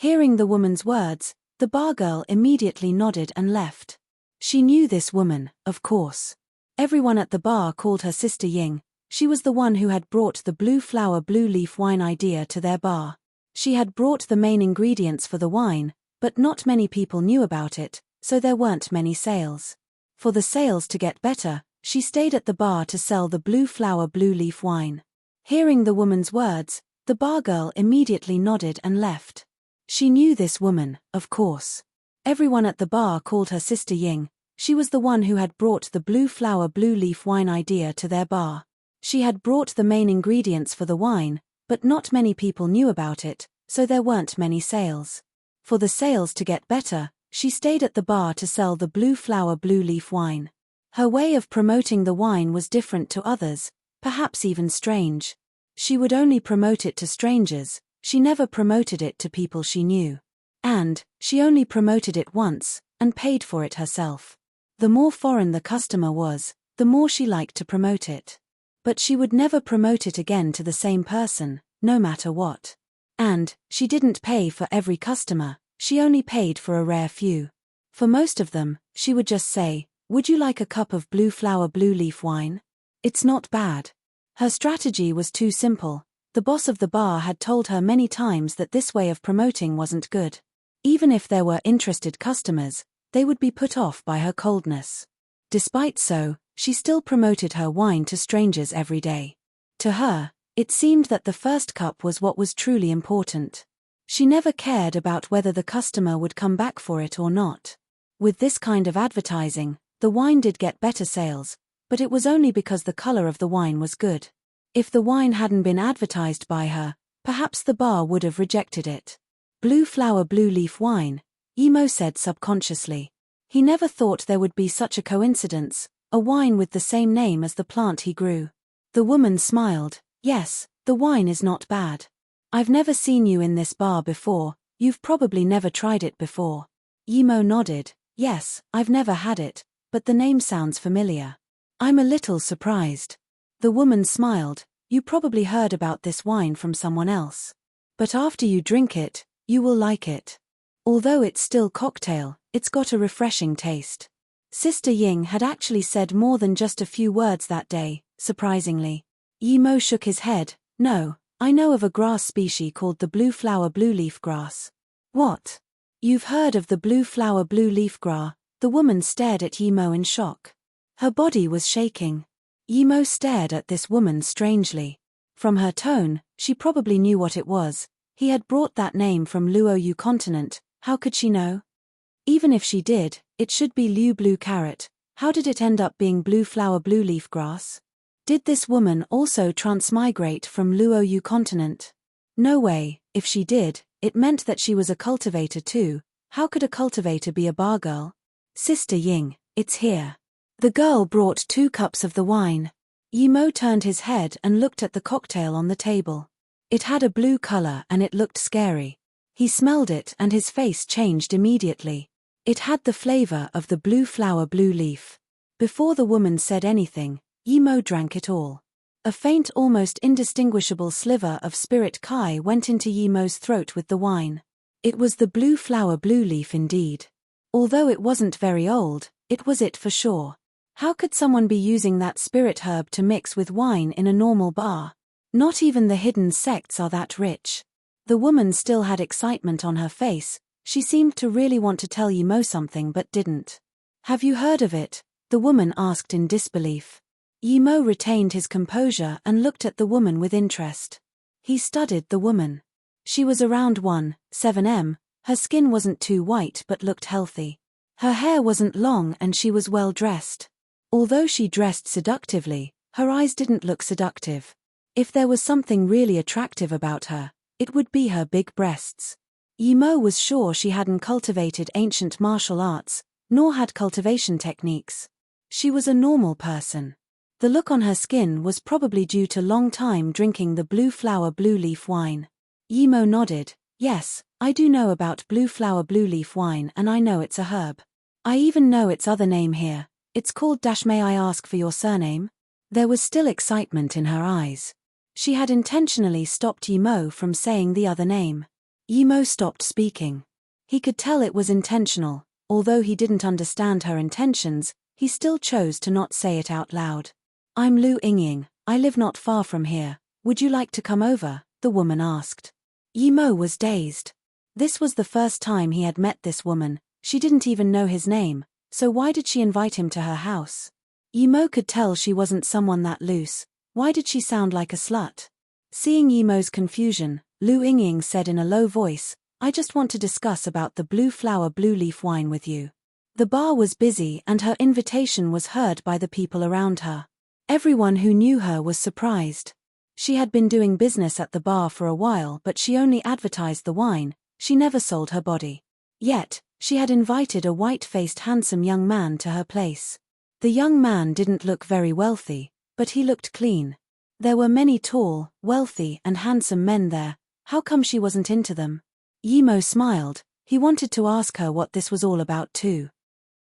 Hearing the woman's words, the bar girl immediately nodded and left. She knew this woman, of course. Everyone at the bar called her Sister Ying. She was the one who had brought the blue flower blue leaf wine idea to their bar. She had brought the main ingredients for the wine, but not many people knew about it, so there weren't many sales. For the sales to get better, she stayed at the bar to sell the blue flower blue leaf wine. Hearing the woman's words, the bar girl immediately nodded and left. She knew this woman, of course. Everyone at the bar called her Sister Ying. She was the one who had brought the blue flower blue leaf wine idea to their bar. She had brought the main ingredients for the wine, but not many people knew about it, so there weren't many sales. For the sales to get better, she stayed at the bar to sell the blue flower blue leaf wine. Her way of promoting the wine was different to others, perhaps even strange. She would only promote it to strangers, she never promoted it to people she knew. And, she only promoted it once, and paid for it herself. The more foreign the customer was, the more she liked to promote it. But she would never promote it again to the same person, no matter what. And, she didn't pay for every customer, she only paid for a rare few. For most of them, she would just say, "Would you like a cup of blue flower blue leaf wine? It's not bad." Her strategy was too simple. The boss of the bar had told her many times that this way of promoting wasn't good. Even if there were interested customers, they would be put off by her coldness. Despite so, she still promoted her wine to strangers every day. To her, it seemed that the first cup was what was truly important. She never cared about whether the customer would come back for it or not. With this kind of advertising, the wine did get better sales, but it was only because the color of the wine was good. If the wine hadn't been advertised by her, perhaps the bar would have rejected it. Blue flower blue leaf wine, Emo said subconsciously. He never thought there would be such a coincidence, a wine with the same name as the plant he grew. The woman smiled. "Yes, the wine is not bad. I've never seen you in this bar before, you've probably never tried it before." Emo nodded. "Yes, I've never had it, but the name sounds familiar. I'm a little surprised." The woman smiled. "You probably heard about this wine from someone else. But after you drink it, you will like it. Although it's still cocktail, it's got a refreshing taste." Sister Ying had actually said more than just a few words that day, surprisingly. Emo shook his head. "No, I know of a grass species called the blue flower blue leaf grass." "What? You've heard of the blue flower blue leaf grass?" The woman stared at Emo in shock. Her body was shaking. Emo stared at this woman strangely. From her tone, she probably knew what it was. He had brought that name from Luoyu continent, how could she know? Even if she did, it should be Liu blue carrot. How did it end up being blue flower blue leaf grass? Did this woman also transmigrate from Luoyu continent? No way. If she did, it meant that she was a cultivator too. How could a cultivator be a bar girl? "Sister Ying, it's here." The girl brought 2 cups of the wine. Emo turned his head and looked at the cocktail on the table. It had a blue color and it looked scary. He smelled it and his face changed immediately. It had the flavor of the blue flower blue leaf. Before the woman said anything, Emo drank it all. A faint, almost indistinguishable sliver of spirit Kai went into Emo's throat with the wine. It was the blue flower blue leaf indeed. Although it wasn't very old, it was it for sure. How could someone be using that spirit herb to mix with wine in a normal bar? Not even the hidden sects are that rich. The woman still had excitement on her face. She seemed to really want to tell Emo something but didn't. "Have you heard of it?" the woman asked in disbelief. Emo retained his composure and looked at the woman with interest. He studied the woman. She was around 1.7 m, her skin wasn't too white but looked healthy. Her hair wasn't long and she was well dressed. Although she dressed seductively, her eyes didn't look seductive. If there was something really attractive about her, it would be her big breasts. Emo was sure she hadn't cultivated ancient martial arts, nor had cultivation techniques. She was a normal person. The look on her skin was probably due to long time drinking the blue flower blue leaf wine. Emo nodded. "Yes, I do know about blue flower blue leaf wine and I know it's a herb. I even know its other name here. It's called May I ask for your surname?" There was still excitement in her eyes. She had intentionally stopped Emo from saying the other name. Yimo stopped speaking. He could tell it was intentional. Although he didn't understand her intentions, he still chose to not say it out loud. I'm Lu Yingying, I live not far from here. Would you like to come over? The woman asked. Yimo was dazed. This was the first time he had met this woman. She didn't even know his name, so why did she invite him to her house? Yimo could tell she wasn't someone that loose. Why did she sound like a slut? Seeing Yimo's confusion, Lu Yingying said in a low voice, I just want to discuss about the blue flower blue leaf wine with you. The bar was busy and her invitation was heard by the people around her. Everyone who knew her was surprised. She had been doing business at the bar for a while, but she only advertised the wine, she never sold her body. Yet, she had invited a white-faced handsome young man to her place. The young man didn't look very wealthy, but he looked clean. There were many tall, wealthy and handsome men there. How come she wasn't into them? Yimo smiled. He wanted to ask her what this was all about too.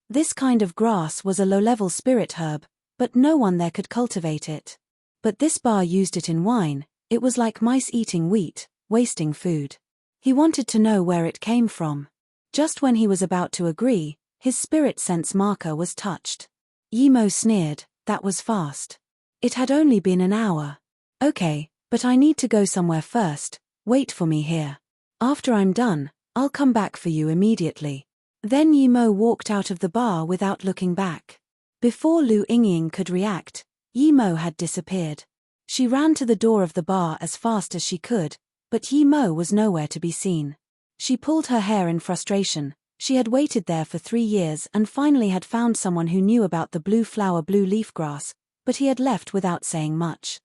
This kind of grass was a low-level spirit herb, but no one there could cultivate it. But this bar used it in wine. It was like mice eating wheat, wasting food. He wanted to know where it came from. Just when he was about to agree, his spirit sense marker was touched. Yimo sneered, that was fast. It had only been an hour. Okay, but I need to go somewhere first. Wait for me here. After I'm done, I'll come back for you immediately. Then Yimo walked out of the bar without looking back. Before Lu Yingying could react, Yimo had disappeared. She ran to the door of the bar as fast as she could, but Yimo was nowhere to be seen. She pulled her hair in frustration. She had waited there for 3 years and finally had found someone who knew about the blue flower blue leaf grass, but he had left without saying much.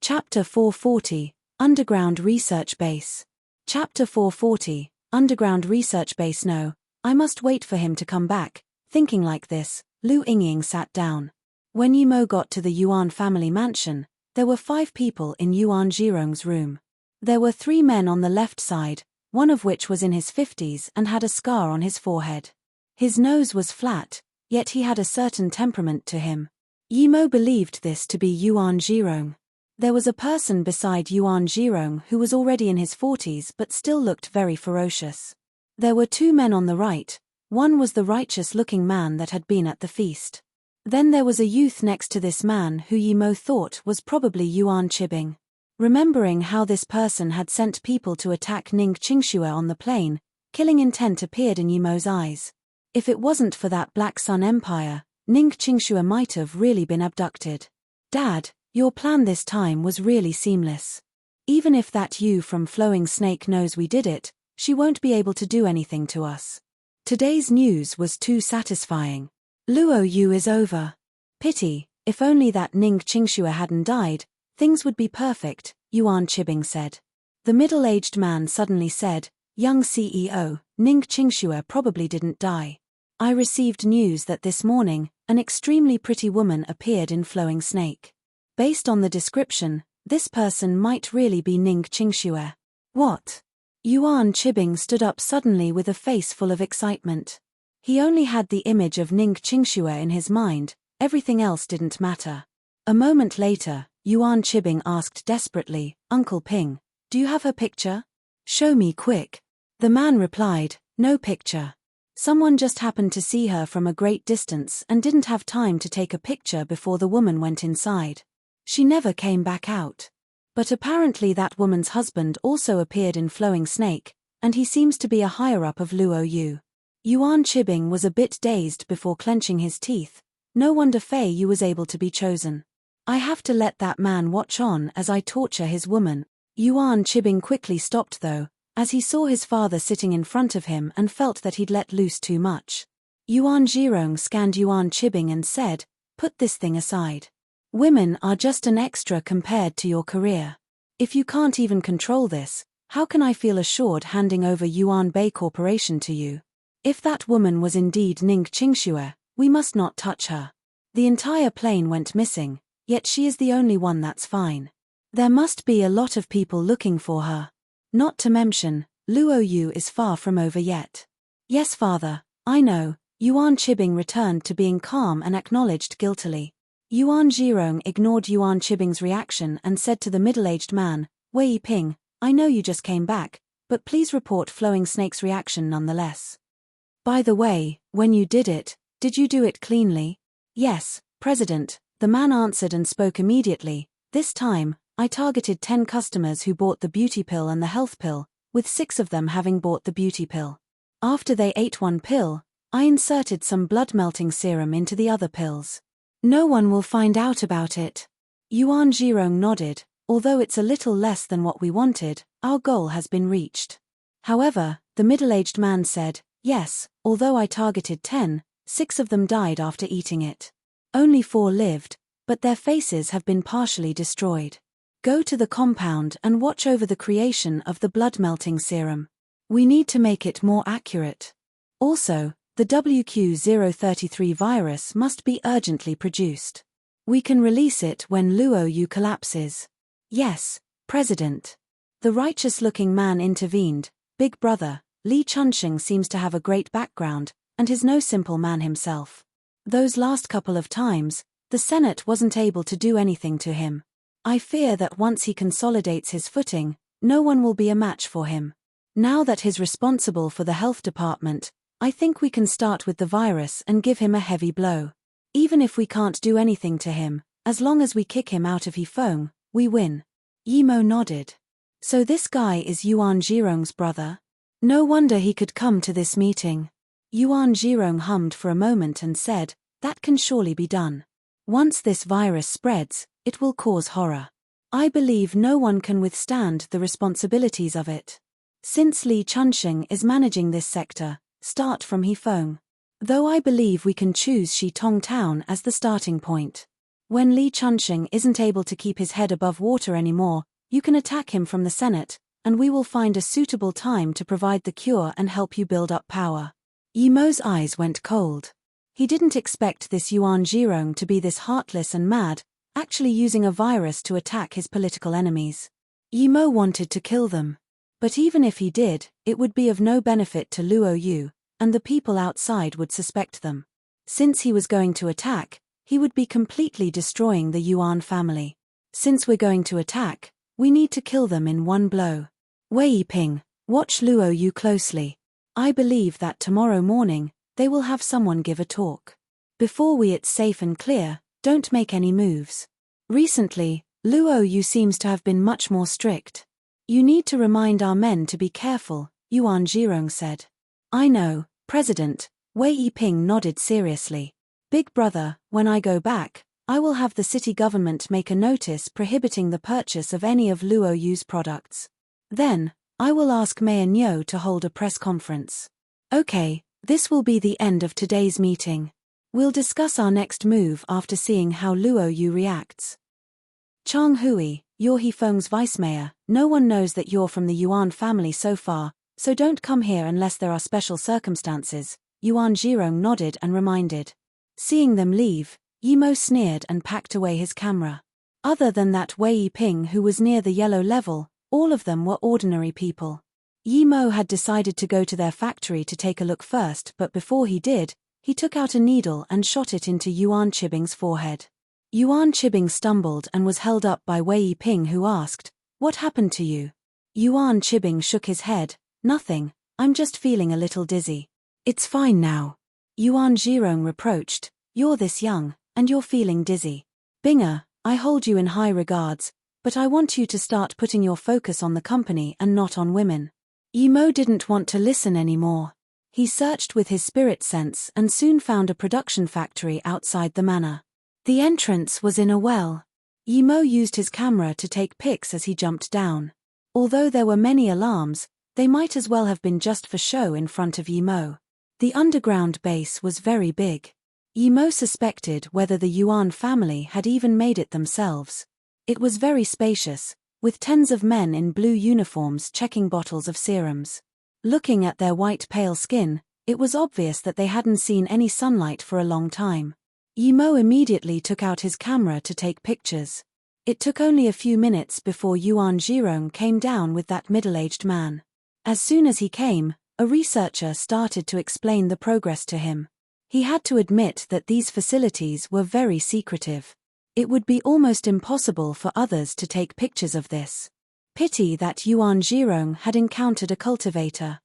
Chapter 440, Underground Research Base. Chapter 440, Underground Research Base. No, I must wait for him to come back. Thinking like this, Lu Yingying sat down. When Yimo got to the Yuan family mansion, there were 5 people in Yuan Zhirong's room. There were 3 men on the left side, one of which was in his 50s and had a scar on his forehead. His nose was flat, yet he had a certain temperament to him. Yimo believed this to be Yuan Zhirong. There was a person beside Yuan Zhirong who was already in his 40s but still looked very ferocious. There were 2 men on the right. One was the righteous-looking man that had been at the feast. Then there was a youth next to this man who Yimo thought was probably Yuan Chibing. Remembering how this person had sent people to attack Ning Qingxue on the plane, killing intent appeared in Yimo's eyes. If it wasn't for that Black Sun Empire, Ning Qingxue might have really been abducted. Dad, your plan this time was really seamless. Even if that you from Flowing Snake knows we did it, she won't be able to do anything to us. Today's news was too satisfying. Luo Yu is over. Pity, if only that Ning Qingxue hadn't died, things would be perfect, Yuan Chibing said. The middle-aged man suddenly said, young CEO, Ning Qingxue probably didn't die. I received news that this morning, an extremely pretty woman appeared in Flowing Snake. Based on the description, this person might really be Ning Qingxue. What? Yuan Chibing stood up suddenly with a face full of excitement. He only had the image of Ning Qingxue in his mind, everything else didn't matter. A moment later, Yuan Chibing asked desperately, Uncle Ping, do you have her picture? Show me quick. The man replied, no picture. Someone just happened to see her from a great distance and didn't have time to take a picture before the woman went inside. She never came back out. But apparently that woman's husband also appeared in Flowing Snake, and he seems to be a higher-up of Luo Yu. Yuan Chibing was a bit dazed before clenching his teeth. No wonder Fei Yu was able to be chosen. I have to let that man watch on as I torture his woman. Yuan Chibing quickly stopped though, as he saw his father sitting in front of him and felt that he'd let loose too much. Yuan Zhirong scanned Yuan Chibing and said, put this thing aside. Women are just an extra compared to your career. If you can't even control this, how can I feel assured handing over Yuan Bay Corporation to you? If that woman was indeed Ning Qingxue, we must not touch her. The entire plane went missing, yet she is the only one that's fine. There must be a lot of people looking for her. Not to mention, Luo Yu is far from over yet. Yes, father, I know. Yuan Chibing returned to being calm and acknowledged guiltily. Yuan Zhirong ignored Yuan Chibing's reaction and said to the middle-aged man, Wei Ping, I know you just came back, but please report flowing snake's reaction nonetheless. By the way, when you did you do it cleanly? Yes, President, the man answered and spoke immediately. This time, I targeted 10 customers who bought the beauty pill and the health pill, with 6 of them having bought the beauty pill. After they ate one pill, I inserted some blood-melting serum into the other pills. No one will find out about it. Yuan Zhirong nodded. Although it's a little less than what we wanted, our goal has been reached. However, the middle-aged man said, yes, although I targeted 10, 6 of them died after eating it. Only 4 lived, but their faces have been partially destroyed. Go to the compound and watch over the creation of the blood-melting serum. We need to make it more accurate. Also, the WQ033 virus must be urgently produced. We can release it when Luo Yu collapses. Yes, President. The righteous-looking man intervened. Big brother, Li Chunxing seems to have a great background, and is no simple man himself. Those last couple of times, the Senate wasn't able to do anything to him. I fear that once he consolidates his footing, no one will be a match for him. Now that he's responsible for the health department, I think we can start with the virus and give him a heavy blow. Even if we can't do anything to him, as long as we kick him out of Hefeng, we win. Yimo nodded. So this guy is Yuan Zhirong's brother? No wonder he could come to this meeting. Yuan Zhirong hummed for a moment and said, that can surely be done. Once this virus spreads, it will cause horror. I believe no one can withstand the responsibilities of it. Since Li Chunxing is managing this sector, start from Hefeng. Though I believe we can choose Shitong Town as the starting point. When Li Chunxing isn't able to keep his head above water anymore, you can attack him from the Senate, and we will find a suitable time to provide the cure and help you build up power. Yimo's eyes went cold. He didn't expect this Yuan Zhirong to be this heartless and mad, actually using a virus to attack his political enemies. Yimo wanted to kill them. But even if he did, it would be of no benefit to Luo Yu, and the people outside would suspect them. Since he was going to attack, he would be completely destroying the Yuan family. Since we're going to attack, we need to kill them in one blow. Wei Yiping, watch Luo Yu closely. I believe that tomorrow morning, they will have someone give a talk. Before it's safe and clear, don't make any moves. Recently, Luo Yu seems to have been much more strict. You need to remind our men to be careful, Yuan Zhirong said. I know, President, Wei Yiping nodded seriously. Big brother, when I go back, I will have the city government make a notice prohibiting the purchase of any of Luo Yu's products. Then, I will ask Mayor Nyo to hold a press conference. Okay, this will be the end of today's meeting. We'll discuss our next move after seeing how Luo Yu reacts. Chang Hui, you're Hefeng's vice mayor. No one knows that you're from the Yuan family so far, so don't come here unless there are special circumstances, Yuan Zhirong nodded and reminded. Seeing them leave, Yimo sneered and packed away his camera. Other than that Wei Yiping who was near the yellow level, all of them were ordinary people. Yimo had decided to go to their factory to take a look first, but before he did, he took out a needle and shot it into Yuan Chibing's forehead. Yuan Chibing stumbled and was held up by Wei Yiping who asked, "What happened to you?" Yuan Chibing shook his head, "Nothing, I'm just feeling a little dizzy." "It's fine now." Yuan Zhirong reproached, "You're this young, and you're feeling dizzy. Binger, I hold you in high regards, but I want you to start putting your focus on the company and not on women." Yimo didn't want to listen anymore. He searched with his spirit sense and soon found a production factory outside the manor. The entrance was in a well. Yimo used his camera to take pics as he jumped down. Although there were many alarms, they might as well have been just for show in front of Yimo. The underground base was very big. Yimo suspected whether the Yuan family had even made it themselves. It was very spacious, with tens of men in blue uniforms checking bottles of serums. Looking at their white pale skin, it was obvious that they hadn't seen any sunlight for a long time. Yimo immediately took out his camera to take pictures. It took only a few minutes before Yuan Zhirong came down with that middle-aged man. As soon as he came, a researcher started to explain the progress to him. He had to admit that these facilities were very secretive. It would be almost impossible for others to take pictures of this. Pity that Yuan Zhirong had encountered a cultivator.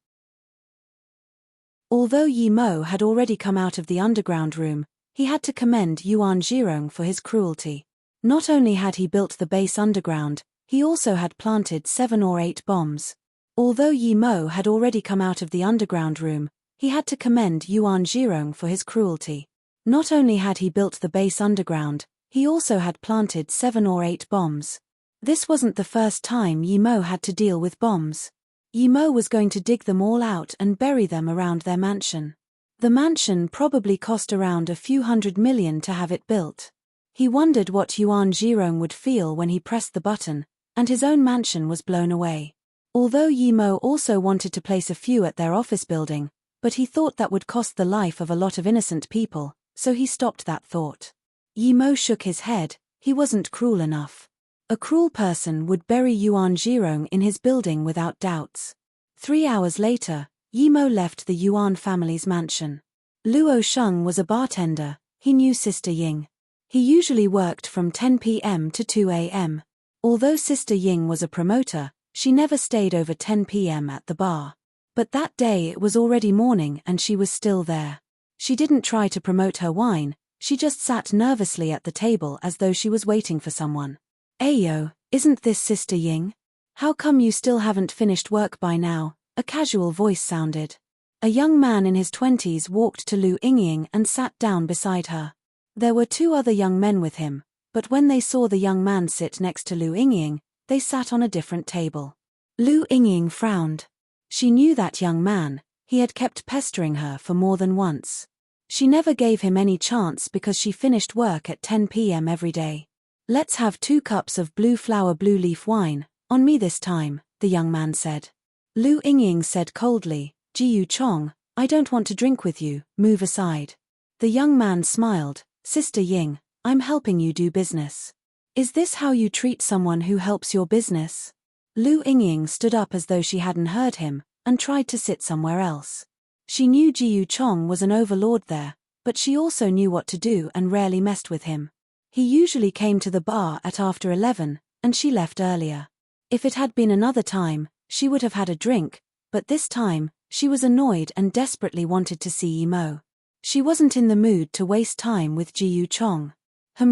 Although Yi Mo had already come out of the underground room, he had to commend Yuan Zhirong for his cruelty. Not only had he built the base underground, he also had planted 7 or 8 bombs. Although Yi Mo had already come out of the underground room, he had to commend Yuan Zhirong for his cruelty. Not only had he built the base underground, he also had planted 7 or 8 bombs. This wasn't the first time Yi Mo had to deal with bombs. Yi Mo was going to dig them all out and bury them around their mansion. The mansion probably cost around a few $100 million to have it built. He wondered what Yuan Zhirong would feel when he pressed the button, and his own mansion was blown away. Although Yi Mo also wanted to place a few at their office building, but he thought that would cost the life of a lot of innocent people, so he stopped that thought. Yi Mo shook his head. He wasn't cruel enough. A cruel person would bury Yuan Zhirong in his building without doubts. 3 hours later, Yi Mo left the Yuan family's mansion. Luo Sheng was a bartender. He knew Sister Ying. He usually worked from 10 p.m. to 2 a.m. Although Sister Ying was a promoter, she never stayed over 10 p.m. at the bar. But that day it was already morning and she was still there. She didn't try to promote her wine, she just sat nervously at the table as though she was waiting for someone. "Ayo, isn't this Sister Ying? How come you still haven't finished work by now?" a casual voice sounded. A young man in his 20s walked to Lu Yingying and sat down beside her. There were 2 other young men with him, but when they saw the young man sit next to Lu Yingying, they sat on a different table. Lu Yingying frowned. She knew that young man. He had kept pestering her for more than once. She never gave him any chance because she finished work at 10 p.m. every day. "Let's have 2 cups of blue flower blue leaf wine, on me this time," the young man said. Lu Yingying said coldly, "Jiyu Chong, I don't want to drink with you, move aside." The young man smiled, "Sister Ying, I'm helping you do business. Is this how you treat someone who helps your business?" Lu Yingying stood up as though she hadn't heard him, and tried to sit somewhere else. She knew Jiyu Chong was an overlord there, but she also knew what to do and rarely messed with him. He usually came to the bar at after 11, and she left earlier. If it had been another time, she would have had a drink, but this time, she was annoyed and desperately wanted to see Yi Mo. She wasn't in the mood to waste time with Jiyu Chong.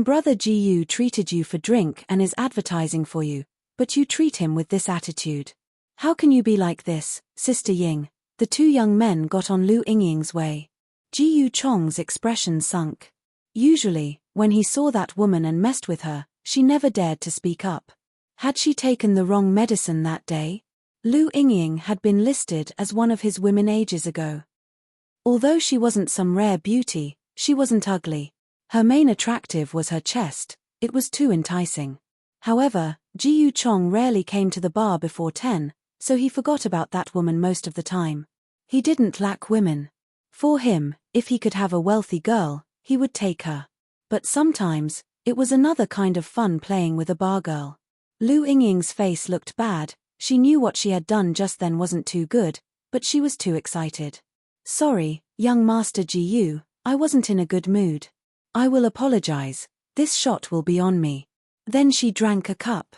Brother Jiyu treated you for drink and is advertising for you, but you treat him with this attitude. How can you be like this, Sister Ying? The 2 young men got on Lu Yingying's way. Jiyu Chong's expression sunk. Usually, when he saw that woman and messed with her, she never dared to speak up. Had she taken the wrong medicine that day? Lu Yingying had been listed as one of his women ages ago. Although she wasn't some rare beauty, she wasn't ugly. Her main attractive was her chest. It was too enticing. However, Jiyu Chong rarely came to the bar before 10, so he forgot about that woman most of the time. He didn't lack women. For him, if he could have a wealthy girl, he would take her. But sometimes, it was another kind of fun playing with a bar girl. Lu Yingying's face looked bad. She knew what she had done just then wasn't too good, but she was too excited. "Sorry, young Master Jiyu, I wasn't in a good mood. I will apologize. This shot will be on me." Then she drank a cup.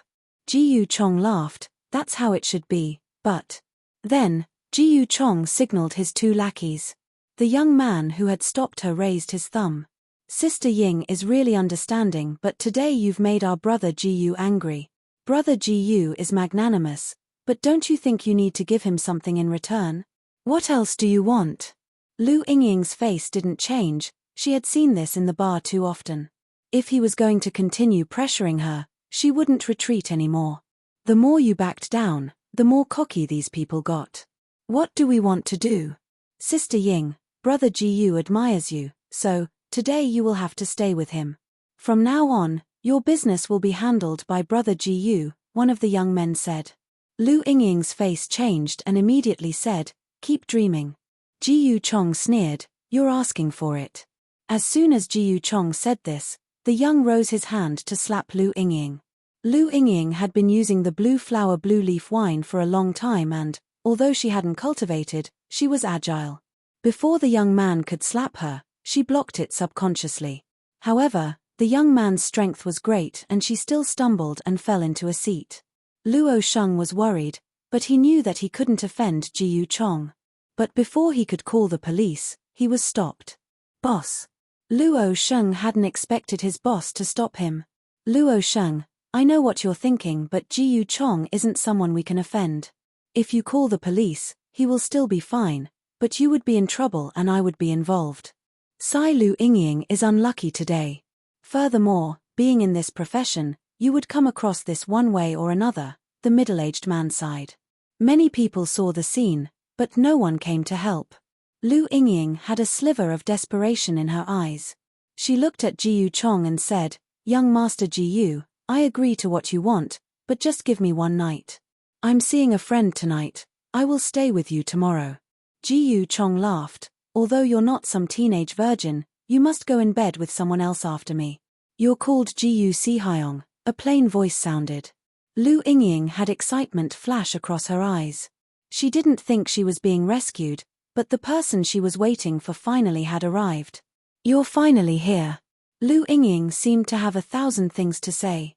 Jiyu Chong laughed. That's how it should be, but... Then, Jiyu Chong signaled his 2 lackeys. The young man who had stopped her raised his thumb. "Sister Ying is really understanding, but today you've made our brother Jiyu angry. Brother Jiyu is magnanimous, but don't you think you need to give him something in return? What else do you want?" Lu Yingying's face didn't change. She had seen this in the bar too often. If he was going to continue pressuring her, she wouldn't retreat anymore. The more you backed down, the more cocky these people got. "What do we want to do? Sister Ying, Brother Jiyu admires you, so, today you will have to stay with him. From now on, your business will be handled by Brother Jiyu," one of the young men said. Lu Yingying's face changed and immediately said, "Keep dreaming." Jiyu Chong sneered, "You're asking for it." As soon as Jiyu Chong said this, the young rose his hand to slap Lu Yingying. Lu Yingying had been using the blue flower blue leaf wine for a long time and, although she hadn't cultivated, she was agile. Before the young man could slap her, she blocked it subconsciously. However, the young man's strength was great and she still stumbled and fell into a seat. Luo Sheng was worried, but he knew that he couldn't offend Ji Chong. But before he could call the police, he was stopped. Boss. Luo Sheng hadn't expected his boss to stop him. Luo Sheng, I know what you're thinking, but Ji Chong isn't someone we can offend. If you call the police, he will still be fine, but you would be in trouble and I would be involved. Sai Lu Yingying is unlucky today. Furthermore, being in this profession, you would come across this one way or another, the middle-aged man sighed. Many people saw the scene, but no one came to help. Lu Yingying had a sliver of desperation in her eyes. She looked at Ji Chong and said, Young Master Ji, I agree to what you want, but just give me one night. I'm seeing a friend tonight, I will stay with you tomorrow. Ji Chong laughed, although you're not some teenage virgin, you must go in bed with someone else after me. You're called Ji Si Hyong, a plain voice sounded. Lu Yingying had excitement flash across her eyes. She didn't think she was being rescued, but the person she was waiting for finally had arrived. You're finally here. Lu Yingying seemed to have 1,000 things to say.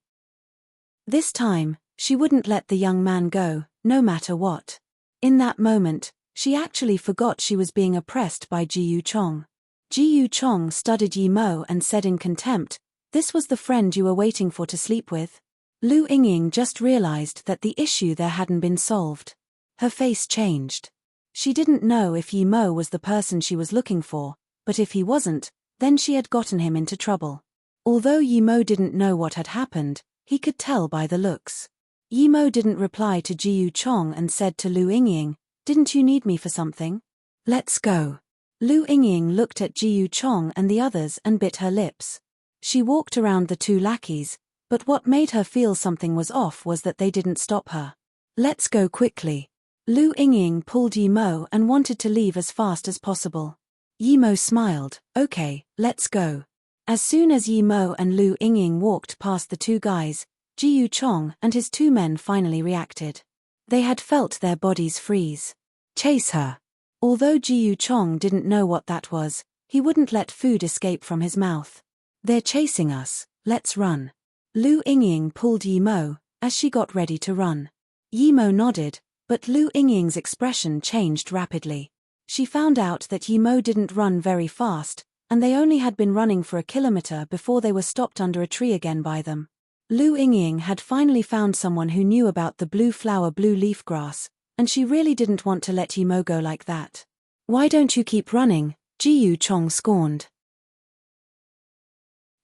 This time, she wouldn't let the young man go, no matter what. In that moment, she actually forgot she was being oppressed by Ji Chong. Ji Chong studied Yi Mo and said in contempt, This was the friend you were waiting for to sleep with? Lu Yingying just realized that the issue there hadn't been solved. Her face changed. She didn't know if Yi Mo was the person she was looking for, but if he wasn't, then she had gotten him into trouble. Although Yi Mo didn't know what had happened, he could tell by the looks. Yi Mo didn't reply to Ji Chong and said to Lu Yingying, Didn't you need me for something? Let's go. Lu Yingying looked at Ji Chong and the others and bit her lips. She walked around the two lackeys, but what made her feel something was off was that they didn't stop her. Let's go quickly. Lu Yingying pulled Yi Mo and wanted to leave as fast as possible. Yi Mo smiled, Okay, let's go. As soon as Yi Mo and Lu Yingying walked past the two guys, Ji Chong and his two men finally reacted. They had felt their bodies freeze. Chase her. Although Ji Chong didn't know what that was, he wouldn't let food escape from his mouth. They're chasing us, let's run. Lu Yingying pulled Yi Mo, as she got ready to run. Yi Mo nodded, but Lu Yingying's expression changed rapidly. She found out that Yi Mo didn't run very fast, and they only had been running for a kilometer before they were stopped under a tree again by them. Lu Yingying had finally found someone who knew about the blue flower blue leaf grass, and she really didn't want to let Yi Mo go like that. Why don't you keep running? Ji Chong scorned.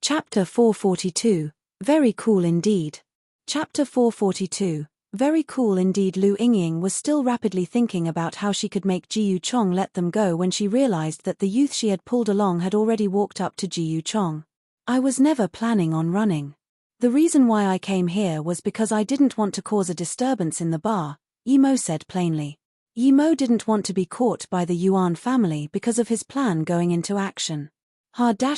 Chapter 442, Very cool indeed. Chapter 442, Very cool indeed. Lu Yingying was still rapidly thinking about how she could make Ji Chong let them go when she realized that the youth she had pulled along had already walked up to Ji Chong. I was never planning on running. The reason why I came here was because I didn't want to cause a disturbance in the bar, Yi Mo said plainly. Yi Mo didn't want to be caught by the Yuan family because of his plan going into action.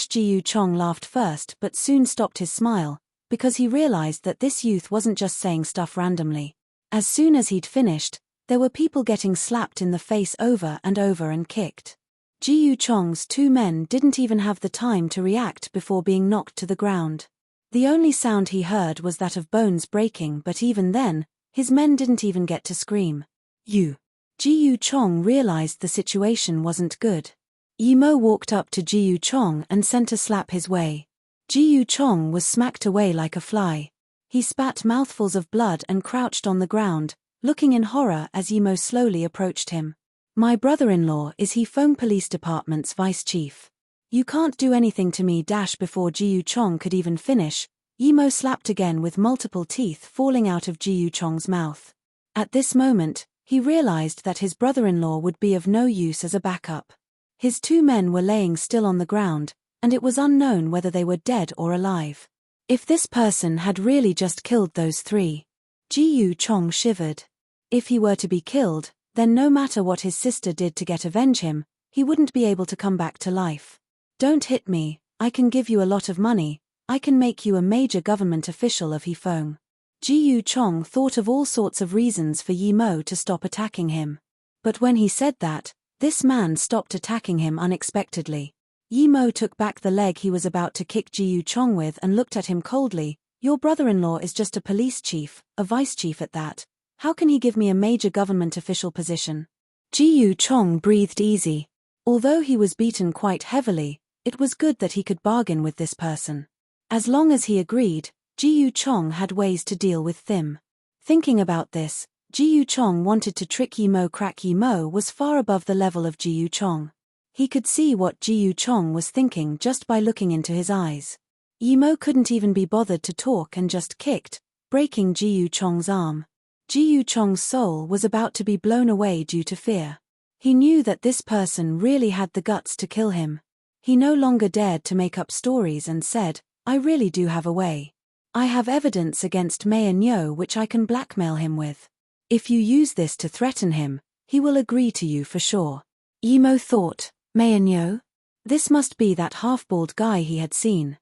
Ji Chong laughed first but soon stopped his smile, because he realized that this youth wasn't just saying stuff randomly. As soon as he'd finished, there were people getting slapped in the face over and kicked. Ji Chong's two men didn't even have the time to react before being knocked to the ground. The only sound he heard was that of bones breaking, but even then, his men didn't even get to scream. Ji Chong realized the situation wasn't good. Yi Mo walked up to Ji Chong and sent a slap his way. Ji Chong was smacked away like a fly. He spat mouthfuls of blood and crouched on the ground, looking in horror as Yi Mo slowly approached him. My brother-in-law is Hefeng Police Department's vice chief. You can't do anything to me. Before Ji Chong could even finish, Yi Mo slapped again with multiple teeth falling out of Ji Chong's mouth. At this moment, he realized that his brother-in-law would be of no use as a backup. His two men were laying still on the ground, and it was unknown whether they were dead or alive. If this person had really just killed those three. Ji Chong shivered. If he were to be killed, then no matter what his sister did to get avenge him, he wouldn't be able to come back to life. Don't hit me, I can give you a lot of money, I can make you a major government official of Hefeng. Ji Chong thought of all sorts of reasons for Yi Mo to stop attacking him. But when he said that, this man stopped attacking him unexpectedly. Yi Mo took back the leg he was about to kick Ji Chong with and looked at him coldly. Your brother-in-law is just a police chief, a vice chief at that. How can he give me a major government official position? Ji Chong breathed easy. Although he was beaten quite heavily, it was good that he could bargain with this person. As long as he agreed, Ji Chong had ways to deal with them. Thinking about this, Ji Chong wanted to trick Yi Mo. Crack Yi Mo was far above the level of Ji Chong. He could see what Ji Chong was thinking just by looking into his eyes. Yi Mo couldn't even be bothered to talk and just kicked, breaking Ji Chong's arm. Ji Chong's soul was about to be blown away due to fear. He knew that this person really had the guts to kill him. He no longer dared to make up stories and said, I really do have a way. I have evidence against Mayor Nyo which I can blackmail him with. If you use this to threaten him, he will agree to you for sure. Yi Mo thought, Mayor Nyo? This must be that half-bald guy he had seen.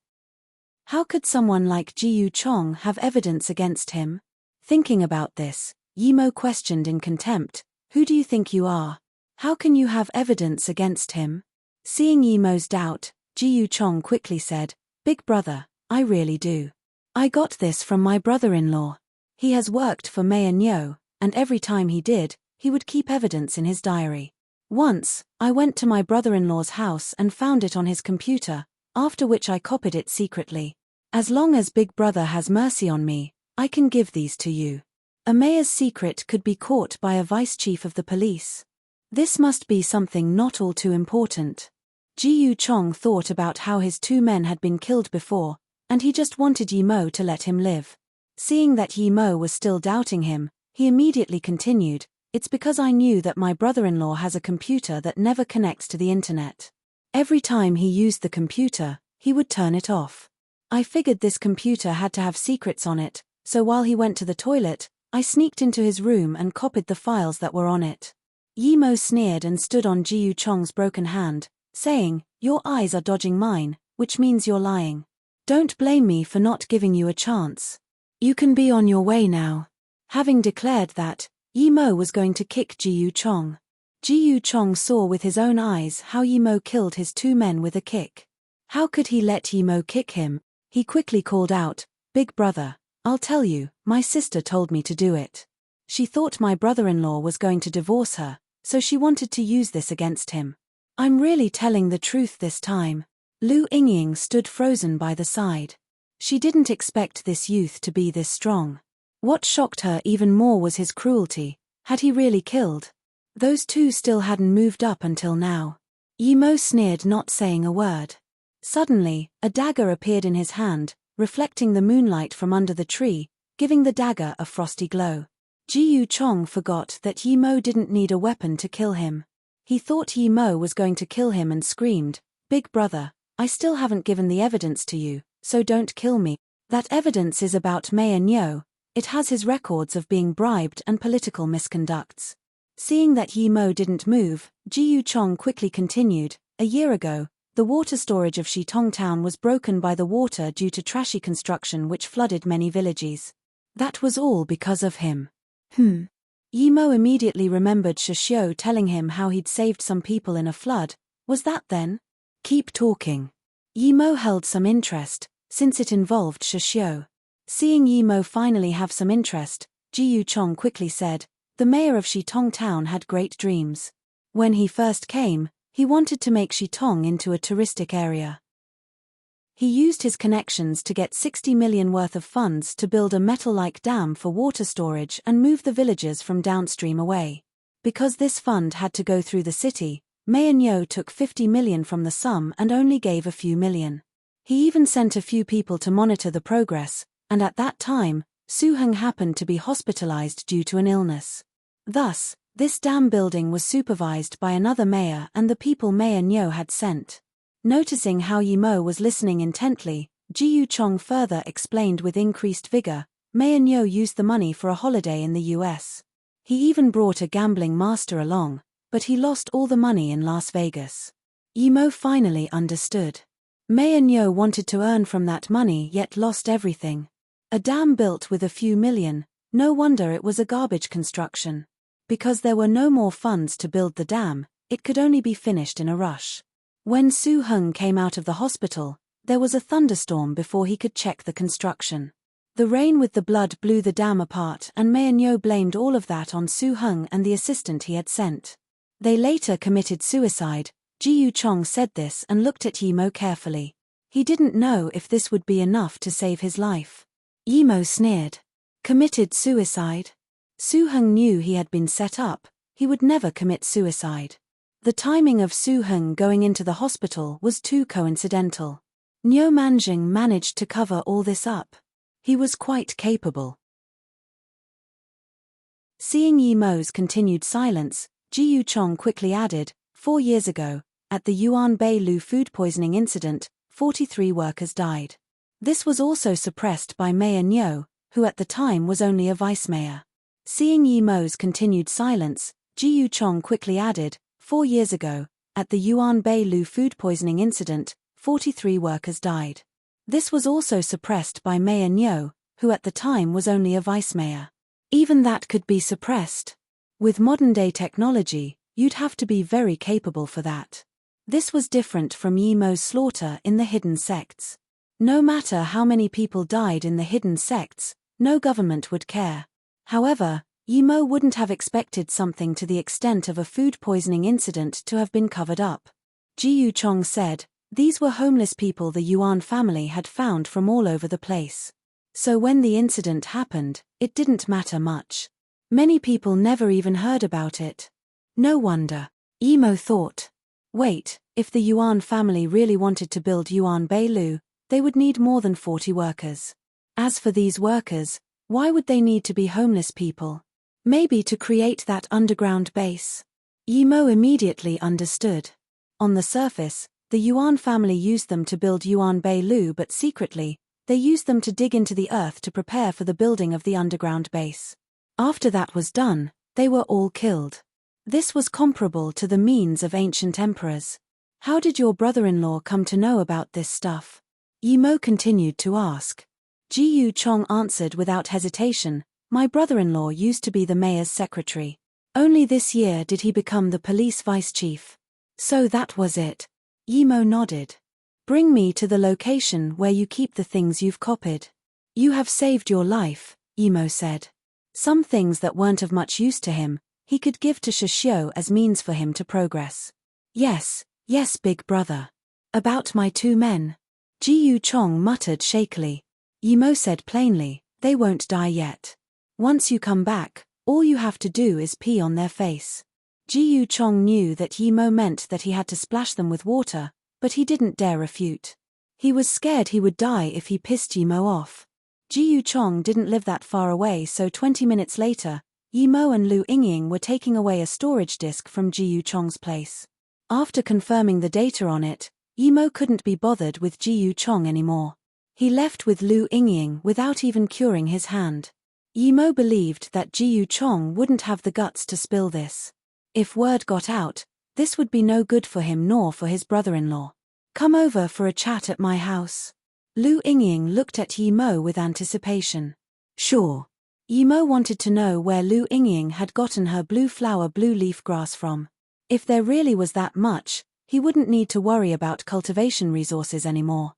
How could someone like Ji Chong have evidence against him? Thinking about this, Yi Mo questioned in contempt, who do you think you are? How can you have evidence against him? Seeing Yi Mo's doubt, Ji Chong quickly said, Big brother, I really do. I got this from my brother-in-law. He has worked for Mayor Nyo, and every time he did, he would keep evidence in his diary. Once, I went to my brother-in-law's house and found it on his computer, after which I copied it secretly. As long as Big Brother has mercy on me, I can give these to you. A mayor's secret could be caught by a vice chief of the police. This must be something not all too important. Ji Chong thought about how his two men had been killed before, and he just wanted Yi Mo to let him live. Seeing that Yi Mo was still doubting him, he immediately continued, It's because I knew that my brother-in-law has a computer that never connects to the internet. Every time he used the computer, he would turn it off. I figured this computer had to have secrets on it, so while he went to the toilet, I sneaked into his room and copied the files that were on it. Yi Mo sneered and stood on Ji Chong's broken hand, saying, Your eyes are dodging mine, which means you're lying. Don't blame me for not giving you a chance. You can be on your way now. Having declared that, Yi Mo was going to kick Ji Chong. Ji Chong saw with his own eyes how Yi Mo killed his two men with a kick. How could he let Yi Mo kick him? He quickly called out, Big brother, I'll tell you, my sister told me to do it. She thought my brother-in-law was going to divorce her, so she wanted to use this against him. I'm really telling the truth this time. Lu Yingying stood frozen by the side. She didn't expect this youth to be this strong. What shocked her even more was his cruelty. Had he really killed? Those two still hadn't moved up until now. Yi Mo sneered, not saying a word. Suddenly, a dagger appeared in his hand, reflecting the moonlight from under the tree, giving the dagger a frosty glow. Ji Chong forgot that Yi Mo didn't need a weapon to kill him. He thought Yi Mo was going to kill him and screamed, Big brother, I still haven't given the evidence to you, so don't kill me. That evidence is about Mayor Nyo. It has his records of being bribed and political misconducts. Seeing that Yi Mo didn't move, Ji Chong quickly continued, A year ago, the water storage of Shitong town was broken by the water due to trashy construction which flooded many villages. That was all because of him. Yi Mo immediately remembered Shishio telling him how he'd saved some people in a flood. Was that then? Keep talking. Yi Mo held some interest, since it involved Shishio. Seeing Yi Mo finally have some interest, Ji Chong quickly said, The mayor of Shitong town had great dreams. When he first came, he wanted to make Shitong into a touristic area. He used his connections to get 60 million worth of funds to build a metal-like dam for water storage and move the villagers from downstream away. Because this fund had to go through the city, Mayor Nyo took 50 million from the sum and only gave a few million. He even sent a few people to monitor the progress, and at that time, Su Heng happened to be hospitalized due to an illness. Thus, this dam building was supervised by another mayor and the people Mayor Nyo had sent. Noticing how Yi Mo was listening intently, Ji Chong further explained with increased vigor, Mayor Nyo used the money for a holiday in the US. He even brought a gambling master along, but he lost all the money in Las Vegas. Yi Mo finally understood. Mayor Nyo wanted to earn from that money yet lost everything. A dam built with a few million, no wonder it was a garbage construction. Because there were no more funds to build the dam, it could only be finished in a rush. When Su Heng came out of the hospital, there was a thunderstorm before he could check the construction. The rain with the blood blew the dam apart, and Maenyo blamed all of that on Su Hung and the assistant he had sent. They later committed suicide. Ji Chong said this and looked at Yimo carefully. He didn't know if this would be enough to save his life. Yimo sneered. Committed suicide? Su Hung knew he had been set up. He would never commit suicide. The timing of Su Hung going into the hospital was too coincidental. Nyo Manjing managed to cover all this up. He was quite capable. Seeing Yimo's continued silence, Ji Chong quickly added, 4 years ago, at the Yuan Bei Lu food poisoning incident, 43 workers died. This was also suppressed by Mayor Nyo, who at the time was only a vice mayor. Seeing Yimo's continued silence, Ji Chong quickly added, 4 years ago, at the Yuan Bei Lu food poisoning incident, 43 workers died. This was also suppressed by Mayor Nyo, who at the time was only a vice mayor. Even that could be suppressed. With modern-day technology, you'd have to be very capable for that. This was different from Yimo's slaughter in the hidden sects. No matter how many people died in the hidden sects, no government would care. However, Yimo wouldn't have expected something to the extent of a food poisoning incident to have been covered up. Ji Chong said, these were homeless people the Yuan family had found from all over the place. So when the incident happened, it didn't matter much. Many people never even heard about it. No wonder. Yimo thought. Wait, if the Yuan family really wanted to build Yuan Bei Lu, they would need more than 40 workers. As for these workers, why would they need to be homeless people? Maybe to create that underground base. Yimo immediately understood. On the surface, the Yuan family used them to build Yuan Bei Lu, but secretly, they used them to dig into the earth to prepare for the building of the underground base. After that was done, they were all killed. This was comparable to the means of ancient emperors. How did your brother-in-law come to know about this stuff? Yimo continued to ask. Ji Chong answered without hesitation, my brother-in-law used to be the mayor's secretary. Only this year did he become the police vice chief. So that was it. Yimo nodded. Bring me to the location where you keep the things you've copied. You have saved your life, Yimo said. Some things that weren't of much use to him, he could give to Shishio as means for him to progress. Yes, big brother. About my 2 men. Ji Chong muttered shakily. Yimo said plainly, they won't die yet. Once you come back, all you have to do is pee on their face. Ji Chong knew that Yimo meant that he had to splash them with water, but he didn't dare refute. He was scared he would die if he pissed Yimo off. Ji Chong didn't live that far away, so 20 minutes later, Yimo and Lu Yingying were taking away a storage disk from Ji Chong's place. After confirming the data on it, Yimo couldn't be bothered with Ji Chong anymore. He left with Lu Yingying without even curing his hand. Yimo believed that Ji Chong wouldn't have the guts to spill this. If word got out, this would be no good for him nor for his brother-in-law. Come over for a chat at my house. Lu Yingying looked at Yimo with anticipation. Sure. Yimo wanted to know where Lu Yingying had gotten her blue flower blue leaf grass from. If there really was that much, he wouldn't need to worry about cultivation resources anymore.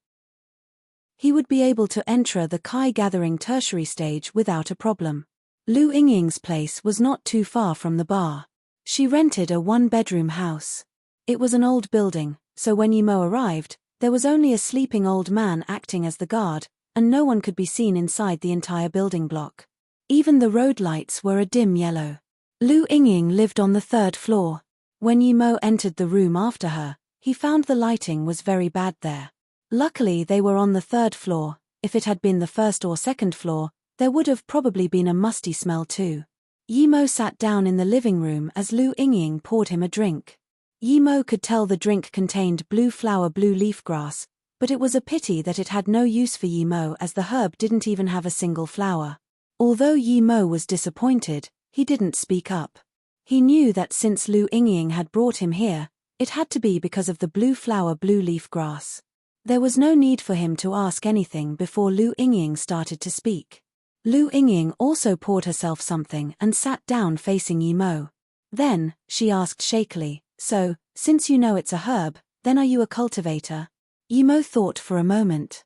He would be able to enter the Kai gathering tertiary stage without a problem. Lu Yingying's place was not too far from the bar. She rented a 1-bedroom house. It was an old building, so when Yimo arrived, there was only a sleeping old man acting as the guard, and no one could be seen inside the entire building block. Even the road lights were a dim yellow. Lu Yingying lived on the 3rd floor. When Yimo entered the room after her, he found the lighting was very bad there. Luckily they were on the 3rd floor. If it had been the 1st or 2nd floor, there would have probably been a musty smell too. Yimo sat down in the living room as Lu Yingying poured him a drink. Yimo could tell the drink contained blue flower blue leaf grass, but it was a pity that it had no use for Yimo as the herb didn't even have a single flower. Although Yimo was disappointed, he didn't speak up. He knew that since Lu Yingying had brought him here, it had to be because of the blue flower blue leaf grass. There was no need for him to ask anything before Lu Yingying started to speak. Lu Yingying also poured herself something and sat down facing Yimo. Then, she asked shakily, so, since you know it's a herb, then are you a cultivator? Yimo thought for a moment.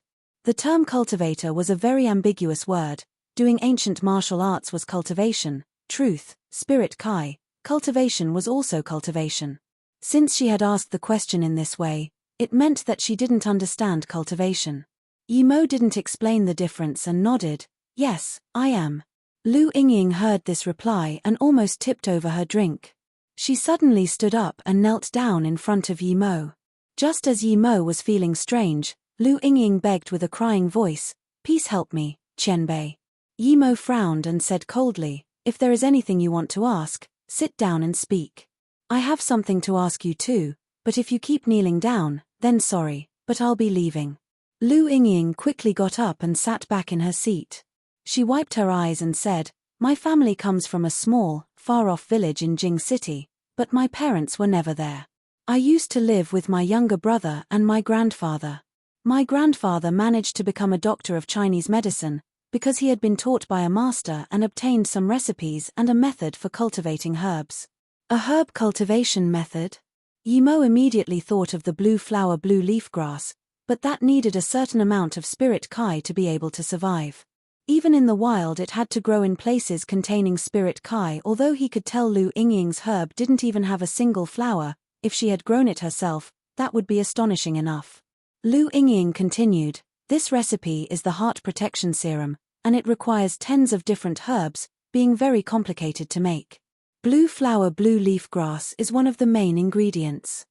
The term cultivator was a very ambiguous word. Doing ancient martial arts was cultivation, truth, spirit kai, cultivation was also cultivation. Since she had asked the question in this way, it meant that she didn't understand cultivation. Yi Mo didn't explain the difference and nodded. Yes, I am. Lu Yingying heard this reply and almost tipped over her drink. She suddenly stood up and knelt down in front of Yi Mo. Just as Yi Mo was feeling strange, Lu Yingying begged with a crying voice, "Please help me, Qianbei." Yi Mo frowned and said coldly, "If there is anything you want to ask, sit down and speak. I have something to ask you too, but if you keep kneeling down, then sorry, but I'll be leaving." Lu Yingying quickly got up and sat back in her seat. She wiped her eyes and said, "My family comes from a small, far-off village in Jing City, but my parents were never there. I used to live with my younger brother and my grandfather. My grandfather managed to become a doctor of Chinese medicine, because he had been taught by a master and obtained some recipes and a method for cultivating herbs." A herb cultivation method? Yi Mo immediately thought of the blue flower blue leaf grass, but that needed a certain amount of spirit kai to be able to survive. Even in the wild it had to grow in places containing spirit kai. Although he could tell Lu Yingying's herb didn't even have a single flower, if she had grown it herself, that would be astonishing enough. Lu Yingying continued, "This recipe is the heart protection serum, and it requires tens of different herbs, being very complicated to make. Blue flower blue leaf grass is one of the main ingredients."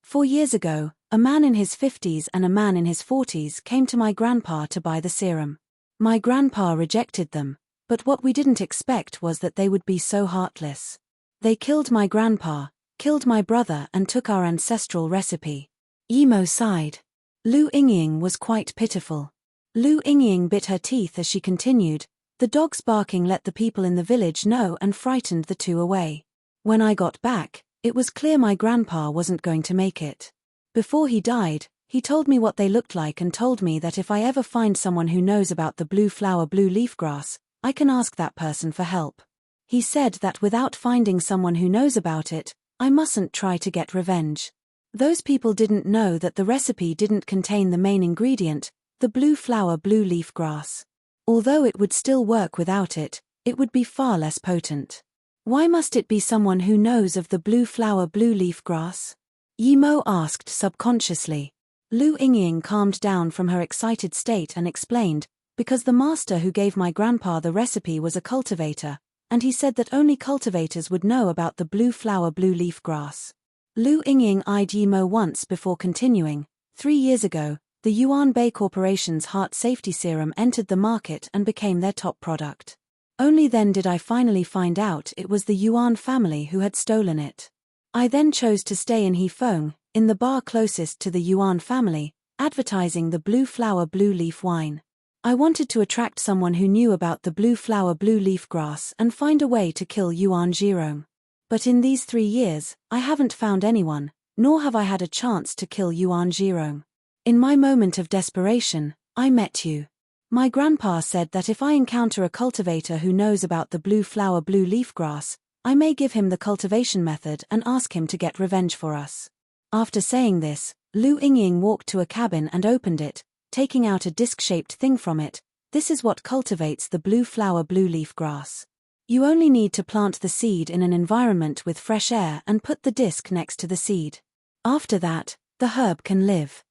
4 years ago, a man in his 50s and a man in his 40s came to my grandpa to buy the serum. My grandpa rejected them, but what we didn't expect was that they would be so heartless. They killed my grandpa, killed my brother and took our ancestral recipe. Yi Mo sighed. Lu Yingying was quite pitiful. Lu Yingying bit her teeth as she continued, "The dog's barking let the people in the village know and frightened the two away. When I got back, it was clear my grandpa wasn't going to make it. Before he died, he told me what they looked like and told me that if I ever find someone who knows about the blue flower blue leaf grass, I can ask that person for help. He said that without finding someone who knows about it, I mustn't try to get revenge. Those people didn't know that the recipe didn't contain the main ingredient, the blue flower blue leaf grass. Although it would still work without it, it would be far less potent. Why must it be someone who knows of the blue flower blue leaf grass?" Yi Mo asked subconsciously. Lu Yingying calmed down from her excited state and explained, "Because the master who gave my grandpa the recipe was a cultivator, and he said that only cultivators would know about the blue flower blue leaf grass." Lu Yingying eyed Yi Mo once before continuing, 3 years ago, the Yuan Bei Corporation's heart safety serum entered the market and became their top product. Only then did I finally find out it was the Yuan family who had stolen it. I then chose to stay in Hefeng, in the bar closest to the Yuan family, advertising the blue flower blue leaf wine. I wanted to attract someone who knew about the blue flower blue leaf grass and find a way to kill Yuan Zhirong. But in these 3 years, I haven't found anyone, nor have I had a chance to kill Yuan Zhirong. In my moment of desperation, I met you. My grandpa said that if I encounter a cultivator who knows about the blue flower blue leaf grass, I may give him the cultivation method and ask him to get revenge for us. After saying this, Lu Yingying walked to a cabin and opened it, taking out a disc-shaped thing from it. "This is what cultivates the blue flower blue leaf grass. You only need to plant the seed in an environment with fresh air and put the disc next to the seed. After that, the herb can live."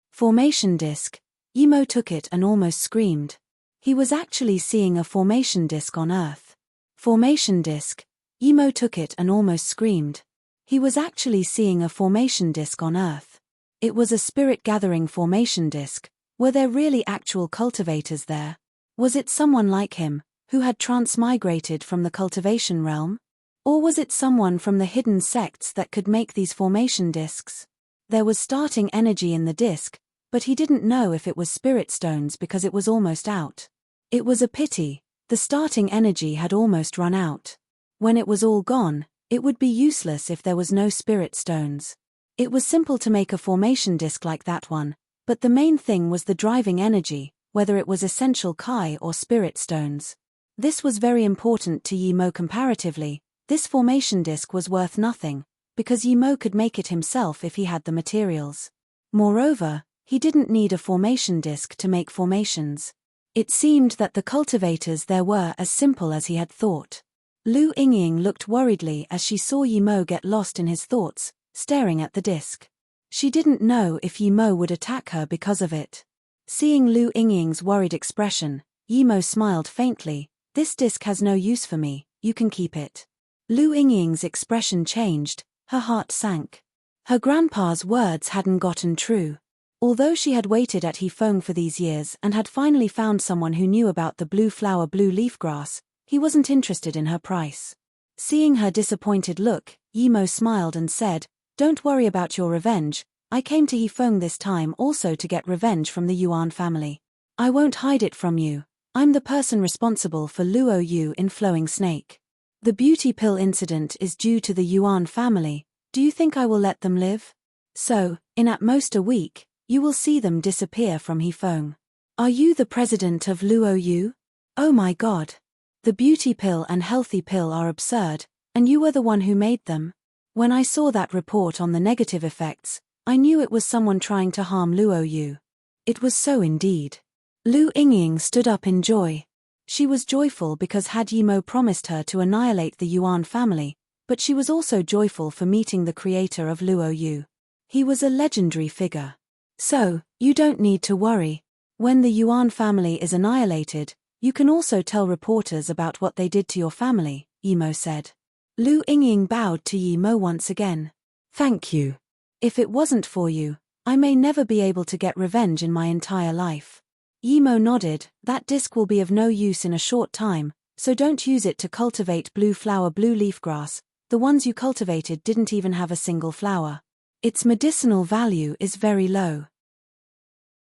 Formation disc. Yi Mo took it and almost screamed. He was actually seeing a formation disc on Earth. Formation disc. Yi Mo took it and almost screamed. He was actually seeing a formation disc on Earth. It was a spirit-gathering formation disc. Were there really actual cultivators there? Was it someone like him, who had transmigrated from the cultivation realm? Or was it someone from the hidden sects that could make these formation discs? There was starting energy in the disc, but he didn't know if it was spirit stones because it was almost out. It was a pity, the starting energy had almost run out. When it was all gone, it would be useless if there was no spirit stones. It was simple to make a formation disc like that one, but the main thing was the driving energy, whether it was essential kai or spirit stones. This was very important to Yi Mo comparatively. This formation disc was worth nothing, because Yi Mo could make it himself if he had the materials. Moreover, he didn't need a formation disk to make formations. It seemed that the cultivators there were as simple as he had thought. Lu Yingying looked worriedly as she saw Yi Mo get lost in his thoughts, staring at the disk. She didn't know if Yi Mo would attack her because of it. Seeing Lu Yingying's worried expression, Yi Mo smiled faintly. "This disk has no use for me, you can keep it." Lu Yingying's expression changed, her heart sank. Her grandpa's words hadn't gotten true. Although she had waited at Hefeng for these years and had finally found someone who knew about the blue flower blue leaf grass, he wasn't interested in her price. Seeing her disappointed look, Yi Mo smiled and said, "Don't worry about your revenge, I came to Hefeng this time also to get revenge from the Yuan family. I won't hide it from you, I'm the person responsible for Luo Yu in Flowing Snake. The beauty pill incident is due to the Yuan family, do you think I will let them live? So, in at most a week, you will see them disappear from Hefeng. Are you the president of Luo Yu? Oh my god. The beauty pill and healthy pill are absurd, and you were the one who made them? When I saw that report on the negative effects, I knew it was someone trying to harm Luo Yu. It was so indeed." Lu Yingying stood up in joy. She was joyful because had Yi Mo promised her to annihilate the Yuan family, but she was also joyful for meeting the creator of Luo Yu. He was a legendary figure. "So, you don't need to worry. When the Yuan family is annihilated, you can also tell reporters about what they did to your family," Yi Mo said. Lu Yingying bowed to Yi Mo once again. "Thank you. If it wasn't for you, I may never be able to get revenge in my entire life." Yi Mo nodded. "That disc will be of no use in a short time, so don't use it to cultivate blue flower blue leaf grass. The ones you cultivated didn't even have a single flower. Its medicinal value is very low."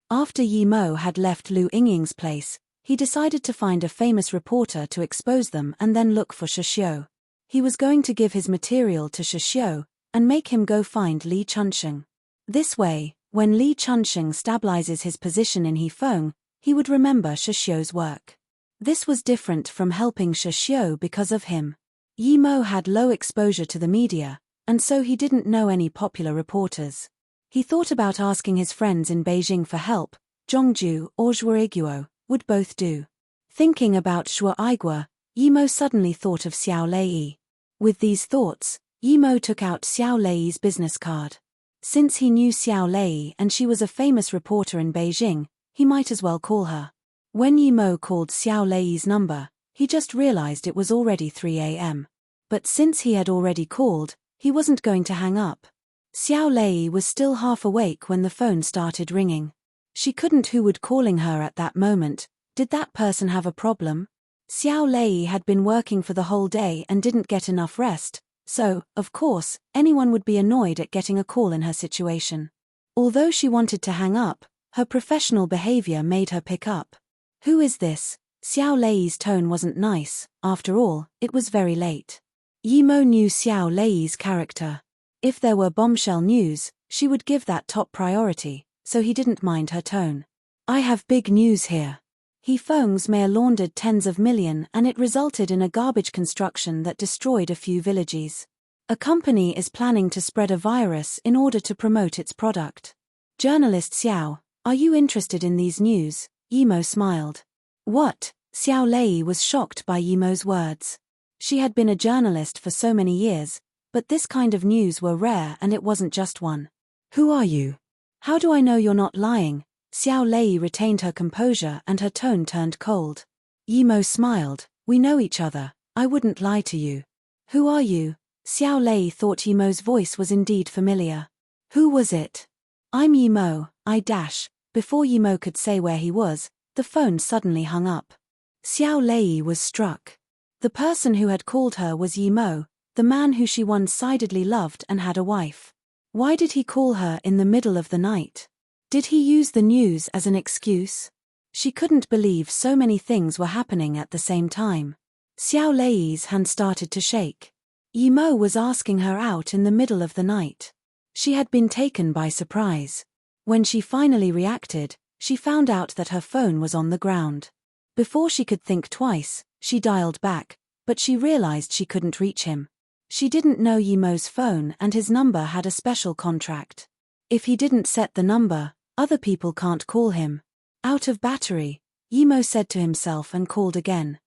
After Yi Mo had left Lu Yingying's place, he decided to find a famous reporter to expose them and then look for Shishio. He was going to give his material to Shishio and make him go find Li Chunsheng. This way, when Li Chunsheng stabilizes his position in Hefeng, he would remember Shishio's work. This was different from helping Shishio because of him. Yi Mo had low exposure to the media, and so he didn't know any popular reporters. He thought about asking his friends in Beijing for help. Zhongju or Zhuoiguo would both do. Thinking about Zhuoiguo, Yi Mo suddenly thought of Xiao Lei. With these thoughts, Yi Mo took out Xiao Lei's business card. Since he knew Xiao Lei and she was a famous reporter in Beijing, he might as well call her. When Yi Mo called Xiao Lei's number, he just realized it was already 3 a.m. But since he had already called, he wasn't going to hang up. Xiao Lei was still half awake when the phone started ringing. She couldn't who would calling her at that moment. Did that person have a problem? Xiao Lei had been working for the whole day and didn't get enough rest, so, of course, anyone would be annoyed at getting a call in her situation. Although she wanted to hang up, her professional behavior made her pick up. "Who is this?" Xiao Lei's tone wasn't nice. After all, it was very late. Yi Mo knew Xiao Lei's character. If there were bombshell news, she would give that top priority, so he didn't mind her tone. "I have big news here. Hefeng's mayor laundered tens of millions and it resulted in a garbage construction that destroyed a few villages. A company is planning to spread a virus in order to promote its product. Journalist Xiao, are you interested in these news?" Yi Mo smiled. "What?" Xiao Lei was shocked by Yi Mo's words. She had been a journalist for so many years, but this kind of news were rare and it wasn't just one. "Who are you? How do I know you're not lying?" Xiao Lei retained her composure and her tone turned cold. Yi Mo smiled. "We know each other, I wouldn't lie to you." "Who are you?" Xiao Lei thought Yi Mo's voice was indeed familiar. "Who was it?" "I'm Yi Mo, I dash." Before Yi Mo could say where he was, the phone suddenly hung up. Xiao Lei was struck. The person who had called her was Yi Mo, the man who she one-sidedly loved and had a wife. Why did he call her in the middle of the night? Did he use the news as an excuse? She couldn't believe so many things were happening at the same time. Xiao Lei's hand started to shake. Yi Mo was asking her out in the middle of the night. She had been taken by surprise. When she finally reacted, she found out that her phone was on the ground. Before she could think twice, she dialed back, but she realized she couldn't reach him. She didn't know Yi Mo's phone and his number had a special contract. If he didn't set the number, other people can't call him. Out of battery, Yimo said to himself and called again.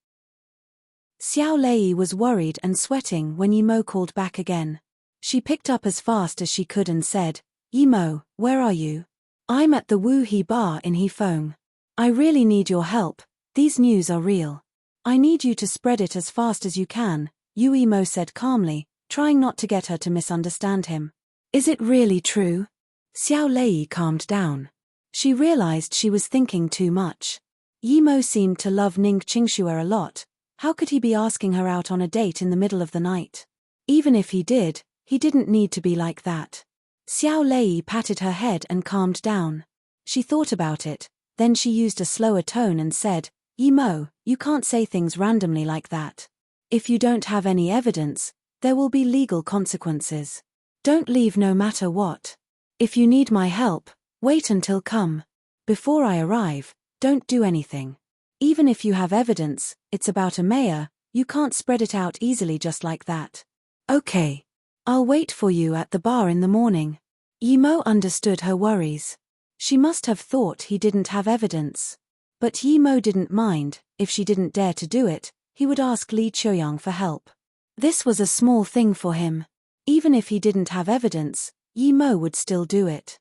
Xiao Lei was worried and sweating when Yimo called back again. She picked up as fast as she could and said, "Yimo, where are you? I'm at the Wu He Bar in Hefeng. I really need your help, these news are real. I need you to spread it as fast as you can," Yimo said calmly, trying not to get her to misunderstand him. "Is it really true?" Xiao Lei calmed down. She realized she was thinking too much. Yimo seemed to love Ning Qingxue a lot. How could he be asking her out on a date in the middle of the night? Even if he did, he didn't need to be like that. Xiao Lei patted her head and calmed down. She thought about it, then she used a slower tone and said, "Yimo, you can't say things randomly like that. If you don't have any evidence, there will be legal consequences. Don't leave no matter what. If you need my help, wait until come. Before I arrive, don't do anything. Even if you have evidence, it's about a mayor, you can't spread it out easily just like that." "Okay. I'll wait for you at the bar in the morning." Yimo understood her worries. She must have thought he didn't have evidence. But Yimo didn't mind. If she didn't dare to do it, he would ask Li Chuyoung for help. This was a small thing for him. Even if he didn't have evidence, Yimo would still do it.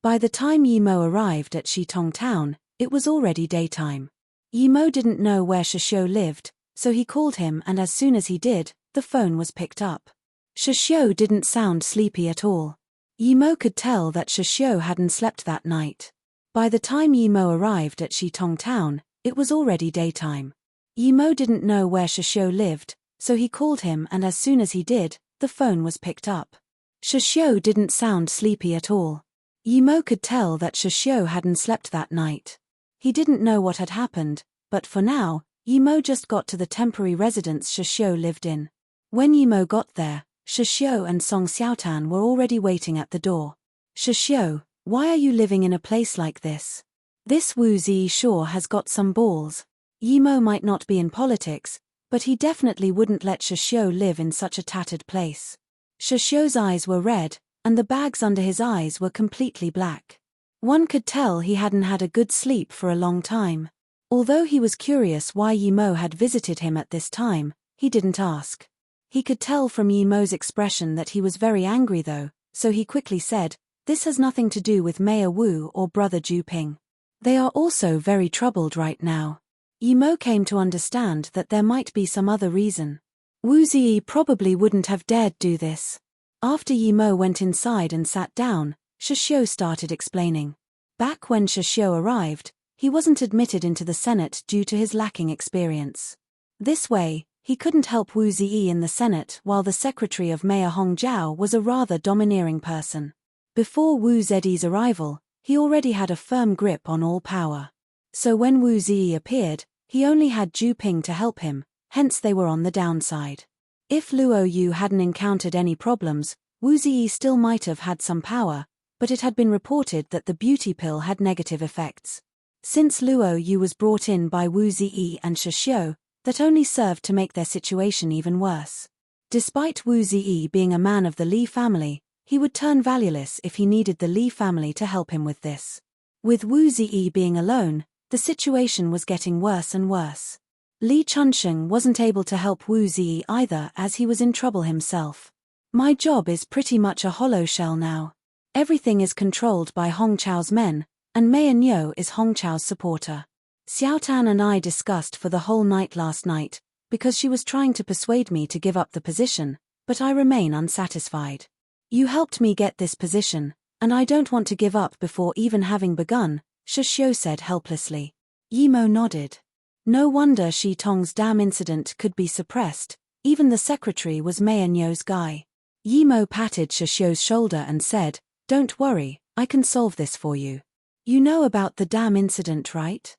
By the time Yimo arrived at Shitong town, it was already daytime. Yimo didn't know where Shishio lived, so he called him, and as soon as he did, the phone was picked up. Shishio didn't sound sleepy at all. Yimo could tell that Shishio hadn't slept that night. By the time Yimo arrived at Shitong town, it was already daytime. Yimo didn't know where Shishio lived, so he called him, and as soon as he did, the phone was picked up. Shishio didn't sound sleepy at all. Yimo could tell that Shishio hadn't slept that night. He didn't know what had happened, but for now, Yimo just got to the temporary residence Shishio lived in. When Yimo got there, Shishio and Song Xiaotan were already waiting at the door. "Shishio, why are you living in a place like this? This Wu Zi sure has got some balls." Yimo might not be in politics, but he definitely wouldn't let Shishio live in such a tattered place. Shishio's eyes were red, and the bags under his eyes were completely black. One could tell he hadn't had a good sleep for a long time. Although he was curious why Yimo had visited him at this time, he didn't ask. He could tell from Yimo's expression that he was very angry though, so he quickly said, "This has nothing to do with Mayor Wu or Brother Ju Ping. They are also very troubled right now." Yimo came to understand that there might be some other reason. Wu Ziyi probably wouldn't have dared do this. After Yimo went inside and sat down, Shishio started explaining. Back when Shishio arrived, he wasn't admitted into the Senate due to his lacking experience. This way, he couldn't help Wu Ziyi in the Senate, while the secretary of Mayor Hong Jiao was a rather domineering person. Before Wu Ziyi's arrival, he already had a firm grip on all power. So when Wu Ziyi appeared, he only had Ju Ping to help him, hence they were on the downside. If Luo Yu hadn't encountered any problems, Wu Ziyi still might have had some power, but it had been reported that the beauty pill had negative effects. Since Luo Yu was brought in by Wu Ziyi and Shishio, that only served to make their situation even worse. Despite Wu Ziyi being a man of the Li family, he would turn valueless if he needed the Li family to help him with this. With Wu Ziyi being alone, the situation was getting worse and worse. Li Chunsheng wasn't able to help Wu Ziyi either, as he was in trouble himself. "My job is pretty much a hollow shell now. Everything is controlled by Hong Chao's men, and Mei Niu is Hong Chao's supporter. Xiaotan and I discussed for the whole night last night, because she was trying to persuade me to give up the position, but I remain unsatisfied. You helped me get this position, and I don't want to give up before even having begun," Shishio said helplessly. Yimo nodded. No wonder Shi Tong's dam incident could be suppressed, even the secretary was Mei Niu's guy. Yimo patted Shishio's shoulder and said, "Don't worry, I can solve this for you. You know about the dam incident, right?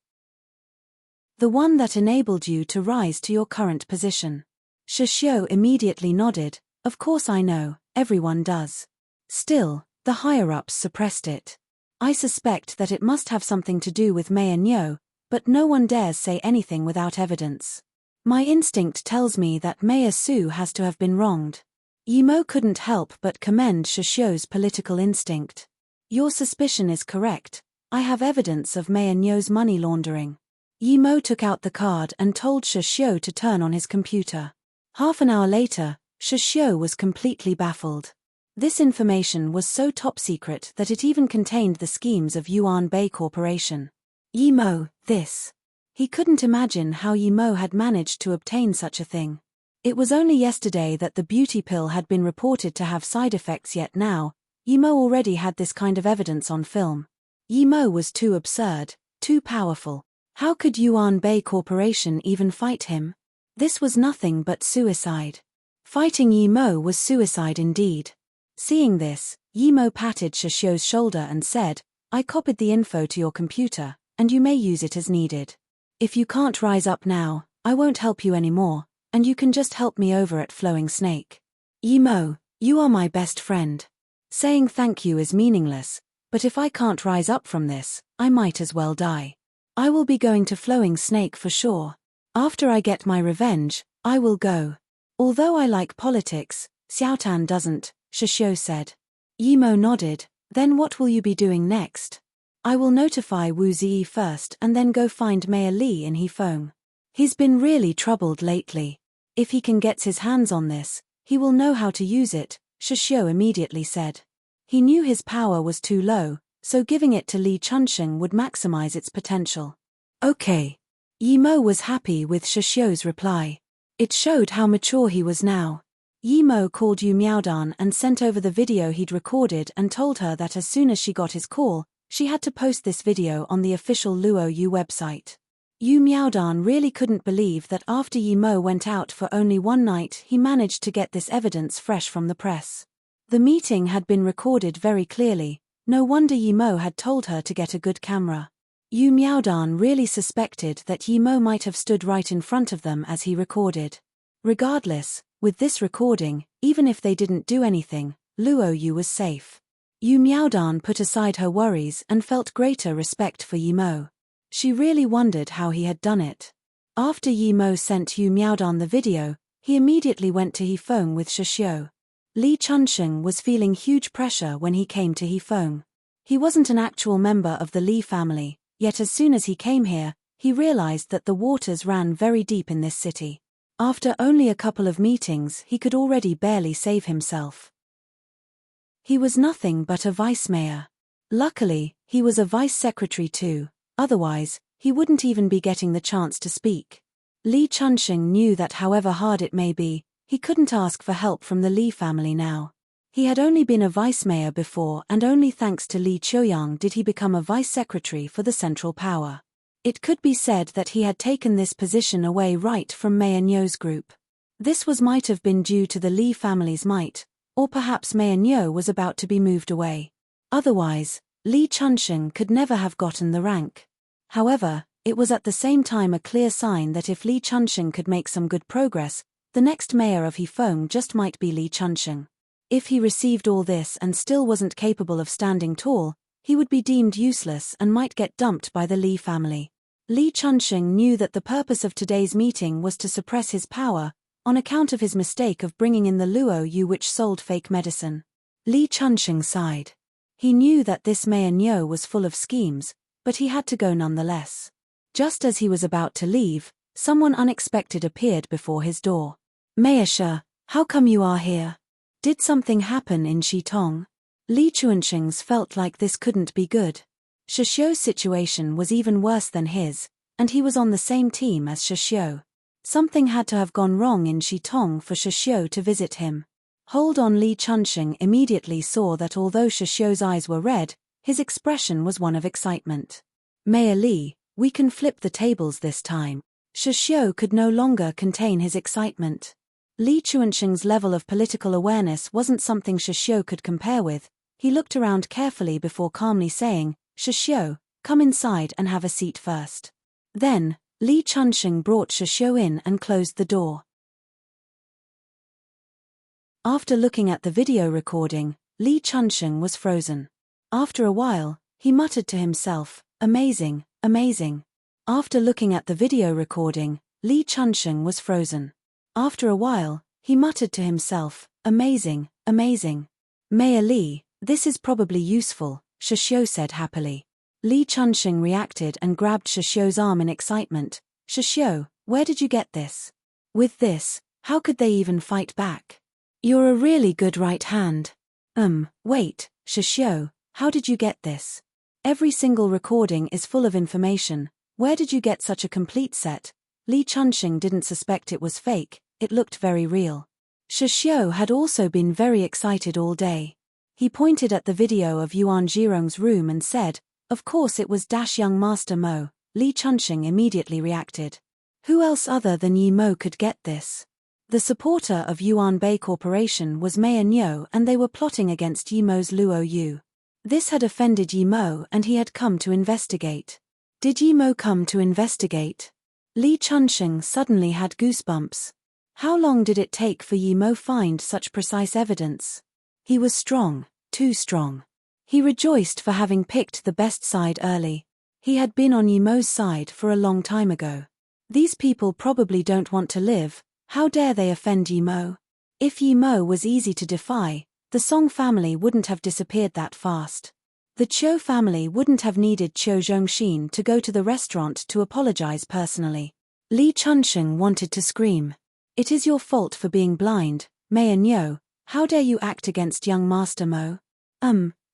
The one that enabled you to rise to your current position." Shishio immediately nodded. "Of course I know, everyone does. Still, the higher-ups suppressed it. I suspect that it must have something to do with Mei Niu, but no one dares say anything without evidence. My instinct tells me that Mei Su has to have been wronged." Yimo couldn't help but commend Shishio's political instinct. Your suspicion is correct. I have evidence of Mayor Nyo's money laundering. Yimo took out the card and told Shishio to turn on his computer. Half an hour later, Shishio was completely baffled. This information was so top secret that it even contained the schemes of Yuan Bay Corporation. Yimo, this. He couldn't imagine how Yimo had managed to obtain such a thing. It was only yesterday that the beauty pill had been reported to have side effects, yet now, Yimo already had this kind of evidence on film. Yimo was too absurd, too powerful. How could Yuan Bay Corporation even fight him? This was nothing but suicide. Fighting Yimo was suicide indeed. Seeing this, Yimo patted Shishio's shoulder and said, I copied the info to your computer, and you may use it as needed. If you can't rise up now, I won't help you anymore, and you can just help me over at Flowing Snake. Yimo, you are my best friend. Saying thank you is meaningless, but if I can't rise up from this, I might as well die. I will be going to Flowing Snake for sure. After I get my revenge, I will go. Although I like politics, Xiaotan doesn't, Shishio said. Yimo nodded. Then what will you be doing next? I will notify Wu Ziyi first and then go find Mayor Li in Hefeng. He's been really troubled lately. If he can get his hands on this, he will know how to use it, Shishio immediately said. He knew his power was too low, so giving it to Li Chunsheng would maximize its potential. Okay. Yimo was happy with Shishio's reply. It showed how mature he was now. Yimo called Yu Miaodan and sent over the video he'd recorded and told her that as soon as she got his call, she had to post this video on the official Luo Yu website. Yu Miaodan really couldn't believe that after Yimo went out for only one night he managed to get this evidence fresh from the press. The meeting had been recorded very clearly, no wonder Yimo had told her to get a good camera. Yu Miaodan really suspected that Yimo might have stood right in front of them as he recorded. Regardless, with this recording, even if they didn't do anything, Luo Yu was safe. Yu Miaodan put aside her worries and felt greater respect for Yimo. She really wondered how he had done it. After Yimo sent Yu Miaodan the video, he immediately went to Hefeng with Shishio. Li Chunsheng was feeling huge pressure when he came to Hefeng. He wasn't an actual member of the Li family, yet as soon as he came here, he realized that the waters ran very deep in this city. After only a couple of meetings, he could already barely save himself. He was nothing but a vice mayor. Luckily, he was a vice secretary too, otherwise, he wouldn't even be getting the chance to speak. Li Chunsheng knew that however hard it may be, he couldn't ask for help from the Li family now. He had only been a vice mayor before, and only thanks to Li Qiuyang did he become a vice secretary for the central power. It could be said that he had taken this position away right from Mayor Nyo's group. This might have been due to the Li family's might, or perhaps Mayor Nyo was about to be moved away. Otherwise, Li Chunsheng could never have gotten the rank. However, it was at the same time a clear sign that if Li Chunsheng could make some good progress, the next mayor of Hefeng just might be Li Chunsheng. If he received all this and still wasn't capable of standing tall, he would be deemed useless and might get dumped by the Li family. Li Chunsheng knew that the purpose of today's meeting was to suppress his power, on account of his mistake of bringing in the Luo Yu which sold fake medicine. Li Chunsheng sighed. He knew that this Mayor Nyo was full of schemes, but he had to go nonetheless. Just as he was about to leave, someone unexpected appeared before his door. Mayor Shi, how come you are here? Did something happen in Shitong? Li Chunsheng's felt like this couldn't be good. Shishio's situation was even worse than his, and he was on the same team as Shishio. Something had to have gone wrong in Shitong for Shishio to visit him. Hold on. Li Chunsheng immediately saw that although Shishio's eyes were red, his expression was one of excitement. Mayor Li, we can flip the tables this time. Shishio could no longer contain his excitement. Li Chunsheng's level of political awareness wasn't something Shishio could compare with. He looked around carefully before calmly saying, Shishio, come inside and have a seat first. Then, Li Chunsheng brought Shishio in and closed the door. After looking at the video recording, Li Chunsheng was frozen. After a while, he muttered to himself, amazing, amazing. After looking at the video recording, Li Chunsheng was frozen. After a while, he muttered to himself, Amazing, amazing. Mayor Li, this is probably useful, Shishio said happily. Li Chunxing reacted and grabbed Shishio's arm in excitement. Shishio, where did you get this? With this, how could they even fight back? You're a really good right hand. Wait, Shishio, how did you get this? Every single recording is full of information. Where did you get such a complete set? Li Chunxing didn't suspect it was fake, it looked very real. Shishio had also been very excited all day. He pointed at the video of Yuan Zhirong's room and said, "Of course it was young Master Mo." Li Chunxing immediately reacted. Who else other than Yi Mo could get this? The supporter of Yuan Bei Corporation was Mayor Niu, and they were plotting against Yi Mo's Luo Yu. This had offended Yi Mo and he had come to investigate. Did Yi Mo come to investigate? Li Chunxing suddenly had goosebumps. How long did it take for Yi Mo find such precise evidence? He was strong, too strong. He rejoiced for having picked the best side early. He had been on Yi Mo's side for a long time ago. These people probably don't want to live, how dare they offend Yi Mo? If Yi Mo was easy to defy, the Song family wouldn't have disappeared that fast. The Qiu family wouldn't have needed Qiu Zhongxin to go to the restaurant to apologize personally. Li Chunxing wanted to scream. It is your fault for being blind, Mayor Niu. How dare you act against young Master Mo?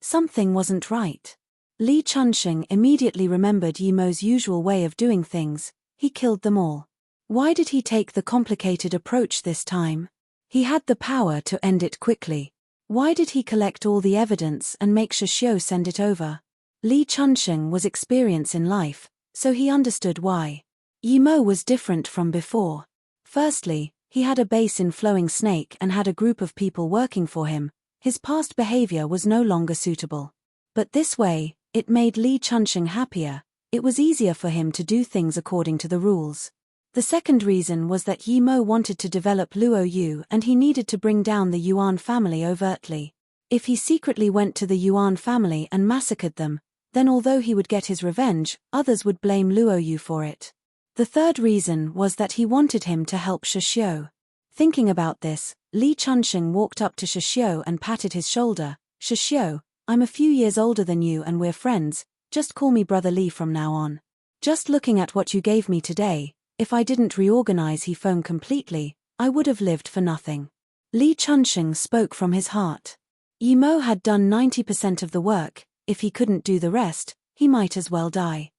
Something wasn't right. Li Chunxing immediately remembered Yi Mo's usual way of doing things. He killed them all. Why did he take the complicated approach this time? He had the power to end it quickly. Why did he collect all the evidence and make Shishio send it over? Li Chunxing was experienced in life, so he understood why. Yi Mo was different from before. Firstly, he had a base in Flowing Snake and had a group of people working for him. His past behavior was no longer suitable. But this way, it made Li Chunxing happier. It was easier for him to do things according to the rules. The second reason was that Yi Mo wanted to develop Luo Yu and he needed to bring down the Yuan family overtly. If he secretly went to the Yuan family and massacred them, then although he would get his revenge, others would blame Luo Yu for it. The third reason was that he wanted him to help Shishio. Thinking about this, Li Chunxing walked up to Shishio and patted his shoulder. Shishio, I'm a few years older than you and we're friends, just call me Brother Li from now on. Just looking at what you gave me today, if I didn't reorganize He Feng completely, I would have lived for nothing. Li Chunxing spoke from his heart. Yi Mo had done 90% of the work, if he couldn't do the rest, he might as well die.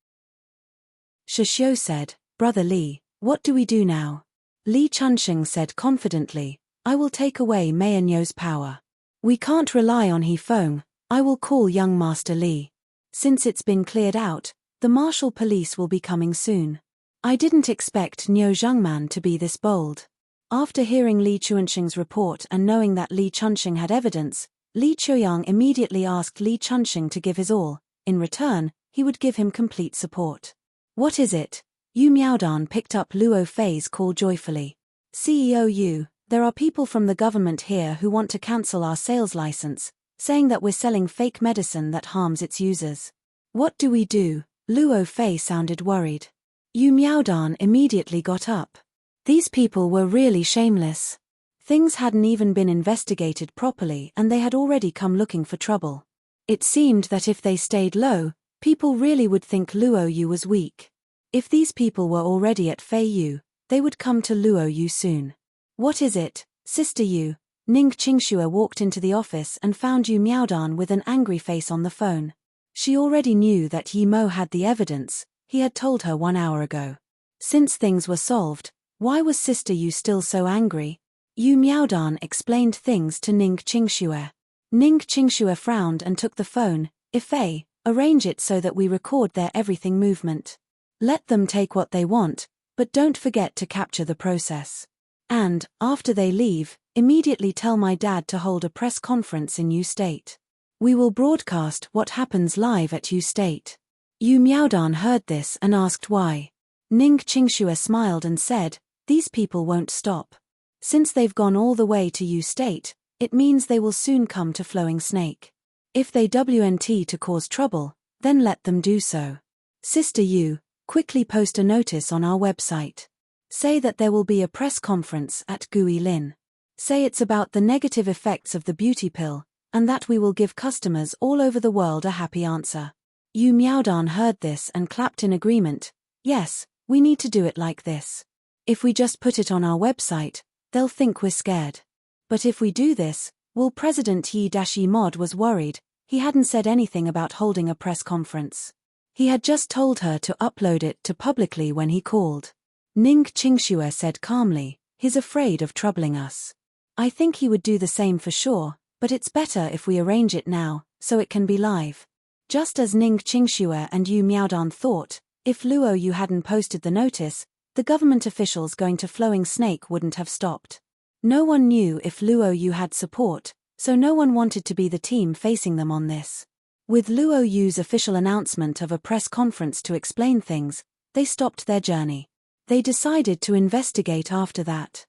Shishio said, Brother Li, what do we do now? Li Chunxing said confidently, I will take away Mayor Niu's power. We can't rely on He Feng, I will call young Master Li. Since it's been cleared out, the martial police will be coming soon. I didn't expect Niu Zhengman to be this bold. After hearing Li Chunxing's report and knowing that Li Chunxing had evidence, Li Chuyang immediately asked Li Chunxing to give his all. In return, he would give him complete support. What is it? Yu Miaodan picked up Luo Fei's call joyfully. CEO Yu, there are people from the government here who want to cancel our sales license, saying that we're selling fake medicine that harms its users. What do we do? Luo Fei sounded worried. Yu Miaodan immediately got up. These people were really shameless. Things hadn't even been investigated properly and they had already come looking for trouble. It seemed that if they stayed low, people really would think Luo Yu was weak. If these people were already at Fei Yu, they would come to Luo Yu soon. What is it, Sister Yu? Ning Qingxue walked into the office and found Yu Miaodan with an angry face on the phone. She already knew that Yi Mo had the evidence, he had told her 1 hour ago. Since things were solved, why was Sister Yu still so angry? Yu Miaodan explained things to Ning Qingxue. Ning Qingxue frowned and took the phone. Ifei, arrange it so that we record their everything movement. Let them take what they want, but don't forget to capture the process. And, after they leave, immediately tell my dad to hold a press conference in Yu State. We will broadcast what happens live at Yu State. Yu Miaodan heard this and asked why. Ning Qingxue smiled and said, these people won't stop. Since they've gone all the way to Yu State, it means they will soon come to Flowing Snake. If they WNT to cause trouble, then let them do so. Sister Yu, quickly post a notice on our website. Say that there will be a press conference at Gui Lin. Say it's about the negative effects of the beauty pill, and that we will give customers all over the world a happy answer. Yu Miaodan heard this and clapped in agreement. Yes, we need to do it like this. If we just put it on our website, they'll think we're scared. But if we do this, will President Yi Mod was worried. He hadn't said anything about holding a press conference. He had just told her to upload it to publicly when he called. Ning Qingxue said calmly, he's afraid of troubling us. I think he would do the same for sure, but it's better if we arrange it now, so it can be live. Just as Ning Qingxue and Yu Miaodan thought, if Luo Yu hadn't posted the notice, the government officials going to Flowing Snake wouldn't have stopped. No one knew if Luo Yu had support, so no one wanted to be the team facing them on this. With Luo Yu's official announcement of a press conference to explain things, they stopped their journey. They decided to investigate after that.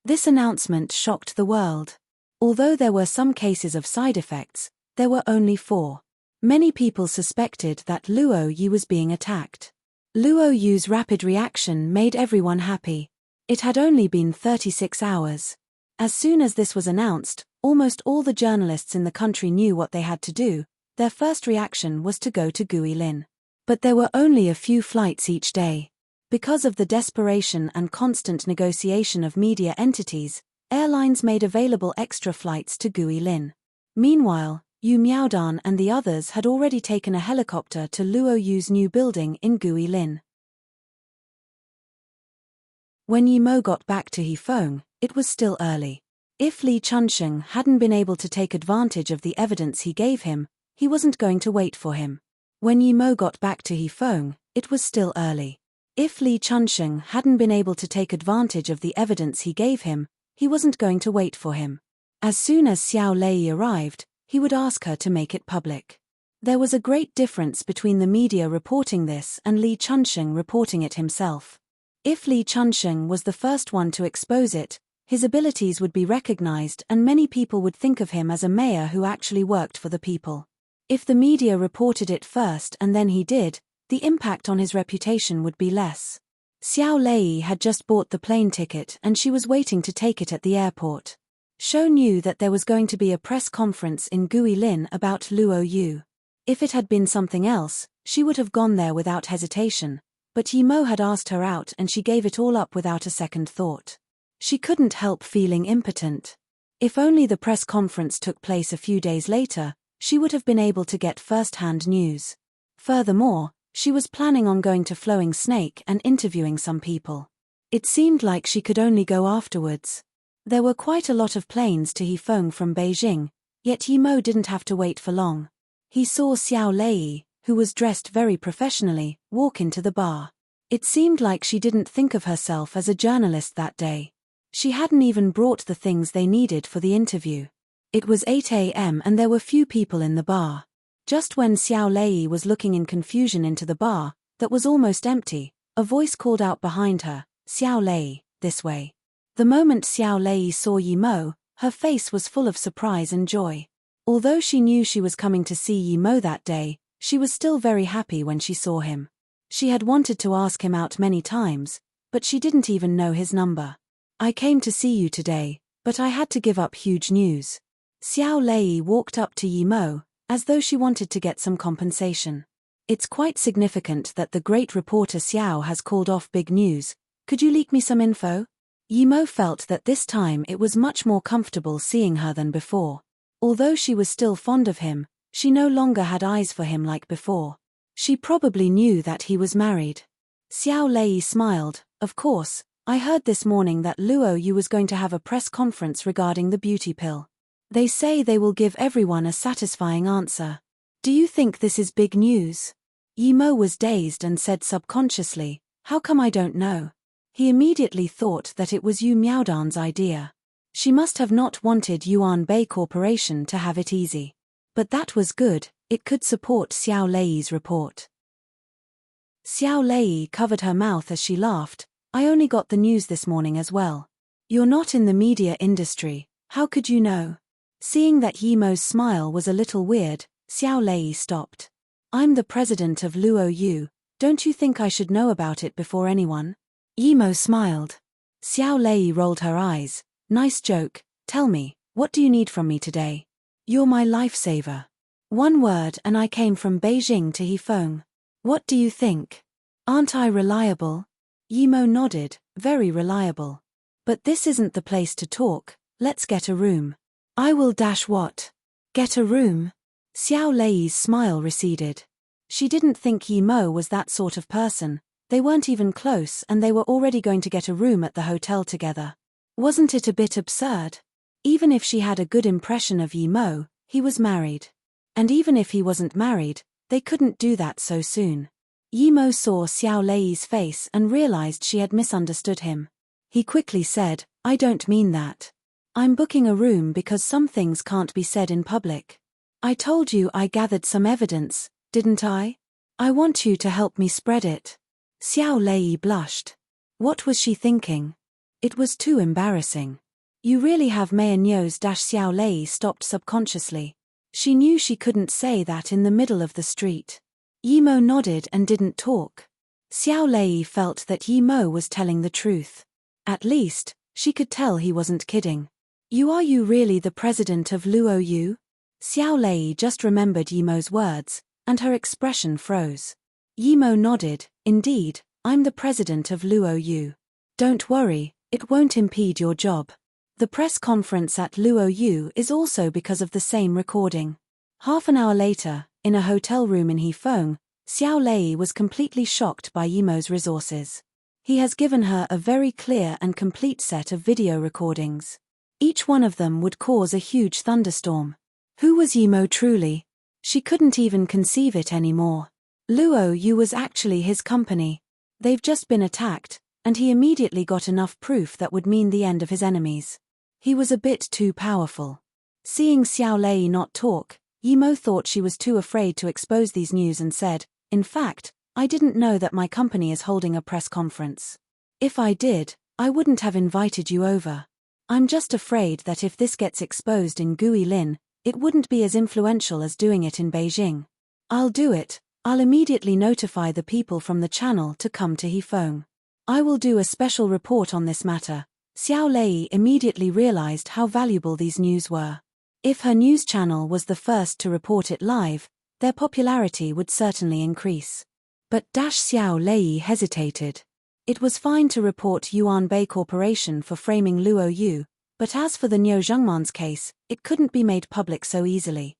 This announcement shocked the world. Although there were some cases of side effects, there were only 4. Many people suspected that Luo Yu was being attacked. Luo Yu's rapid reaction made everyone happy. It had only been 36 hours. As soon as this was announced, almost all the journalists in the country knew what they had to do. Their first reaction was to go to Guilin. But there were only a few flights each day. Because of the desperation and constant negotiation of media entities, airlines made available extra flights to Guilin. Meanwhile, Yu Miaodan and the others had already taken a helicopter to Luo Yu's new building in Guilin. When Yi Mo got back to Hefeng, it was still early. If Li Chunsheng hadn't been able to take advantage of the evidence he gave him, he wasn't going to wait for him. When Yi Mo got back to Hefeng, it was still early. If Li Chunsheng hadn't been able to take advantage of the evidence he gave him, he wasn't going to wait for him. As soon as Xiao Lei arrived, he would ask her to make it public. There was a great difference between the media reporting this and Li Chunsheng reporting it himself. If Li Chunsheng was the first one to expose it, his abilities would be recognized and many people would think of him as a mayor who actually worked for the people. If the media reported it first and then he did, the impact on his reputation would be less. Xiao Lei had just bought the plane ticket and she was waiting to take it at the airport. Shou knew that there was going to be a press conference in Guilin about Luo Yu. If it had been something else, she would have gone there without hesitation, but Yi Mo had asked her out and she gave it all up without a second thought. She couldn't help feeling impotent. If only the press conference took place a few days later, she would have been able to get first-hand news. Furthermore, she was planning on going to Flowing Snake and interviewing some people. It seemed like she could only go afterwards. There were quite a lot of planes to Hefeng from Beijing, yet Yi Mo didn't have to wait for long. He saw Xiao Lei, who was dressed very professionally, walk into the bar. It seemed like she didn't think of herself as a journalist that day. She hadn't even brought the things they needed for the interview. It was 8 a.m. and there were few people in the bar. Just when Xiao Lei was looking in confusion into the bar, that was almost empty, a voice called out behind her, "Xiao Lei, this way." The moment Xiao Lei saw Yi Mo, her face was full of surprise and joy. Although she knew she was coming to see Yi Mo that day, she was still very happy when she saw him. She had wanted to ask him out many times, but she didn't even know his number. "I came to see you today, but I had to give up huge news." Xiao Lei walked up to Yi Mo, as though she wanted to get some compensation. "It's quite significant that the great reporter Xiao has called off big news. Could you leak me some info?" Yi Mo felt that this time it was much more comfortable seeing her than before. Although she was still fond of him, she no longer had eyes for him like before. She probably knew that he was married. Xiao Lei smiled. "Of course, I heard this morning that Luo Yu was going to have a press conference regarding the beauty pill. They say they will give everyone a satisfying answer. Do you think this is big news?" Yi Mo was dazed and said subconsciously, "How come I don't know?" He immediately thought that it was Yu Miaodan's idea. She must have not wanted Yuan Bei Corporation to have it easy. But that was good, it could support Xiao Lei's report. Xiao Lei covered her mouth as she laughed. "I only got the news this morning as well. You're not in the media industry, how could you know?" Seeing that Yi Mo's smile was a little weird, Xiao Lei stopped. "I'm the president of Luo Yu, don't you think I should know about it before anyone?" Yi Mo smiled. Xiao Lei rolled her eyes. Nice joke. Tell me, what do you need from me today? You're my lifesaver. One word and I came from Beijing to Hefeng. What do you think? Aren't I reliable? Yimo nodded, very reliable. But this isn't the place to talk, let's get a room. I will dash what? Get a room? Xiao Lei's smile receded. She didn't think Yimo was that sort of person. They weren't even close and they were already going to get a room at the hotel together. Wasn't it a bit absurd? Even if she had a good impression of Yimo, he was married. And even if he wasn't married, they couldn't do that so soon. Yimo saw Xiao Lei's face and realized she had misunderstood him. He quickly said, I don't mean that. I'm booking a room because some things can't be said in public. I told you I gathered some evidence, didn't I? I want you to help me spread it. Xiao Lei blushed. What was she thinking? It was too embarrassing. You really have Mayor Nyo's Xiao Lei stopped subconsciously. She knew she couldn't say that in the middle of the street. Yimo nodded and didn't talk. Xiao Lei felt that Yimo was telling the truth. At least, she could tell he wasn't kidding. Are you really the president of Luo Yu? Xiao Lei just remembered Yimo's words, and her expression froze. Yimo nodded, indeed, I'm the president of Luo Yu. Don't worry, it won't impede your job. The press conference at Luo Yu is also because of the same recording. Half an hour later, in a hotel room in Hefeng, Xiao Lei was completely shocked by Yimo's resources. He has given her a very clear and complete set of video recordings. Each one of them would cause a huge thunderstorm. Who was Yimo truly? She couldn't even conceive it anymore. Luo Yu was actually his company. They've just been attacked, and he immediately got enough proof that would mean the end of his enemies. He was a bit too powerful. Seeing Xiao Lei not talk, Yimo thought she was too afraid to expose these news and said, in fact, I didn't know that my company is holding a press conference. If I did, I wouldn't have invited you over. I'm just afraid that if this gets exposed in Guilin, it wouldn't be as influential as doing it in Beijing. I'll do it. I'll immediately notify the people from the channel to come to Hefeng. I will do a special report on this matter. Xiao Lei immediately realized how valuable these news were. If her news channel was the first to report it live, their popularity would certainly increase. But Xiao Lei hesitated. It was fine to report Yuan Bei Corporation for framing Luo Yu, but as for the Niu Zhengman's case, it couldn't be made public so easily.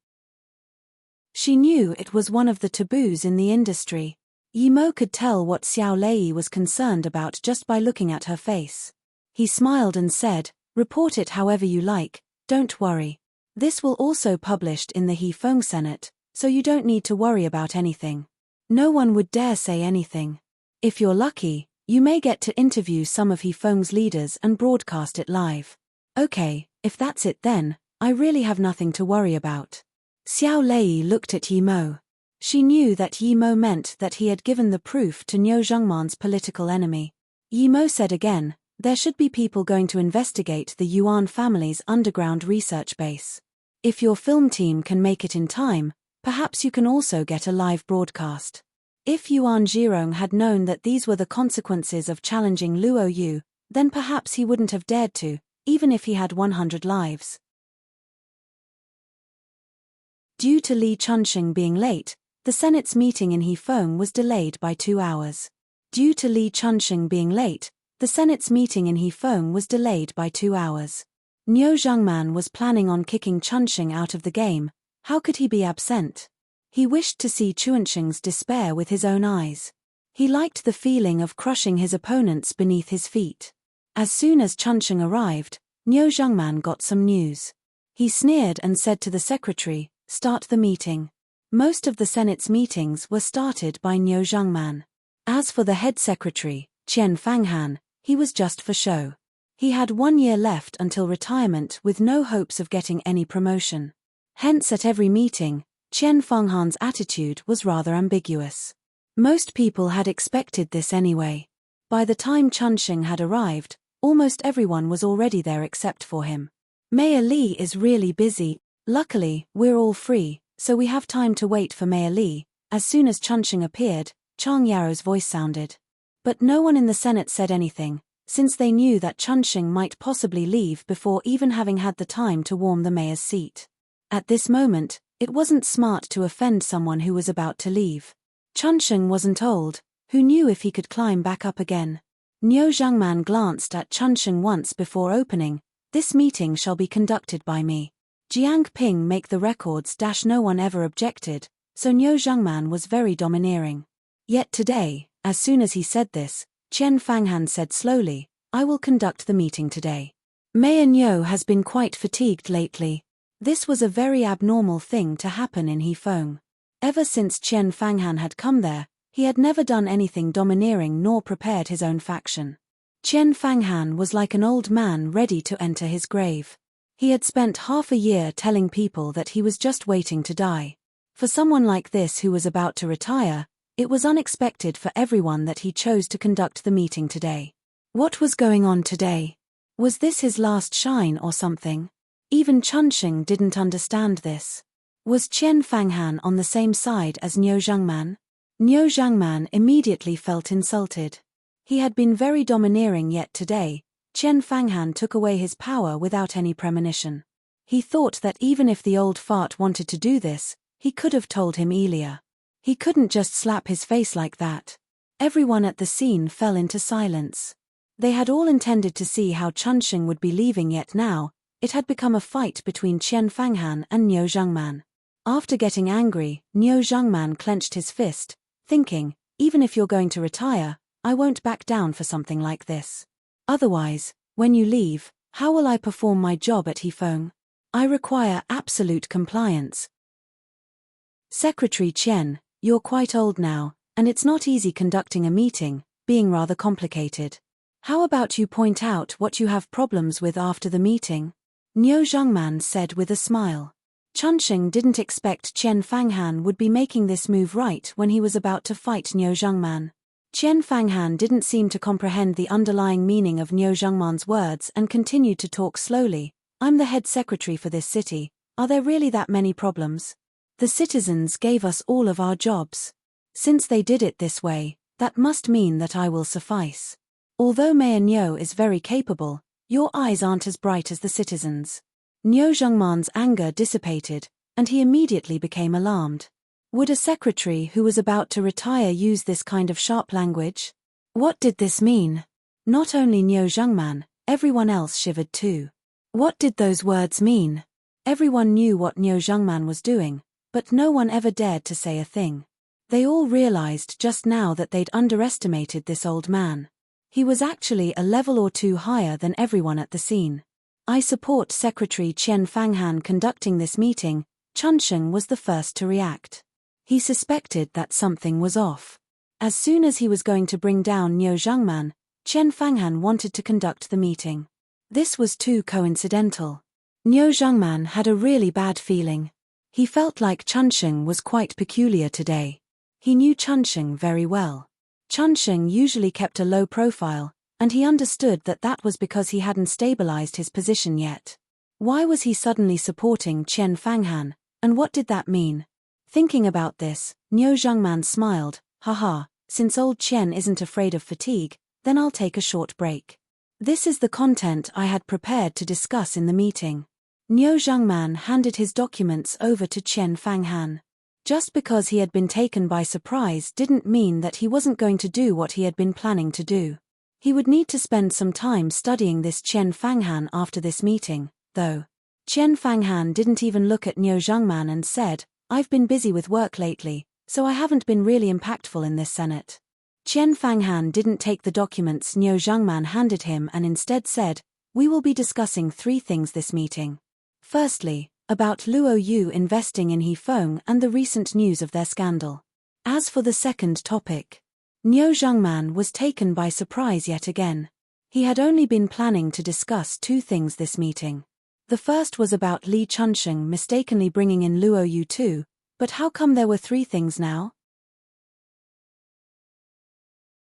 She knew it was one of the taboos in the industry. Yimo could tell what Xiao Lei was concerned about just by looking at her face. He smiled and said, report it however you like, don't worry. This will also published in the Hefeng Senate, so you don't need to worry about anything. No one would dare say anything. If you're lucky, you may get to interview some of Hefeng's leaders and broadcast it live. Okay, if that's it then, I really have nothing to worry about. Xiao Lei looked at Yimo. She knew that Yimo meant that he had given the proof to Niu Zhengman's political enemy. Yimo said again, there should be people going to investigate the Yuan family's underground research base. If your film team can make it in time, perhaps you can also get a live broadcast. If Yuan Zhirong had known that these were the consequences of challenging Luo Yu, then perhaps he wouldn't have dared to, even if he had 100 lives. Due to Li Chunxing being late, the Senate's meeting in Hefeng was delayed by 2 hours. Due to Li Chunxing being late, the Senate's meeting in Hefeng was delayed by 2 hours. Niu Zhengman was planning on kicking Chunxing out of the game. How could he be absent? He wished to see Chunxing's despair with his own eyes. He liked the feeling of crushing his opponents beneath his feet. As soon as Chunxing arrived, Niu Zhengman got some news. He sneered and said to the secretary, start the meeting. Most of the Senate's meetings were started by Niu Zhengman. As for the head secretary, Qian Fanghan, he was just for show. He had 1 year left until retirement with no hopes of getting any promotion. Hence at every meeting, Qian Fanghan's attitude was rather ambiguous. Most people had expected this anyway. By the time Chunxing had arrived, almost everyone was already there except for him. Mayor Li is really busy. Luckily, we're all free, so we have time to wait for Mayor Li. As soon as Chunxing appeared, Chang Yao's voice sounded. But no one in the Senate said anything. since they knew that Chunsheng might possibly leave before even having had the time to warm the mayor's seat. At this moment, it wasn't smart to offend someone who was about to leave. Chunsheng wasn't old, who knew if he could climb back up again? Niu Zhangman glanced at Chunsheng once before opening. This meeting shall be conducted by me. Jiang Ping make the records. No one ever objected, so Niu Zhangman was very domineering. Yet today, as soon as he said this, Chen Fanghan said slowly, I will conduct the meeting today. Mayor Niu has been quite fatigued lately. This was a very abnormal thing to happen in Hefeng. Ever since Chen Fanghan had come there, he had never done anything domineering nor prepared his own faction. Chen Fanghan was like an old man ready to enter his grave. He had spent half a year telling people that he was just waiting to die. For someone like this who was about to retire, it was unexpected for everyone that he chose to conduct the meeting today. What was going on today? Was this his last shine or something? Even Chunsheng didn't understand this. Was Chen Fanghan on the same side as Niu Zhangman? Niu Zhangman immediately felt insulted. He had been very domineering, yet today, Chen Fanghan took away his power without any premonition. He thought that even if the old fart wanted to do this, he could have told him earlier. He couldn't just slap his face like that. Everyone at the scene fell into silence. They had all intended to see how Chunsheng would be leaving, yet now, it had become a fight between Chen Fanghan and Niu Zhangman. After getting angry, Niu Zhangman clenched his fist, thinking, even if you're going to retire, I won't back down for something like this. Otherwise, when you leave, how will I perform my job at Hefeng? I require absolute compliance. Secretary Chen, you're quite old now, and it's not easy conducting a meeting, being rather complicated. How about you point out what you have problems with after the meeting? Niu Zhangman said with a smile. Chunsheng didn't expect Chen Fanghan would be making this move right when he was about to fight Niu Zhangman. Chen Fanghan didn't seem to comprehend the underlying meaning of Niu Zhangman's words and continued to talk slowly. I'm the head secretary for this city. Are there really that many problems? The citizens gave us all of our jobs. Since they did it this way, that must mean that I will suffice. Although Mayor Niu is very capable, your eyes aren't as bright as the citizens. Niu Zhangman's anger dissipated, and he immediately became alarmed. Would a secretary who was about to retire use this kind of sharp language? What did this mean? Not only Niu Zhangman, everyone else shivered too. What did those words mean? Everyone knew what Niu Zhangman was doing, but no one ever dared to say a thing. They all realized just now that they'd underestimated this old man. He was actually a level or two higher than everyone at the scene. I support Secretary Chen Fanghan conducting this meeting. Chunsheng was the first to react. He suspected that something was off. As soon as he was going to bring down Niu Zhangman, Chen Fanghan wanted to conduct the meeting. This was too coincidental. Niu Zhangman had a really bad feeling. He felt like Chunsheng was quite peculiar today. He knew Chunsheng very well. Chunsheng usually kept a low profile, and he understood that that was because he hadn't stabilized his position yet. Why was he suddenly supporting Chen Fanghan, and what did that mean? Thinking about this, Niu Zhangman smiled. Haha, since old Chen isn't afraid of fatigue, then I'll take a short break. This is the content I had prepared to discuss in the meeting. Niu Zhangman handed his documents over to Chen Fanghan. Just because he had been taken by surprise didn't mean that he wasn't going to do what he had been planning to do. He would need to spend some time studying this Chen Fanghan after this meeting, though. Chen Fanghan didn't even look at Niu Zhangman and said, I've been busy with work lately, so I haven't been really impactful in this Senate. Chen Fanghan didn't take the documents Niu Zhangman handed him and instead said, we will be discussing 3 things this meeting. Firstly, about Luo Yu investing in Hefeng and the recent news of their scandal. As for the second topic, Niu Zhangman was taken by surprise yet again. He had only been planning to discuss 2 things this meeting. The first was about Li Chunsheng mistakenly bringing in Luo Yu too, but how come there were 3 things now?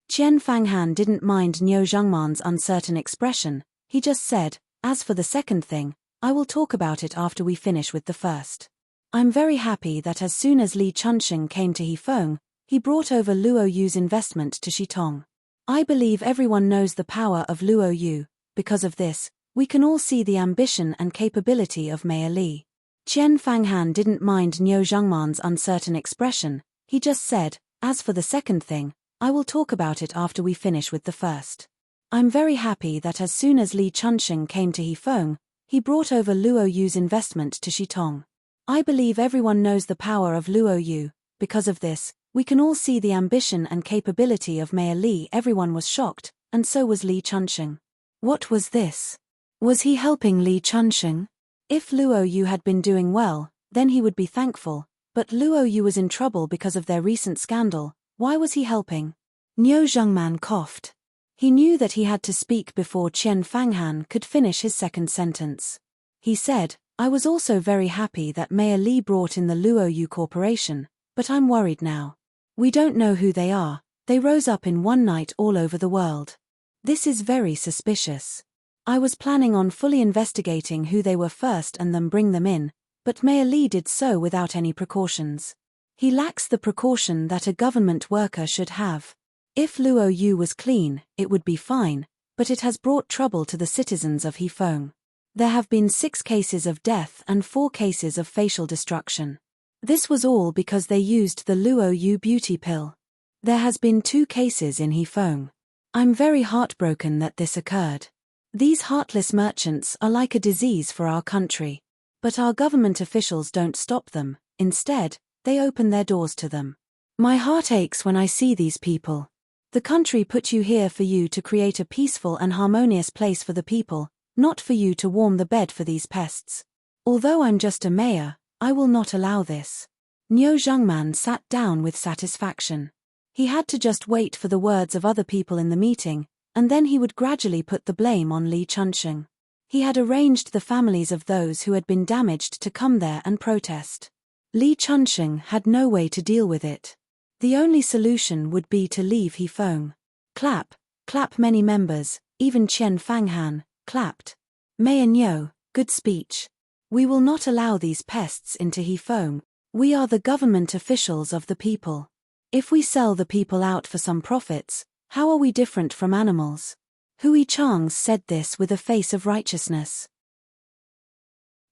Chen Fanghan didn't mind Niu Zhangman's uncertain expression. He just said, as for the second thing, I will talk about it after we finish with the first. I'm very happy that as soon as Li Chunsheng came to Hefeng, he brought over Luo Yu's investment to Shitong. I believe everyone knows the power of Luo Yu. Because of this, we can all see the ambition and capability of Mayor Li. Qian Fanghan didn't mind Niu Zhengman's uncertain expression. He just said, as for the second thing, I will talk about it after we finish with the first. I'm very happy that as soon as Li Chunxing came to Hefeng, he brought over Luo Yu's investment to Shitong. I believe everyone knows the power of Luo Yu. Because of this, we can all see the ambition and capability of Mayor Li. Everyone was shocked, and so was Li Chunxing. What was this? Was he helping Li Chunxing? If Luo Yu had been doing well, then he would be thankful, but Luo Yu was in trouble because of their recent scandal. Why was he helping? Niu Zhengman coughed. He knew that he had to speak before Qian Fanghan could finish his second sentence. He said, I was also very happy that Mayor Li brought in the Luo Yu Corporation, but I'm worried now. We don't know who they are. They rose up in one night all over the world. This is very suspicious. I was planning on fully investigating who they were first and then bring them in, but Mayor Li did so without any precautions. He lacks the precaution that a government worker should have. If Luo Yu was clean, it would be fine, but it has brought trouble to the citizens of Hefeng. There have been 6 cases of death and 4 cases of facial destruction. This was all because they used the Luo Yu beauty pill. There has been 2 cases in Hefeng. I'm very heartbroken that this occurred. These heartless merchants are like a disease for our country. But our government officials don't stop them. Instead, they open their doors to them. My heart aches when I see these people. The country put you here for you to create a peaceful and harmonious place for the people, not for you to warm the bed for these pests. Although I'm just a mayor, I will not allow this. Niu Zhengman sat down with satisfaction. He had to just wait for the words of other people in the meeting, and then he would gradually put the blame on Li Chunxing. He had arranged the families of those who had been damaged to come there and protest. Li Chunxing had no way to deal with it. The only solution would be to leave Hefeng. Clap, clap. Many members, even Qian Fanghan, clapped. Mayor Niu, good speech. We will not allow these pests into Hefeng. We are the government officials of the people. If we sell the people out for some profits, how are we different from animals? Hui Chang said this with a face of righteousness.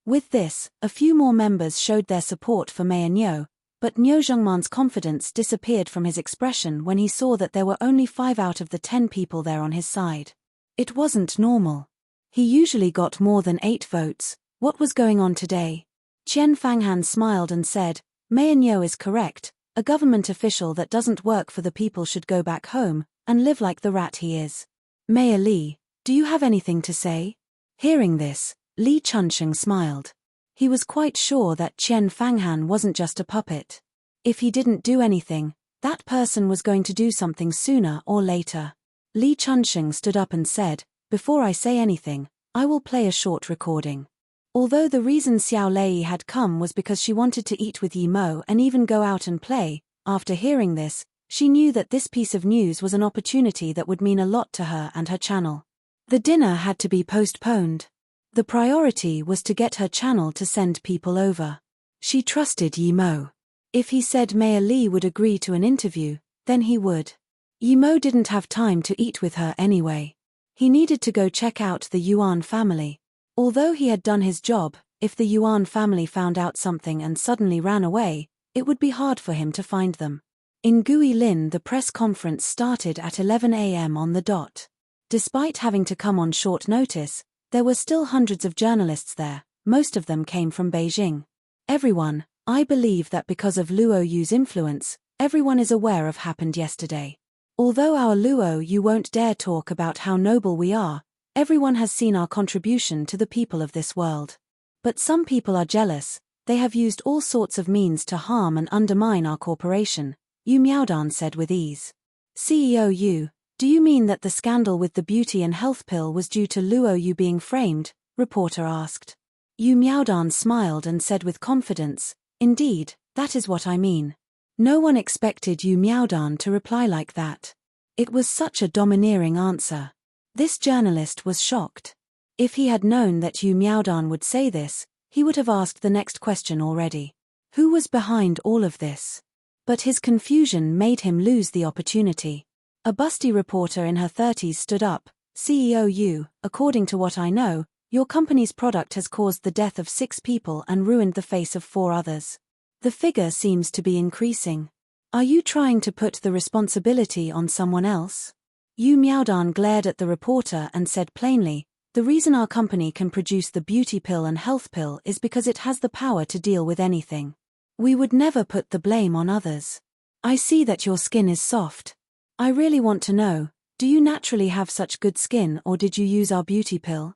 With this, a few more members showed their support for Mayor Niu, but Niu Zhengman's confidence disappeared from his expression when he saw that there were only 5 out of the 10 people there on his side. It wasn't normal. He usually got more than 8 votes. What was going on today? Qian Fanghan smiled and said, Mayor Niu is correct. A government official that doesn't work for the people should go back home and live like the rat he is. Mayor Li, do you have anything to say? Hearing this, Li Chunxing smiled. He was quite sure that Qian Fanghan wasn't just a puppet. If he didn't do anything, that person was going to do something sooner or later. Li Chunxing stood up and said, before I say anything, I will play a short recording. Although the reason Xiao Lei had come was because she wanted to eat with Yi Mo and even go out and play, after hearing this, she knew that this piece of news was an opportunity that would mean a lot to her and her channel. The dinner had to be postponed. The priority was to get her channel to send people over. She trusted Yi Mo. If he said Mayor Li would agree to an interview, then he would. Yi Mo didn't have time to eat with her anyway. He needed to go check out the Yuan family. Although he had done his job, if the Yuan family found out something and suddenly ran away, it would be hard for him to find them. In Guilin, the press conference started at 11 a.m. on the dot. Despite having to come on short notice, there were still hundreds of journalists there. Most of them came from Beijing. Everyone, I believe that because of Luo Yu's influence, everyone is aware of happened yesterday. Although our Luo Yu won't dare talk about how noble we are, everyone has seen our contribution to the people of this world. But some people are jealous. They have used all sorts of means to harm and undermine our corporation, Yu Miaodan said with ease. CEO Yu, do you mean that the scandal with the beauty and health pill was due to Luo Yu being framed? Reporter asked. Yu Miaodan smiled and said with confidence, indeed, that is what I mean. No one expected Yu Miaodan to reply like that. It was such a domineering answer. This journalist was shocked. If he had known that Yu Miaodan would say this, he would have asked the next question already. Who was behind all of this? But his confusion made him lose the opportunity. A busty reporter in her 30s stood up. CEO Yu, according to what I know, your company's product has caused the death of 6 people and ruined the face of 4 others. The figure seems to be increasing. Are you trying to put the responsibility on someone else? Yu Miaodan glared at the reporter and said plainly, the reason our company can produce the beauty pill and health pill is because it has the power to deal with anything. We would never put the blame on others. I see that your skin is soft. I really want to know, do you naturally have such good skin or did you use our beauty pill?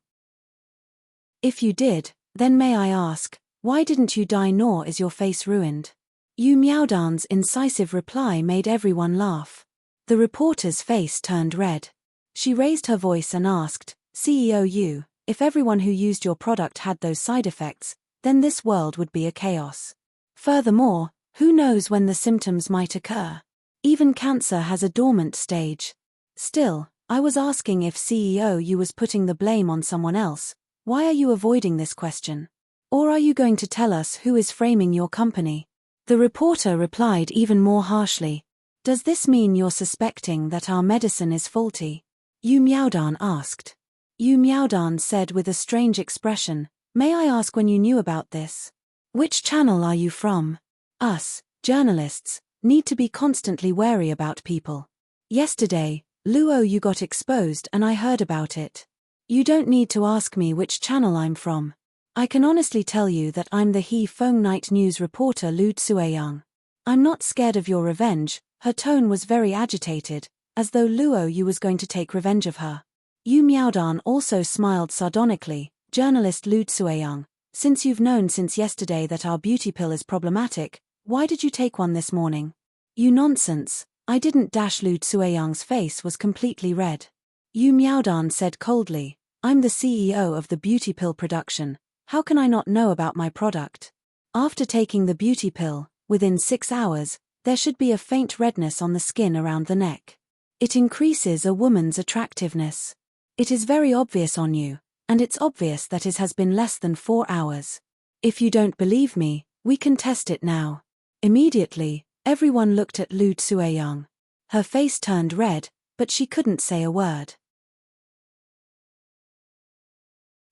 If you did, then may I ask, why didn't you die nor is your face ruined? Yu Miaodan's incisive reply made everyone laugh. The reporter's face turned red. She raised her voice and asked, CEO Yu, if everyone who used your product had those side effects, then this world would be a chaos. Furthermore, who knows when the symptoms might occur? Even cancer has a dormant stage. Still, I was asking if CEO Yu was putting the blame on someone else. Why are you avoiding this question? Or are you going to tell us who is framing your company? The reporter replied even more harshly. Does this mean you're suspecting that our medicine is faulty? Yu Miaodan asked. Yu Miaodan said with a strange expression, may I ask when you knew about this? Which channel are you from? Us, journalists, need to be constantly wary about people. Yesterday, Luo Yu got exposed and I heard about it. You don't need to ask me which channel I'm from. I can honestly tell you that I'm the He Feng Night News reporter Lu Tsueyang. I'm not scared of your revenge. Her tone was very agitated, as though Luo Yu was going to take revenge of her. Yu Miaodan also smiled sardonically. Journalist Lu Tsueyang, since you've known since yesterday that our beauty pill is problematic, why did you take one this morning? You nonsense, I didn't. Lu Tsueyang's face was completely red. Yu Miaodan said coldly, I'm the CEO of the beauty pill production, how can I not know about my product? After taking the beauty pill, within 6 hours, there should be a faint redness on the skin around the neck. It increases a woman's attractiveness. It is very obvious on you, and it's obvious that it has been less than 4 hours. If you don't believe me, we can test it now. Immediately, everyone looked at Lu Tsueyang. Her face turned red, but she couldn't say a word.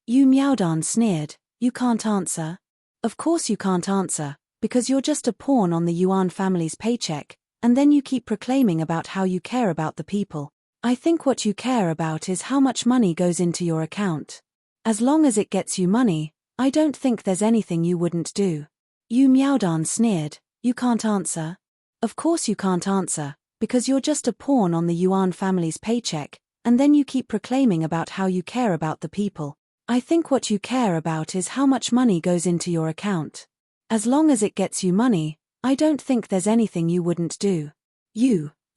Yu Miaodan sneered, you can't answer? Of course you can't answer, because you're just a pawn on the Yuan family's paycheck, and then you keep proclaiming about how you care about the people. I think what you care about is how much money goes into your account. As long as it gets you money, I don't think there's anything you wouldn't do. Yu Miaodan sneered, you can't answer? Of course you can't answer, because you're just a pawn on the Yuan family's paycheck, and then you keep proclaiming about how you care about the people. I think what you care about is how much money goes into your account. As long as it gets you money, I don't think there's anything you wouldn't do.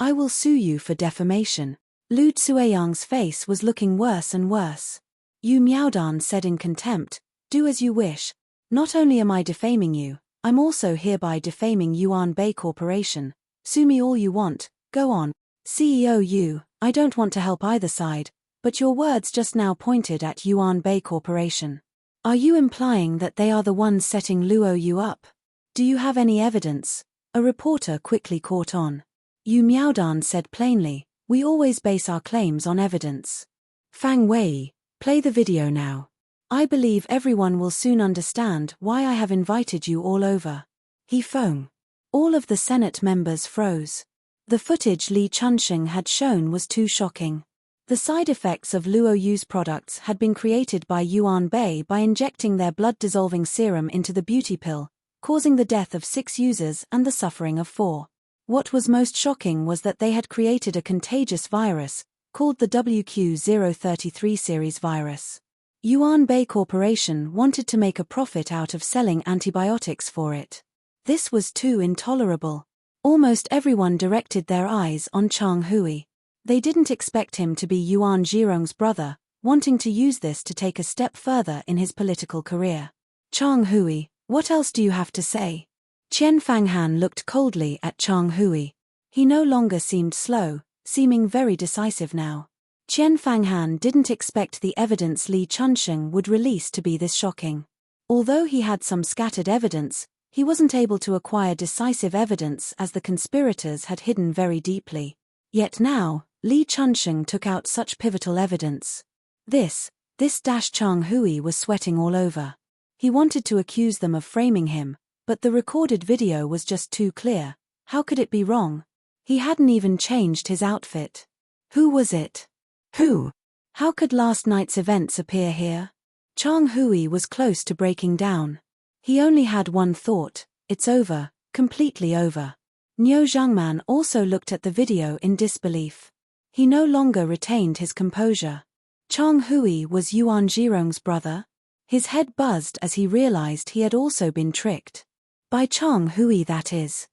I will sue you for defamation. Lu Tsueyang's face was looking worse and worse. Yu Miaodan said in contempt, do as you wish. Not only am I defaming you, I'm also hereby defaming Yuan Bay Corporation. Sue me all you want, go on. CEO Yu, I don't want to help either side, but your words just now pointed at Yuan Bay Corporation. Are you implying that they are the ones setting Luo Yu up? Do you have any evidence? A reporter quickly caught on. Yu Miaodan said plainly, we always base our claims on evidence. Fang Wei, play the video now. I believe everyone will soon understand why I have invited you all over. He Feng. All of the Senate members froze. The footage Li Chunxing had shown was too shocking. The side effects of Luo Yu's products had been created by Yuan Bei by injecting their blood-dissolving serum into the beauty pill, causing the death of 6 users and the suffering of 4. What was most shocking was that they had created a contagious virus, called the WQ033 series virus. Yuan Bei Corporation wanted to make a profit out of selling antibiotics for it. This was too intolerable. Almost everyone directed their eyes on Chang Hui. They didn't expect him to be Yuan Zhirong's brother, wanting to use this to take a step further in his political career. Chang Hui, what else do you have to say? Qian Fanghan looked coldly at Chang Hui. He no longer seemed slow, seeming very decisive now. Qian Fanghan didn't expect the evidence Li Chunxing would release to be this shocking. Although he had some scattered evidence, he wasn't able to acquire decisive evidence as the conspirators had hidden very deeply. Yet now, Li Chunsheng took out such pivotal evidence. This Chang Hui was sweating all over. He wanted to accuse them of framing him, but the recorded video was just too clear. How could it be wrong? He hadn't even changed his outfit. Who was it? Who? How could last night's events appear here? Chang Hui was close to breaking down. He only had one thought: it's over, completely over. Niu Zhangman also looked at the video in disbelief. He no longer retained his composure. Chang Hui was Yuan Zhirong's brother? His head buzzed as he realized he had also been tricked. By Chang Hui, that is.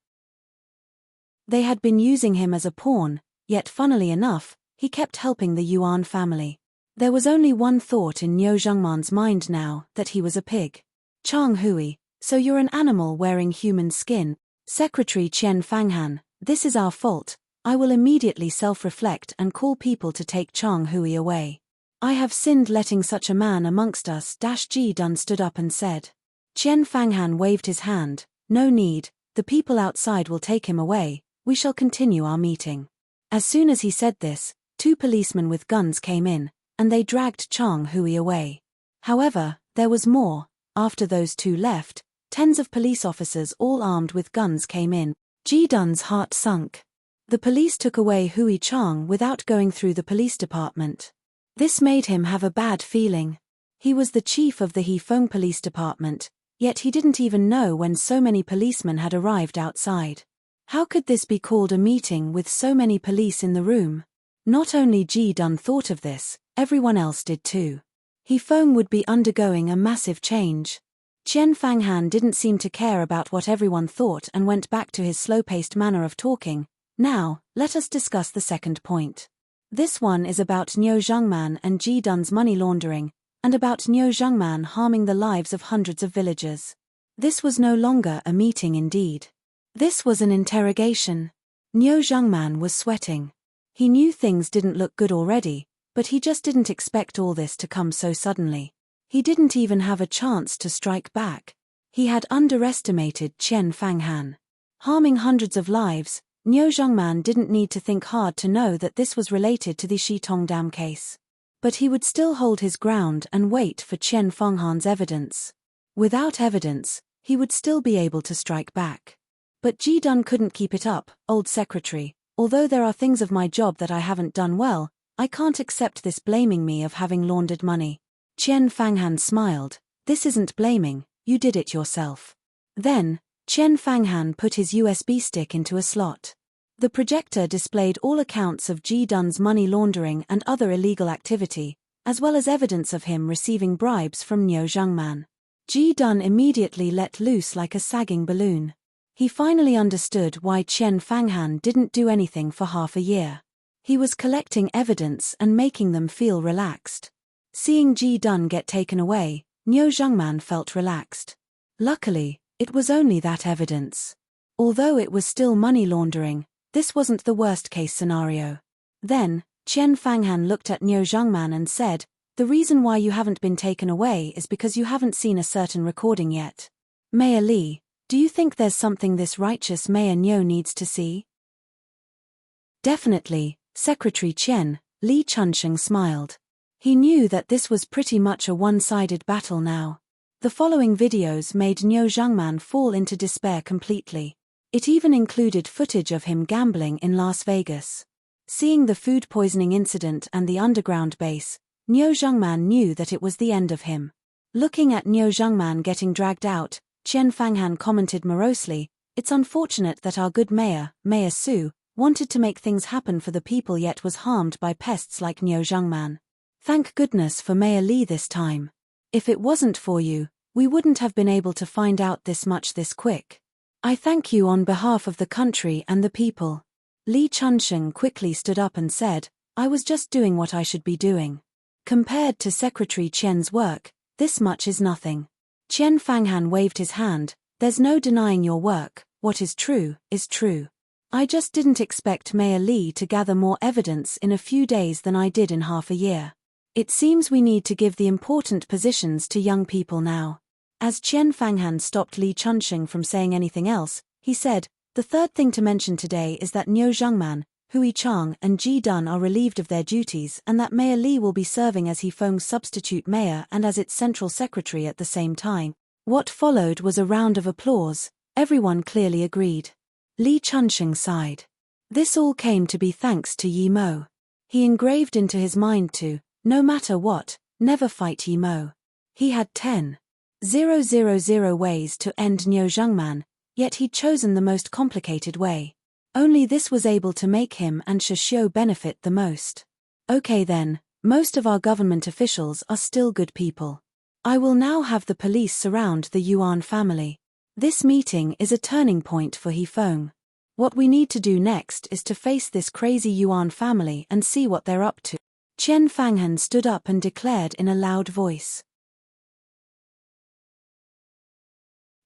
They had been using him as a pawn, yet funnily enough, he kept helping the Yuan family. There was only one thought in Niu Zhangman's mind now, that he was a pig. Chang Hui, so you're an animal wearing human skin. Secretary Qian Fanghan, this is our fault. I will immediately self-reflect and call people to take Chang Hui away. I have sinned letting such a man amongst us. Ji Dun stood up and said. Qian Fanghan waved his hand. No need, the people outside will take him away. We shall continue our meeting. As soon as he said this, 2 policemen with guns came in, and they dragged Chang Hui away. However, there was more. After those 2 left, tens of police officers all armed with guns came in. Ji Dun's heart sunk. The police took away Hui Chang without going through the police department. This made him have a bad feeling. He was the chief of the Hefeng police department, yet he didn't even know when so many policemen had arrived outside. How could this be called a meeting with so many police in the room? Not only Ji Dun thought of this, everyone else did too. Hefeng would be undergoing a massive change. Qian Fanghan didn't seem to care about what everyone thought and went back to his slow-paced manner of talking. Now, let us discuss the second point. This one is about Niu Zhangman and Ji Dun's money laundering, and about Niu Zhangman harming the lives of hundreds of villagers. This was no longer a meeting indeed. This was an interrogation. Niu Zhangman was sweating. He knew things didn't look good already, but he just didn't expect all this to come so suddenly. He didn't even have a chance to strike back. He had underestimated Qian Fanghan. Harming hundreds of lives, Niu Zhangman didn't need to think hard to know that this was related to the Shitong Dam case. But he would still hold his ground and wait for Qian Fanghan's evidence. Without evidence, he would still be able to strike back. But Ji Dun couldn't keep it up. Old secretary, although there are things of my job that I haven't done well, I can't accept this blaming me of having laundered money. Qian Fanghan smiled. This isn't blaming, you did it yourself. Then, Qian Fanghan put his USB stick into a slot. The projector displayed all accounts of Ji Dun's money laundering and other illegal activity, as well as evidence of him receiving bribes from Niu Zhangman. Ji Dun immediately let loose like a sagging balloon. He finally understood why Qian Fanghan didn't do anything for half a year. He was collecting evidence and making them feel relaxed. Seeing Ji Dun get taken away, Niu Zhangman felt relaxed. Luckily, it was only that evidence. Although it was still money laundering, this wasn't the worst-case scenario. Then, Qian Fanghan looked at Niu Zhangman and said, the reason why you haven't been taken away is because you haven't seen a certain recording yet. Mayor Li, do you think there's something this righteous Mayor Niu needs to see? Definitely, Secretary Qian, Li Chunsheng smiled. He knew that this was pretty much a one-sided battle now. The following videos made Niu Zhangman fall into despair completely. It even included footage of him gambling in Las Vegas. Seeing the food poisoning incident and the underground base, Niu Zhangman knew that it was the end of him. Looking at Niu Zhangman getting dragged out, Qian Fanghan commented morosely, it's unfortunate that our good mayor, Mayor Su, wanted to make things happen for the people yet was harmed by pests like Niu Zhangman. Thank goodness for Mayor Li this time. If it wasn't for you, we wouldn't have been able to find out this much this quick. I thank you on behalf of the country and the people. Li Chunsheng quickly stood up and said, I was just doing what I should be doing. Compared to Secretary Qian's work, this much is nothing. Qian Fanghan waved his hand, there's no denying your work, what is true, is true. I just didn't expect Mayor Li to gather more evidence in a few days than I did in half a year. It seems we need to give the important positions to young people now. As Qian Fanghan stopped Li Chunsheng from saying anything else, he said, the third thing to mention today is that Niu Zhangman, Hui Chang and Ji Dun are relieved of their duties and that Mayor Li will be serving as Hefeng's substitute mayor and as its central secretary at the same time. What followed was a round of applause. Everyone clearly agreed. Li Chunsheng sighed. This all came to be thanks to Yi Mo. He engraved into his mind to, no matter what, never fight Yi Mo. He had 10,000 ways to end Niu Zhengman, yet he'd chosen the most complicated way. Only this was able to make him and Shishio benefit the most. Okay then, most of our government officials are still good people. I will now have the police surround the Yuan family. This meeting is a turning point for Hefeng. What we need to do next is to face this crazy Yuan family and see what they're up to. Qian Fanghan stood up and declared in a loud voice.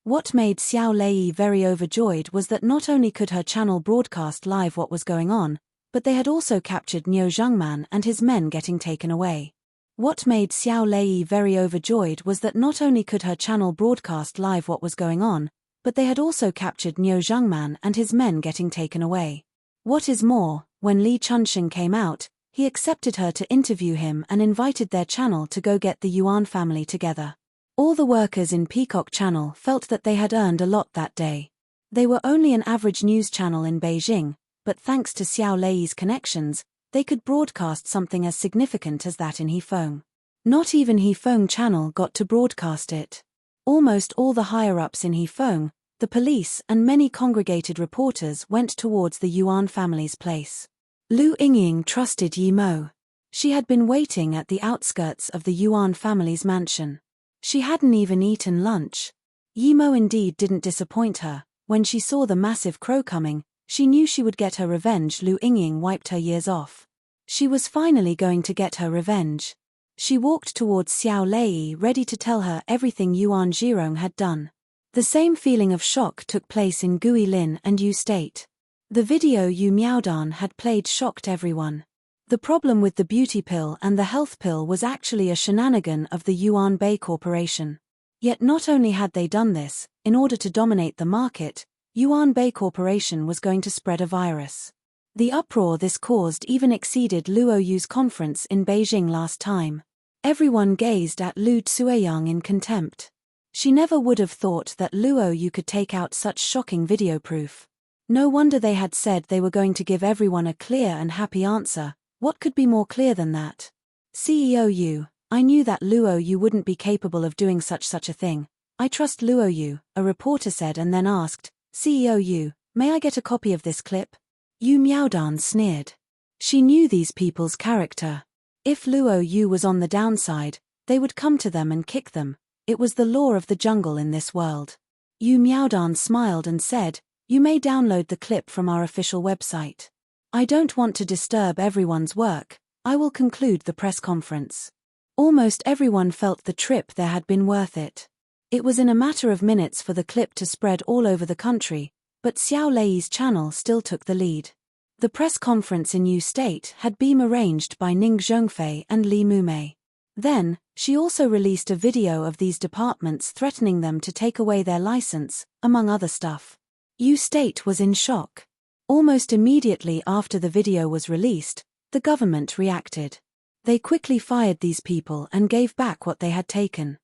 What made Xiao Lei very overjoyed was that not only could her channel broadcast live what was going on, but they had also captured Niu Zhengman and his men getting taken away. What made Xiao Lei very overjoyed was that not only could her channel broadcast live what was going on, but they had also captured Niu Zhengman and his men getting taken away. What is more, when Li Chunsheng came out, he accepted her to interview him and invited their channel to go get the Yuan family together. All the workers in Peacock Channel felt that they had earned a lot that day. They were only an average news channel in Beijing, but thanks to Xiao Lei's connections, they could broadcast something as significant as that in Hefeng. Not even Hefeng Channel got to broadcast it. Almost all the higher-ups in Hefeng, the police and many congregated reporters went towards the Yuan family's place. Lu Yingying trusted Yi Mo. She had been waiting at the outskirts of the Yuan family's mansion. She hadn't even eaten lunch. Yi Mo indeed didn't disappoint her. When she saw the massive crow coming, she knew she would get her revenge. Lu Yingying wiped her years off. She was finally going to get her revenge. She walked towards Xiao Lei, ready to tell her everything Yuan Zhirong had done. The same feeling of shock took place in Guilin and Yu State. The video Yu Miaodan had played shocked everyone. The problem with the beauty pill and the health pill was actually a shenanigan of the Yuan Bei Corporation. Yet not only had they done this, in order to dominate the market, Yuan Bei Corporation was going to spread a virus. The uproar this caused even exceeded Luo Yu's conference in Beijing last time. Everyone gazed at Lu Tsueyang in contempt. She never would have thought that Luo Yu could take out such shocking video proof. No wonder they had said they were going to give everyone a clear and happy answer. What could be more clear than that? CEO Yu, I knew that Luo Yu wouldn't be capable of doing such a thing. I trust Luo Yu, a reporter said and then asked, CEO Yu, may I get a copy of this clip? Yu Miaodan sneered. She knew these people's character. If Luo Yu was on the downside, they would come to them and kick them. It was the law of the jungle in this world. Yu Miaodan smiled and said, you may download the clip from our official website. I don't want to disturb everyone's work. I will conclude the press conference. Almost everyone felt the trip there had been worth it. It was in a matter of minutes for the clip to spread all over the country, but Xiao Lei's channel still took the lead. The press conference in Yu State had been arranged by Ning Zhongfei and Li Mumei. Then, she also released a video of these departments threatening them to take away their license, among other stuff. Yu State was in shock. Almost immediately after the video was released, the government reacted. They quickly fired these people and gave back what they had taken.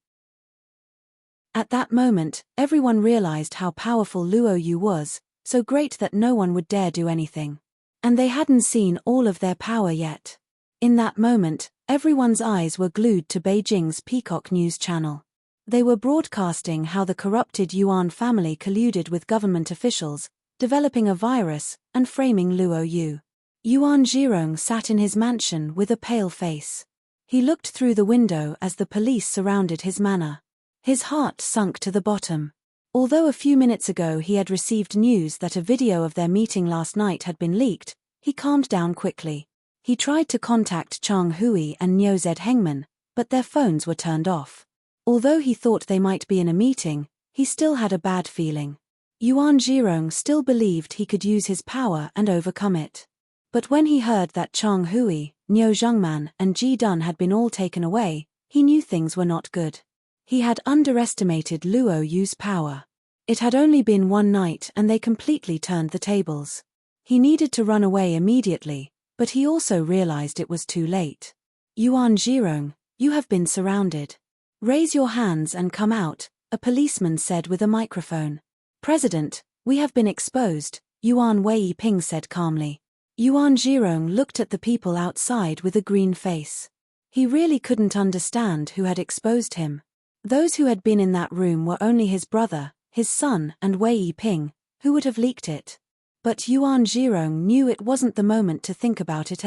At that moment, everyone realized how powerful Luo Yu was, so great that no one would dare do anything. And they hadn't seen all of their power yet. In that moment, everyone's eyes were glued to Beijing's Peacock News channel. They were broadcasting how the corrupted Yuan family colluded with government officials, developing a virus, and framing Luo Yu. Yuan Zhirong sat in his mansion with a pale face. He looked through the window as the police surrounded his manor. His heart sunk to the bottom. Although a few minutes ago he had received news that a video of their meeting last night had been leaked, he calmed down quickly. He tried to contact Chang Hui and Niu Zhengman, but their phones were turned off. Although he thought they might be in a meeting, he still had a bad feeling. Yuan Zhirong still believed he could use his power and overcome it. But when he heard that Chang Hui, Niu Zhengman and Ji Dun had been all taken away, he knew things were not good. He had underestimated Luo Yu's power. It had only been one night and they completely turned the tables. He needed to run away immediately, but he also realized it was too late. Yuan Zhirong, you have been surrounded. Raise your hands and come out, a policeman said with a microphone. President, we have been exposed, Yuan Weiping said calmly. Yuan Zhirong looked at the people outside with a green face. He really couldn't understand who had exposed him. Those who had been in that room were only his brother, his son, and Weiping, who would have leaked it. But Yuan Zhirong knew it wasn't the moment to think about it.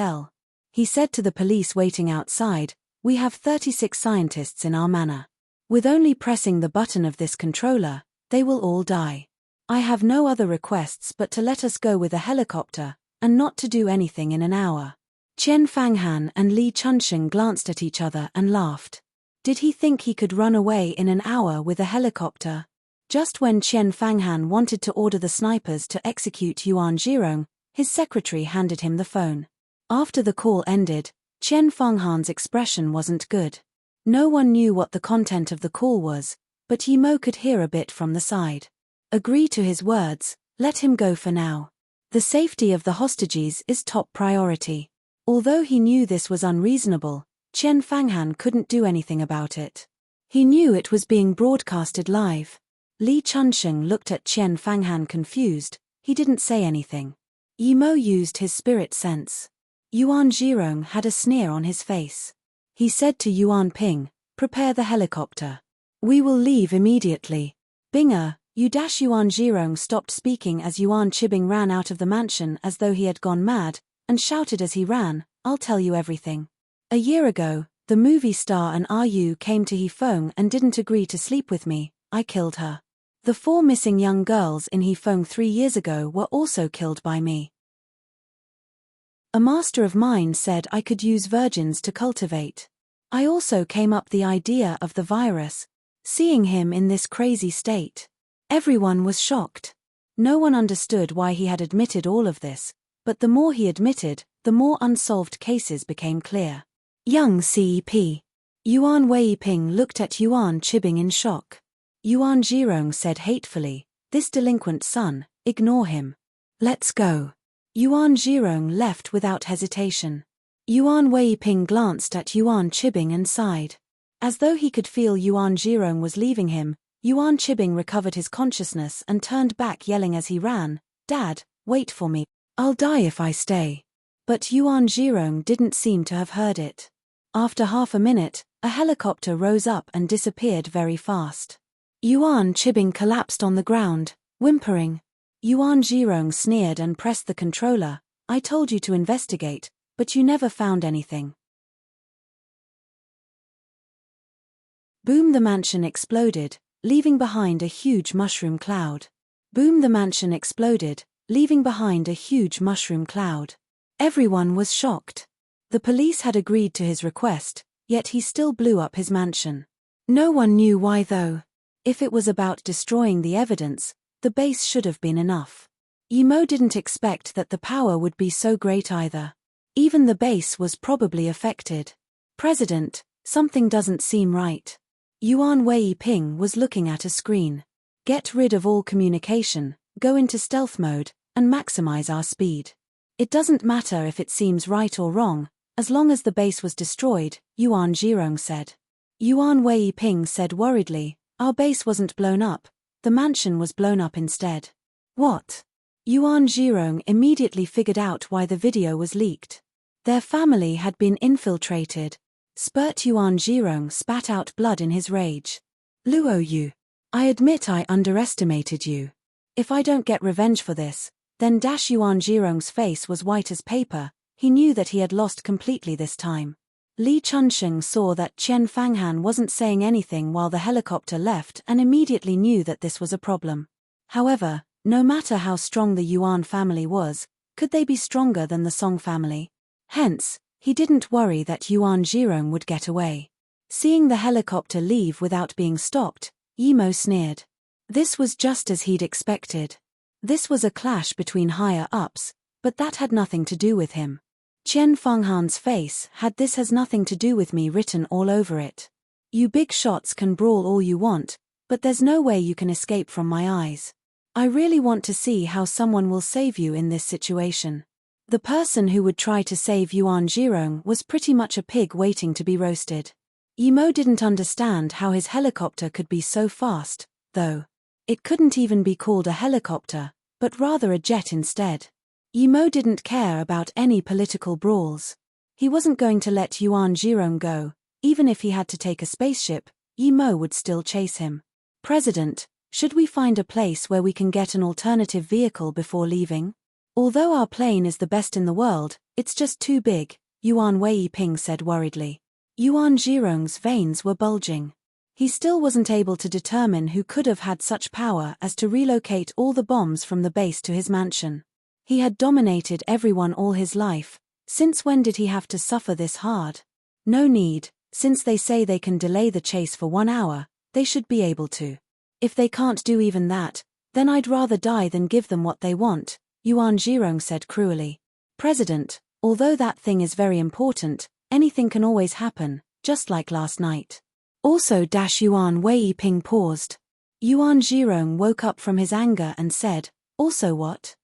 He said to the police waiting outside, "We have 36 scientists in our manor. With only pressing the button of this controller, they will all die. I have no other requests but to let us go with a helicopter, and not to do anything in an hour." Qian Fanghan and Li Chunsheng glanced at each other and laughed. Did he think he could run away in an hour with a helicopter? Just when Qian Fanghan wanted to order the snipers to execute Yuan Zhirong, his secretary handed him the phone. After the call ended, Qian Fanghan's expression wasn't good. No one knew what the content of the call was, but Yimo could hear a bit from the side. Agree to his words, let him go for now. The safety of the hostages is top priority. Although he knew this was unreasonable, Qian Fanghan couldn't do anything about it. He knew it was being broadcasted live. Li Chunsheng looked at Qian Fanghan confused. He didn't say anything. Yimo used his spirit sense. Yuan Zhirong had a sneer on his face. He said to Yuan Ping, "Prepare the helicopter. We will leave immediately." Binger, Yuan Zhirong stopped speaking as Yuan Chibing ran out of the mansion as though he had gone mad, and shouted as he ran, "I'll tell you everything. A year ago, the movie star and Ru came to Hefeng and didn't agree to sleep with me. I killed her. The 4 missing young girls in Hefeng 3 years ago were also killed by me. A master of mine said I could use virgins to cultivate. I also came up the idea of the virus. Seeing him in this crazy state, everyone was shocked. No one understood why he had admitted all of this, but the more he admitted, the more unsolved cases became clear. Young CEP. Yuan Weiping looked at Yuan Chibing in shock. Yuan Zhirong said hatefully, "This delinquent son, ignore him. Let's go." Yuan Zhirong left without hesitation. Yuan Weiping glanced at Yuan Chibing and sighed. As though he could feel Yuan Zhirong was leaving him, Yuan Chibing recovered his consciousness and turned back yelling as he ran, "Dad, wait for me. I'll die if I stay." But Yuan Zhirong didn't seem to have heard it. After half a minute, a helicopter rose up and disappeared very fast. Yuan Chibing collapsed on the ground, whimpering. Yuan Zhirong sneered and pressed the controller. "I told you to investigate, but you never found anything." Boom! The mansion exploded, leaving behind a huge mushroom cloud. Boom! The mansion exploded, leaving behind a huge mushroom cloud. Everyone was shocked. The police had agreed to his request, yet he still blew up his mansion. No one knew why though. If it was about destroying the evidence, the base should have been enough. Yimo didn't expect that the power would be so great either. Even the base was probably affected. "President, something doesn't seem right." Yuan Weiping was looking at a screen. "Get rid of all communication, go into stealth mode, and maximize our speed. It doesn't matter if it seems right or wrong, as long as the base was destroyed," Yuan Zhirong said. Yuan Weiping said worriedly, "Our base wasn't blown up, the mansion was blown up instead." "What?" Yuan Zhirong immediately figured out why the video was leaked. Their family had been infiltrated. Yuan Zhirong spat out blood in his rage. "Luo Yu, I admit I underestimated you. If I don't get revenge for this, then Yuan Zhirong's face was white as paper. He knew that he had lost completely this time. Li Chunsheng saw that Qian Fanghan wasn't saying anything while the helicopter left and immediately knew that this was a problem. However, no matter how strong the Yuan family was, could they be stronger than the Song family? Hence, he didn't worry that Yuan Zhirong would get away. Seeing the helicopter leave without being stopped, Yimo sneered. This was just as he'd expected. This was a clash between higher-ups, but that had nothing to do with him. Qian Fanghan's face had "This has nothing to do with me" written all over it. "You big shots can brawl all you want, but there's no way you can escape from my eyes." I really want to see how someone will save you in this situation. The person who would try to save Yuan Zhirong was pretty much a pig waiting to be roasted. Yimo didn't understand how his helicopter could be so fast, though. It couldn't even be called a helicopter, but rather a jet instead. Yimo didn't care about any political brawls. He wasn't going to let Yuan Zhirong go. Even if he had to take a spaceship, Yimo would still chase him. President, should we find a place where we can get an alternative vehicle before leaving? Although our plane is the best in the world, it's just too big, Yuan Weiping said worriedly. Yuan Zhirong's veins were bulging. He still wasn't able to determine who could have had such power as to relocate all the bombs from the base to his mansion. He had dominated everyone all his life. Since when did he have to suffer this hard? No need, since they say they can delay the chase for 1 hour, they should be able to. If they can't do even that, then I'd rather die than give them what they want, Yuan Zhirong said cruelly. President, although that thing is very important, anything can always happen, just like last night. Also Yuan Weiping paused. Yuan Zhirong woke up from his anger and said, also what?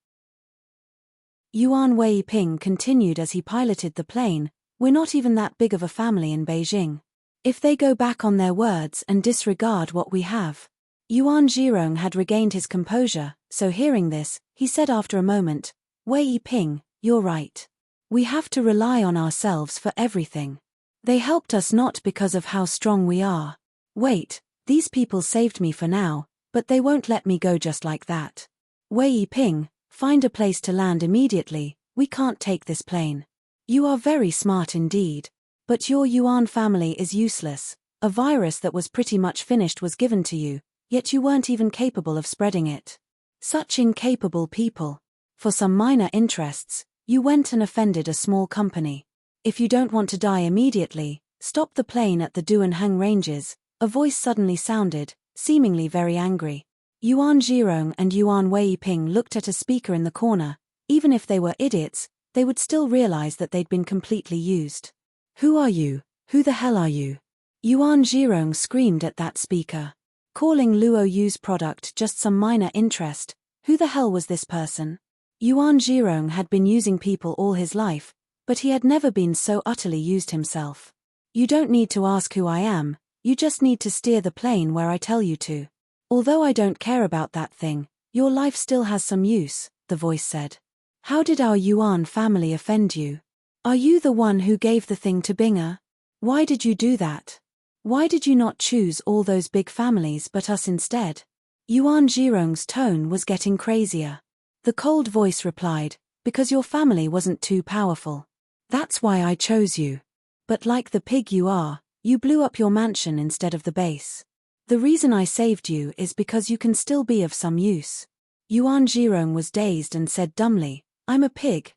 Yuan Weiping continued as he piloted the plane, we're not even that big of a family in Beijing. If they go back on their words and disregard what we have. Yuan Zhirong had regained his composure, so hearing this, he said after a moment, Weiping, you're right. We have to rely on ourselves for everything. They helped us not because of how strong we are. Wait, these people saved me for now, but they won't let me go just like that. Weiping, find a place to land immediately, we can't take this plane. You are very smart indeed. But your Yuan family is useless. A virus that was pretty much finished was given to you, yet you weren't even capable of spreading it. Such incapable people. For some minor interests, you went and offended a small company. If you don't want to die immediately, stop the plane at the Duanheng ranges, a voice suddenly sounded, seemingly very angry. Yuan Zhirong and Yuan Weiping looked at a speaker in the corner. Even if they were idiots, they would still realize that they'd been completely used. Who are you? Who the hell are you? Yuan Zhirong screamed at that speaker. Calling Luo Yu's product just some minor interest, who the hell was this person? Yuan Zhirong had been using people all his life, but he had never been so utterly used himself. You don't need to ask who I am, you just need to steer the plane where I tell you to. Although I don't care about that thing, your life still has some use, the voice said. How did our Yuan family offend you? Are you the one who gave the thing to Binger? Why did you do that? Why did you not choose all those big families but us instead? Yuan Zhirong's tone was getting crazier. The cold voice replied, because your family wasn't too powerful. That's why I chose you. But like the pig you are, you blew up your mansion instead of the base. The reason I saved you is because you can still be of some use. Yuan Zhirong was dazed and said dumbly, I'm a pig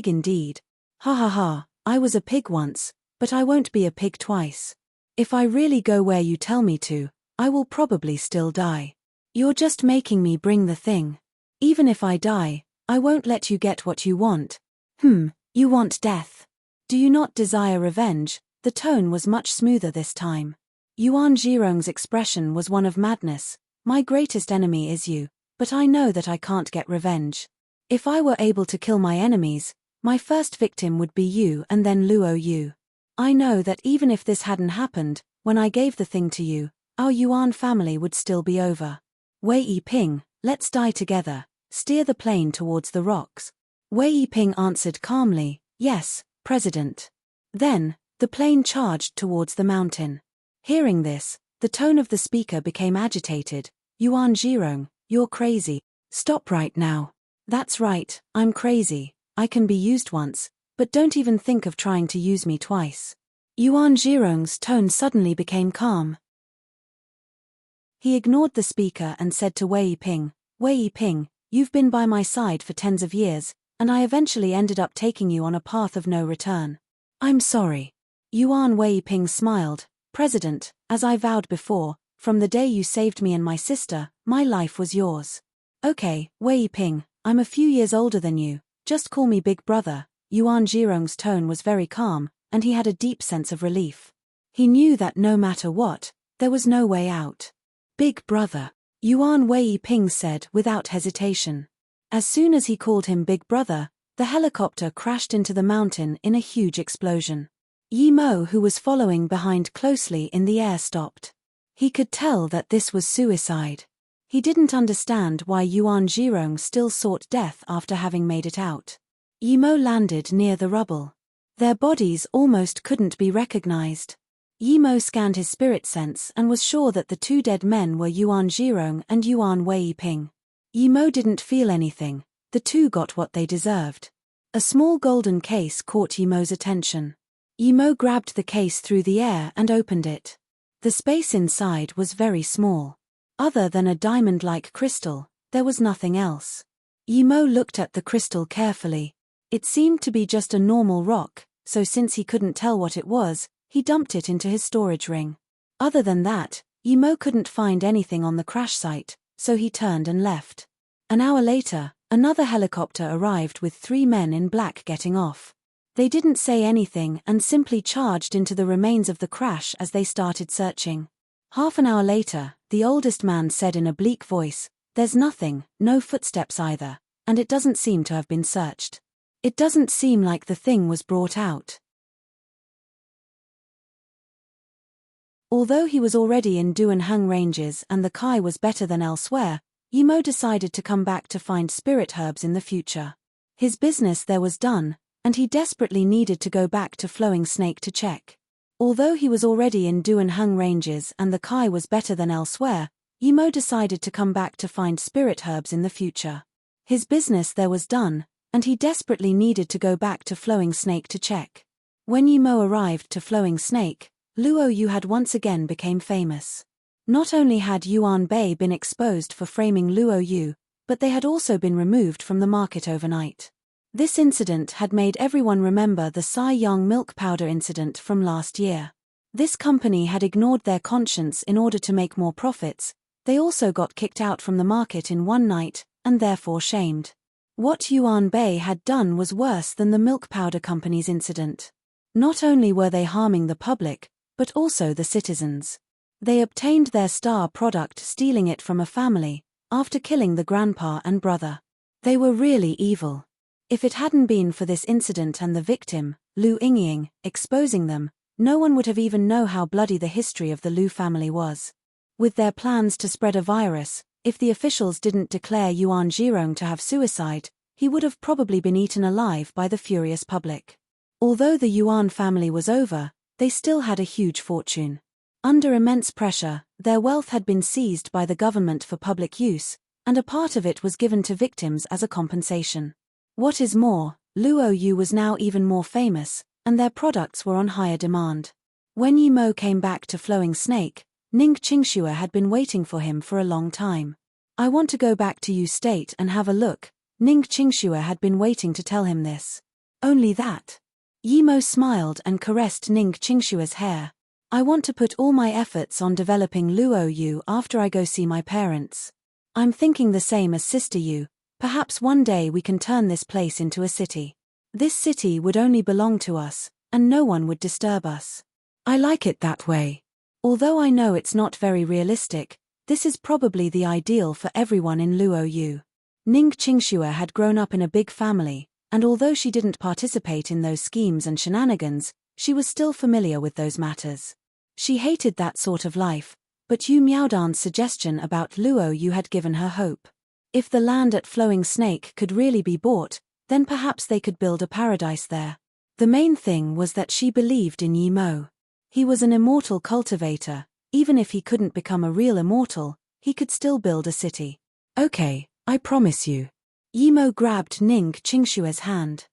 indeed. Ha ha ha, I was a pig once, but I won't be a pig twice. If I really go where you tell me to, I will probably still die. You're just making me bring the thing. Even if I die, I won't let you get what you want. You want death. Do you not desire revenge? The tone was much smoother this time. Yuan Zhirong's expression was one of madness. My greatest enemy is you, but I know that I can't get revenge. If I were able to kill my enemies, my first victim would be you and then Luo Yu. I know that even if this hadn't happened, when I gave the thing to you, our Yuan family would still be over. Weiping, let's die together, steer the plane towards the rocks. Weiping answered calmly, yes, President. Then, the plane charged towards the mountain. Hearing this, the tone of the speaker became agitated. Yuan Zhirong, you're crazy. Stop right now. That's right, I'm crazy. I can be used once, but don't even think of trying to use me twice. Yuan Zhirong's tone suddenly became calm. He ignored the speaker and said to Weiping, you've been by my side for tens of years, and I eventually ended up taking you on a path of no return. I'm sorry. Yuan Weiping smiled, President, as I vowed before, from the day you saved me and my sister, my life was yours. Okay, Weiping, I'm a few years older than you, just call me Big Brother. Yuan Zhirong's tone was very calm, and he had a deep sense of relief. He knew that no matter what, there was no way out. Big Brother. Yuan Wei Ping said without hesitation. As soon as he called him Big Brother, the helicopter crashed into the mountain in a huge explosion. Yi Mo, who was following behind closely in the air, stopped. He could tell that this was suicide. He didn't understand why Yuan Zhirong still sought death after having made it out. Yi Mo landed near the rubble. Their bodies almost couldn't be recognized. Yi Mo scanned his spirit sense and was sure that the two dead men were Yuan Zhirong and Yuan Wei Ping. Yi Mo didn't feel anything. The two got what they deserved. A small golden case caught Yi Mo's attention. Yi Mo grabbed the case through the air and opened it. The space inside was very small. Other than a diamond-like crystal, there was nothing else. Yi Mo looked at the crystal carefully. It seemed to be just a normal rock, so since he couldn't tell what it was, he dumped it into his storage ring. Other than that, Yi Mo couldn't find anything on the crash site, so he turned and left. An hour later, another helicopter arrived with 3 men in black getting off. They didn't say anything and simply charged into the remains of the crash as they started searching. Half an hour later, the oldest man said in a bleak voice, "There's nothing, no footsteps either, and it doesn't seem to have been searched. It doesn't seem like the thing was brought out." Although he was already in Duanheng Ranges and the Kai was better than elsewhere, Yi Mo decided to come back to find spirit herbs in the future. His business there was done, and he desperately needed to go back to Flowing Snake to check. Although he was already in Duanheng Ranges and the Kai was better than elsewhere, Yi Mo decided to come back to find spirit herbs in the future. His business there was done, and he desperately needed to go back to Flowing Snake to check. When Yi Mo arrived to Flowing Snake, Luo Yu had once again became famous. Not only had Yuan Bei been exposed for framing Luo Yu, but they had also been removed from the market overnight. This incident had made everyone remember the Sai Yang milk powder incident from last year. This company had ignored their conscience in order to make more profits. They also got kicked out from the market in one night, and therefore shamed. What Yuan Bei had done was worse than the milk powder company's incident. Not only were they harming the public, but also the citizens. They obtained their star product stealing it from a family, after killing the grandpa and brother. They were really evil. If it hadn't been for this incident and the victim, Lu Yingying, exposing them, no one would have even known how bloody the history of the Lu family was. With their plans to spread a virus, if the officials didn't declare Yuan Zhirong to have suicide, he would have probably been eaten alive by the furious public. Although the Yuan family was over, they still had a huge fortune. Under immense pressure, their wealth had been seized by the government for public use, and a part of it was given to victims as a compensation. What is more, Luo Yu was now even more famous, and their products were on higher demand. When Yi Mo came back to Flowing Snake, Ning Qingxue had been waiting for him for a long time. "I want to go back to Yu State and have a look." Ning Qingxue had been waiting to tell him this. Only that. Yi Mo smiled and caressed Ning Qingxue's hair. "I want to put all my efforts on developing Luo Yu after I go see my parents. I'm thinking the same as Sister Yu. Perhaps one day we can turn this place into a city. This city would only belong to us, and no one would disturb us. I like it that way. Although I know it's not very realistic, this is probably the ideal for everyone in Luo Yu." Ning Qingxue had grown up in a big family, and although she didn't participate in those schemes and shenanigans, she was still familiar with those matters. She hated that sort of life, but Yu Miaodan's suggestion about Luo Yu had given her hope. If the land at Flowing Snake could really be bought, then perhaps they could build a paradise there. The main thing was that she believed in Yi Mo. He was an immortal cultivator. Even if he couldn't become a real immortal, he could still build a city. "Okay, I promise you." Yi Mo grabbed Ning Qingxue's hand.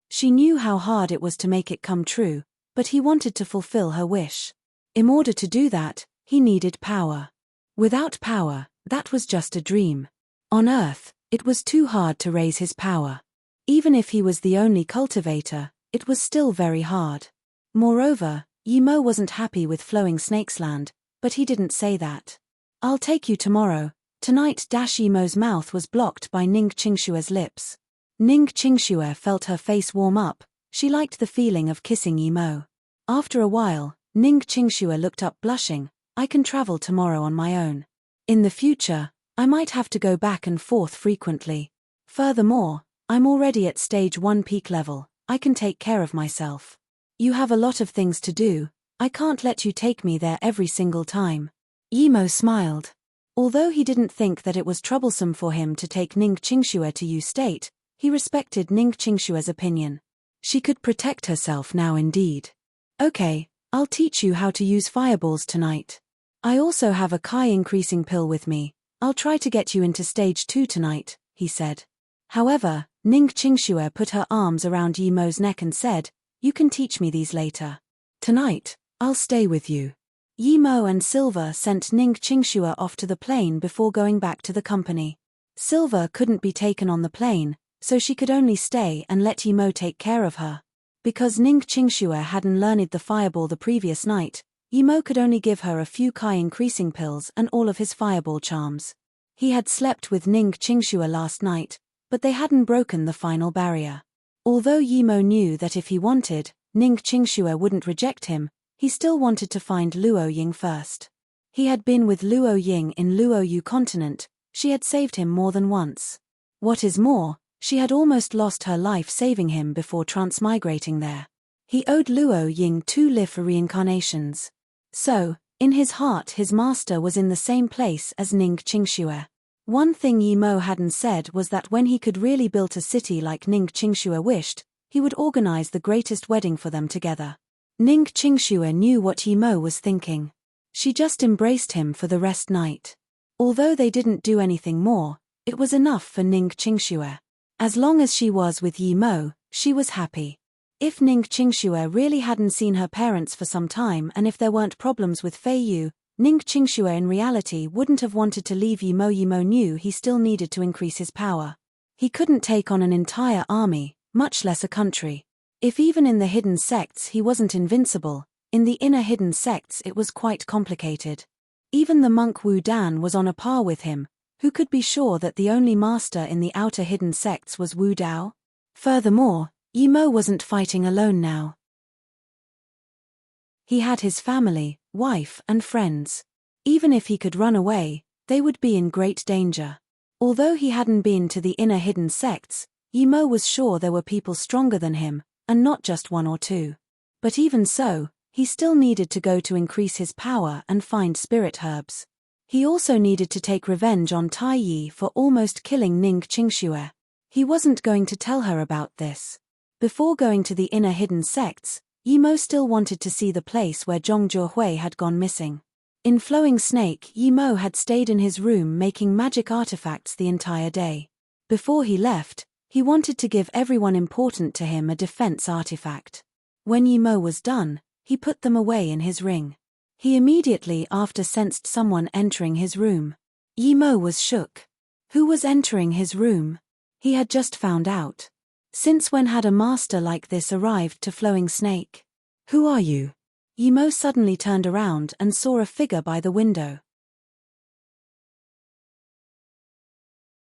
She knew how hard it was to make it come true, but he wanted to fulfill her wish. In order to do that, he needed power. Without power, that was just a dream. On Earth, it was too hard to raise his power. Even if he was the only cultivator, it was still very hard. Moreover, Yi Mo wasn't happy with Flowing Snake's land, but he didn't say that. "I'll take you tomorrow." Tonight Yi Mo's mouth was blocked by Ning Qingxue's lips. Ning Qingxue felt her face warm up. She liked the feeling of kissing Yi Mo. After a while, Ning Qingxue looked up blushing. I can travel tomorrow on my own. In the future, I might have to go back and forth frequently. Furthermore, I'm already at stage 1 peak level, I can take care of myself. You have a lot of things to do, I can't let you take me there every single time. Yimo smiled. Although he didn't think that it was troublesome for him to take Ning Qingxue to U State, he respected Ning Qingshue's opinion. She could protect herself now indeed. Okay, I'll teach you how to use fireballs tonight. I also have a Kai increasing pill with me, I'll try to get you into stage 2 tonight, he said. However, Ning Qingxue put her arms around Yimo's neck and said, you can teach me these later. Tonight, I'll stay with you. Yimo and Silver sent Ning Qingxue off to the plane before going back to the company. Silver couldn't be taken on the plane, so she could only stay and let Yimo take care of her. Because Ning Qingxue hadn't learned the fireball the previous night, Yimo could only give her a few Kai increasing pills and all of his fireball charms. He had slept with Ning Qingxue last night, but they hadn't broken the final barrier. Although Yimo knew that if he wanted, Ning Qingxue wouldn't reject him, he still wanted to find Luo Ying first. He had been with Luo Ying in Luo Yu continent, she had saved him more than once. What is more, she had almost lost her life saving him before transmigrating there. He owed Luo Ying 2 live reincarnations. So, in his heart his master was in the same place as Ning Qingxue. One thing Yimo hadn't said was that when he could really build a city like Ning Qingxue wished, he would organize the greatest wedding for them together. Ning Qingxue knew what Yimo was thinking. She just embraced him for the rest night. Although they didn't do anything more, it was enough for Ning Qingxue. As long as she was with Yimo, she was happy. If Ning Qingxue really hadn't seen her parents for some time and if there weren't problems with Fei Yu, Ning Qingxue in reality wouldn't have wanted to leave Yimo. Yimo knew he still needed to increase his power. He couldn't take on an entire army, much less a country. If even in the hidden sects he wasn't invincible, in the inner hidden sects it was quite complicated. Even the monk Wu Dan was on a par with him, who could be sure that the only master in the outer hidden sects was Wu Dao? Furthermore, Yimo wasn't fighting alone now. He had his family, wife and friends. Even if he could run away, they would be in great danger. Although he hadn't been to the inner hidden sects, Yimo was sure there were people stronger than him, and not just 1 or 2. But even so, he still needed to go to increase his power and find spirit herbs. He also needed to take revenge on Tai Yi for almost killing Ning Qingxue. He wasn't going to tell her about this. Before going to the inner hidden sects, Yimo still wanted to see the place where Zhong Zhuhui had gone missing. In Flowing Snake, Yimo had stayed in his room making magic artifacts the entire day. Before he left, he wanted to give everyone important to him a defense artifact. When Yimo was done, he put them away in his ring. He immediately after sensed someone entering his room. Yimo was shook. Who was entering his room? He had just found out. Since when had a master like this arrived to Flowing Snake? Who are you? Yimo suddenly turned around and saw a figure by the window.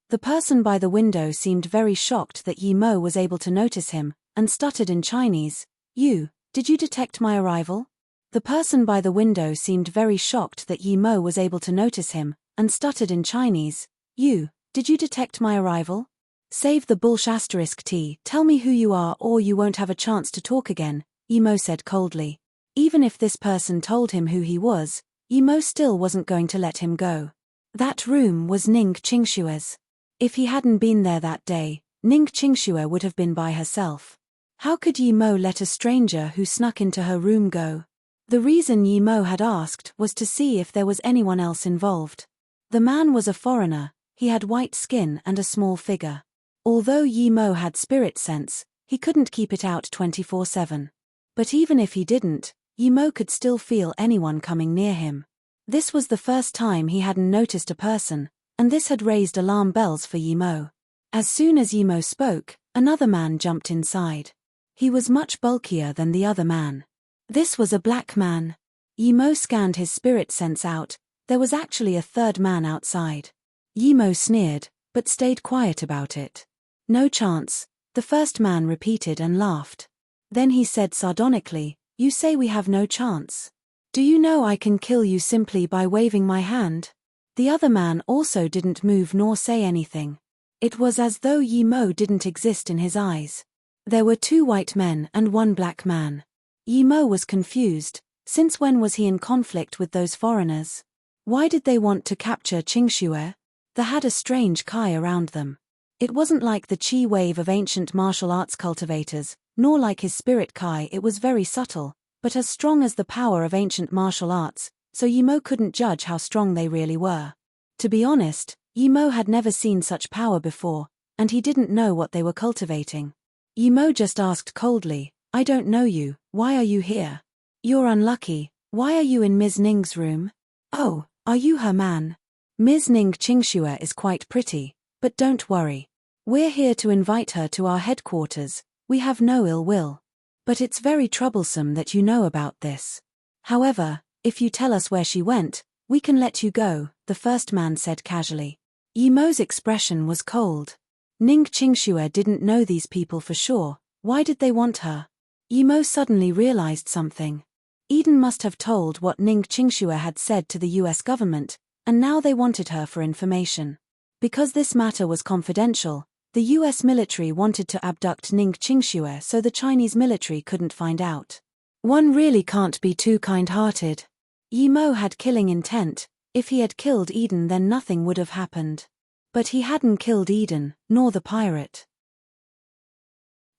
The person by the window seemed very shocked that Yimo was able to notice him, and stuttered in Chinese, did you detect my arrival? The person by the window seemed very shocked that Yimo was able to notice him, and stuttered in Chinese, did you detect my arrival? Save the bullsh***, tell me who you are or you won't have a chance to talk again, Yimo said coldly. Even if this person told him who he was, Yimo still wasn't going to let him go. That room was Ning Qingshue's. If he hadn't been there that day, Ning Qingxue would have been by herself. How could Yimo let a stranger who snuck into her room go? The reason Yimo had asked was to see if there was anyone else involved. The man was a foreigner, he had white skin and a small figure. Although Yimo had spirit sense, he couldn't keep it out 24/7. But even if he didn't, Yimo could still feel anyone coming near him. This was the first time he hadn't noticed a person, and this had raised alarm bells for Yimo. As soon as Yimo spoke, another man jumped inside. He was much bulkier than the other man. This was a black man. Yimo scanned his spirit sense out, there was actually a third man outside. Yimo sneered, but stayed quiet about it. No chance, the first man repeated and laughed. Then he said sardonically, you say we have no chance. Do you know I can kill you simply by waving my hand? The other man also didn't move nor say anything. It was as though Yi Mo didn't exist in his eyes. There were 2 white men and 1 black man. Yi Mo was confused. Since when was he in conflict with those foreigners? Why did they want to capture Qingxue? They had a strange Kai around them. It wasn't like the Qi wave of ancient martial arts cultivators, nor like his spirit Kai. It was very subtle, but as strong as the power of ancient martial arts, so Yi Mo couldn't judge how strong they really were. To be honest, Yi Mo had never seen such power before, and he didn't know what they were cultivating. Yi Mo just asked coldly, I don't know you, why are you here? You're unlucky, why are you in Ms. Ning's room? Oh, are you her man? Ms. Ning Qingxue is quite pretty, but don't worry. We're here to invite her to our headquarters, we have no ill will. But it's very troublesome that you know about this. However, if you tell us where she went, we can let you go, the first man said casually. Yi Mo's expression was cold. Ning Qingxue didn't know these people for sure, why did they want her? Yi Mo suddenly realized something. Eden must have told what Ning Qingxue had said to the US government, and now they wanted her for information. Because this matter was confidential, the US military wanted to abduct Ning Qingxue so the Chinese military couldn't find out. One really can't be too kind-hearted. Yi Mo had killing intent. If he had killed Eden then nothing would have happened. But he hadn't killed Eden, nor the pirate.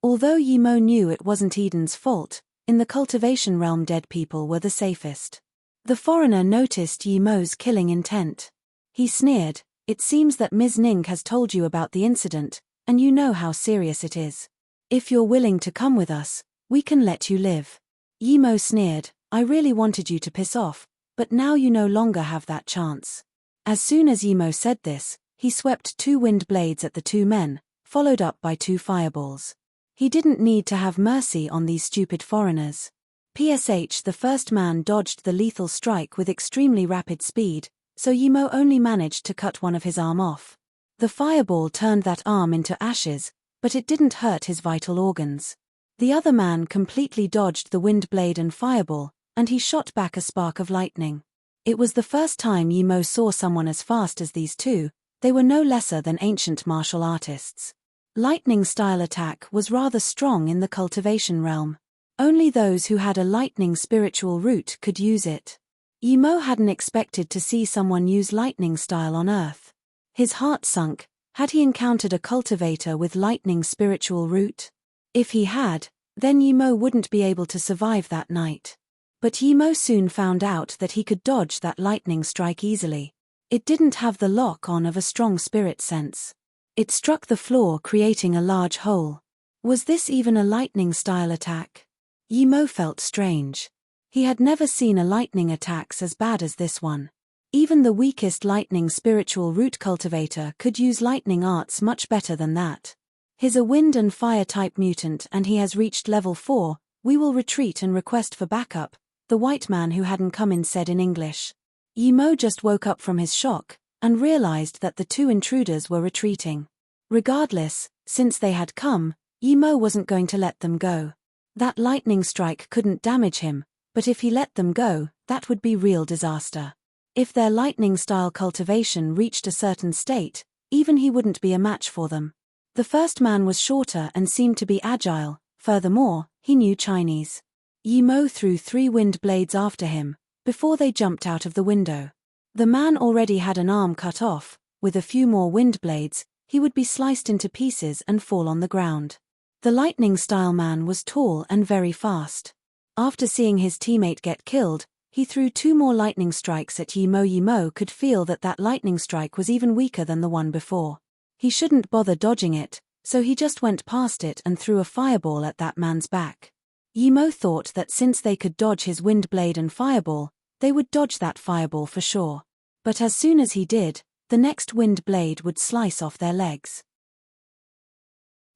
Although Yi Mo knew it wasn't Eden's fault, in the cultivation realm dead people were the safest. The foreigner noticed Yi Mo's killing intent. He sneered, it seems that Ms. Ning has told you about the incident, and you know how serious it is. If you're willing to come with us, we can let you live. Yi Mo sneered, I really wanted you to piss off, but now you no longer have that chance. As soon as Yi Mo said this, he swept 2 wind blades at the 2 men, followed up by 2 fireballs. He didn't need to have mercy on these stupid foreigners. PSH the first man dodged the lethal strike with extremely rapid speed, so Yi Mo only managed to cut one of his arm off. The fireball turned that arm into ashes, but it didn't hurt his vital organs. The other man completely dodged the wind blade and fireball, and he shot back a spark of lightning. It was the first time Yi Mo saw someone as fast as these 2, they were no lesser than ancient martial artists. Lightning-style attack was rather strong in the cultivation realm. Only those who had a lightning spiritual root could use it. Yi Mo hadn't expected to see someone use lightning style on Earth. His heart sunk. Had he encountered a cultivator with lightning spiritual root? If he had, then Yi Mo wouldn't be able to survive that night. But Yi Mo soon found out that he could dodge that lightning strike easily. It didn't have the lock-on of a strong spirit sense. It struck the floor, creating a large hole. Was this even a lightning-style attack? Yi Mo felt strange. He had never seen a lightning attacks as bad as this one. Even the weakest lightning spiritual root cultivator could use lightning arts much better than that. He's a wind and fire type mutant and he has reached level 4, we will retreat and request for backup, the white man who hadn't come in said in English. Yi Mo just woke up from his shock, and realized that the 2 intruders were retreating. Regardless, since they had come, Yi Mo wasn't going to let them go. That lightning strike couldn't damage him, but if he let them go, that would be real disaster. If their lightning-style cultivation reached a certain state, even he wouldn't be a match for them. The first man was shorter and seemed to be agile, furthermore, he knew Chinese. Yi Mo threw 3 wind blades after him, before they jumped out of the window. The man already had an arm cut off, with a few more wind blades, he would be sliced into pieces and fall on the ground. The lightning-style man was tall and very fast. After seeing his teammate get killed, he threw 2 more lightning strikes at Yi Mo. Yi Mo could feel that that lightning strike was even weaker than the one before. He shouldn't bother dodging it, so he just went past it and threw a fireball at that man's back. Yi Mo thought that since they could dodge his wind blade and fireball, they would dodge that fireball for sure. But as soon as he did, the next wind blade would slice off their legs.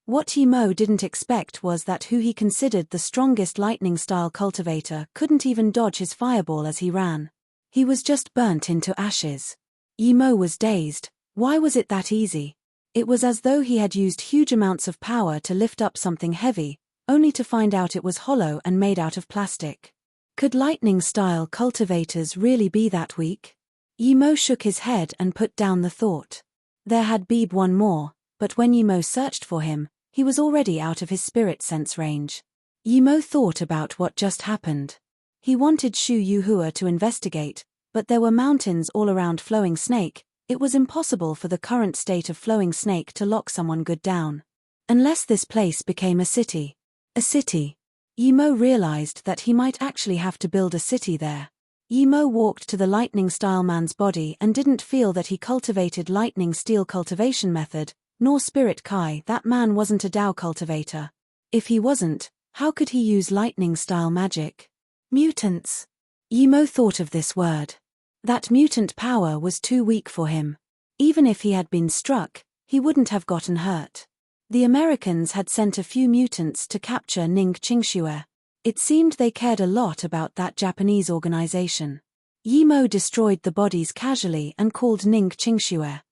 What Yi Mo didn't expect was that who he considered the strongest lightning-style cultivator couldn't even dodge his fireball as he ran. He was just burnt into ashes. Yi Mo was dazed. Why was it that easy? It was as though he had used huge amounts of power to lift up something heavy, only to find out it was hollow and made out of plastic. Could lightning-style cultivators really be that weak? Yimo shook his head and put down the thought. There had been one more, but when Yimo searched for him, he was already out of his spirit sense range. Yimo thought about what just happened. He wanted Shu Yuhua to investigate, but there were mountains all around Flowing Snake. It was impossible for the current state of Flowing Snake to lock someone good down. Unless this place became a city. A city. Yimo realized that he might actually have to build a city there. Yimo walked to the lightning-style man's body and didn't feel that he cultivated lightning steel cultivation method, nor spirit Kai. That man wasn't a Dao cultivator. If he wasn't, how could he use lightning-style magic? Mutants. Yimo thought of this word. That mutant power was too weak for him. Even if he had been struck, he wouldn't have gotten hurt. The Americans had sent a few mutants to capture Ning Qingxue. It seemed they cared a lot about that Japanese organization. Yimo destroyed the bodies casually and called Ning Qingxue.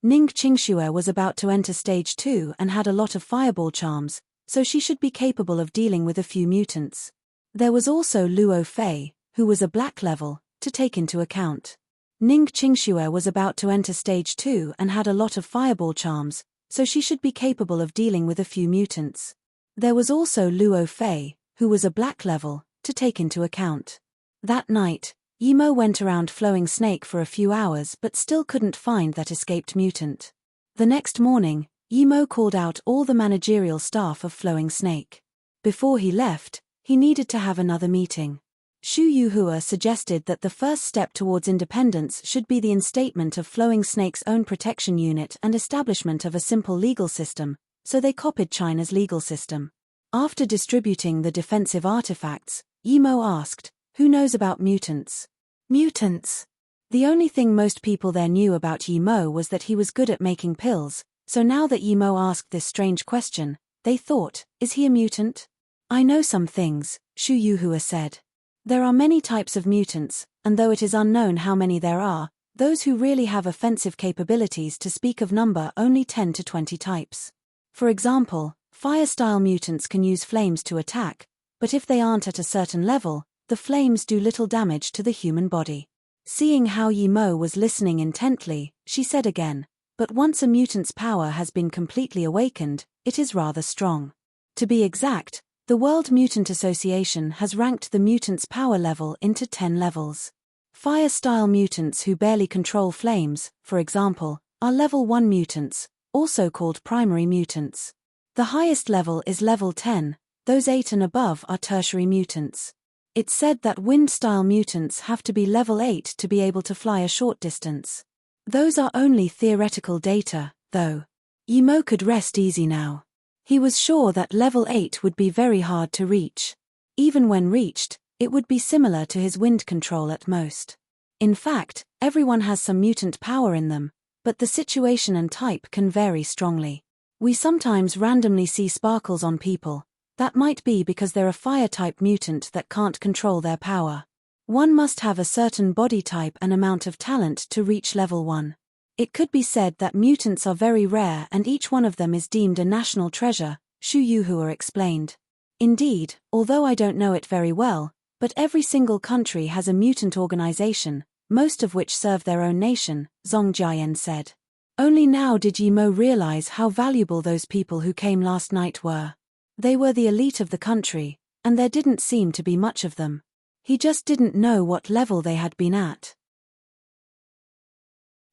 Ning Qingxue was about to enter stage 2 and had a lot of fireball charms, so she should be capable of dealing with a few mutants. There was also Luo Fei, who was a black level, to take into account. Ning Qingxue was about to enter stage 2 and had a lot of fireball charms, so she should be capable of dealing with a few mutants. There was also Luo Fei, who was a black level, to take into account. That night, Yimo went around Flowing Snake for a few hours but still couldn't find that escaped mutant. The next morning, Yimo called out all the managerial staff of Flowing Snake. Before he left, he needed to have another meeting. Shu Yuhua suggested that the first step towards independence should be the instatement of Flowing Snake's own protection unit and establishment of a simple legal system, so they copied China's legal system. After distributing the defensive artifacts, Yimo asked, "Who knows about mutants?" Mutants. The only thing most people there knew about Yimo was that he was good at making pills, so now that Yimo asked this strange question, they thought, is he a mutant? I know some things, Shu Yuhua said. There are many types of mutants, and though it is unknown how many there are, those who really have offensive capabilities to speak of number only 10 to 20 types. For example, fire-style mutants can use flames to attack, but if they aren't at a certain level, the flames do little damage to the human body. Seeing how Yimo was listening intently, she said again, but once a mutant's power has been completely awakened, it is rather strong. To be exact, the World Mutant Association has ranked the mutant's power level into 10 levels. Fire-style mutants who barely control flames, for example, are level 1 mutants, also called primary mutants. The highest level is level 10, those 8 and above are tertiary mutants. It's said that wind-style mutants have to be level 8 to be able to fly a short distance. Those are only theoretical data, though. Yimo could rest easy now. He was sure that level 8 would be very hard to reach. Even when reached, it would be similar to his wind control at most. In fact, everyone has some mutant power in them, but the situation and type can vary strongly. We sometimes randomly see sparkles on people. That might be because they're a fire-type mutant that can't control their power. One must have a certain body type and amount of talent to reach level 1. It could be said that mutants are very rare and each one of them is deemed a national treasure, Shu Yuhua explained. Indeed, although I don't know it very well, but every single country has a mutant organization, most of which serve their own nation, Zhong Jiayan said. Only now did Yimo realize how valuable those people who came last night were. They were the elite of the country, and there didn't seem to be much of them. He just didn't know what level they had been at.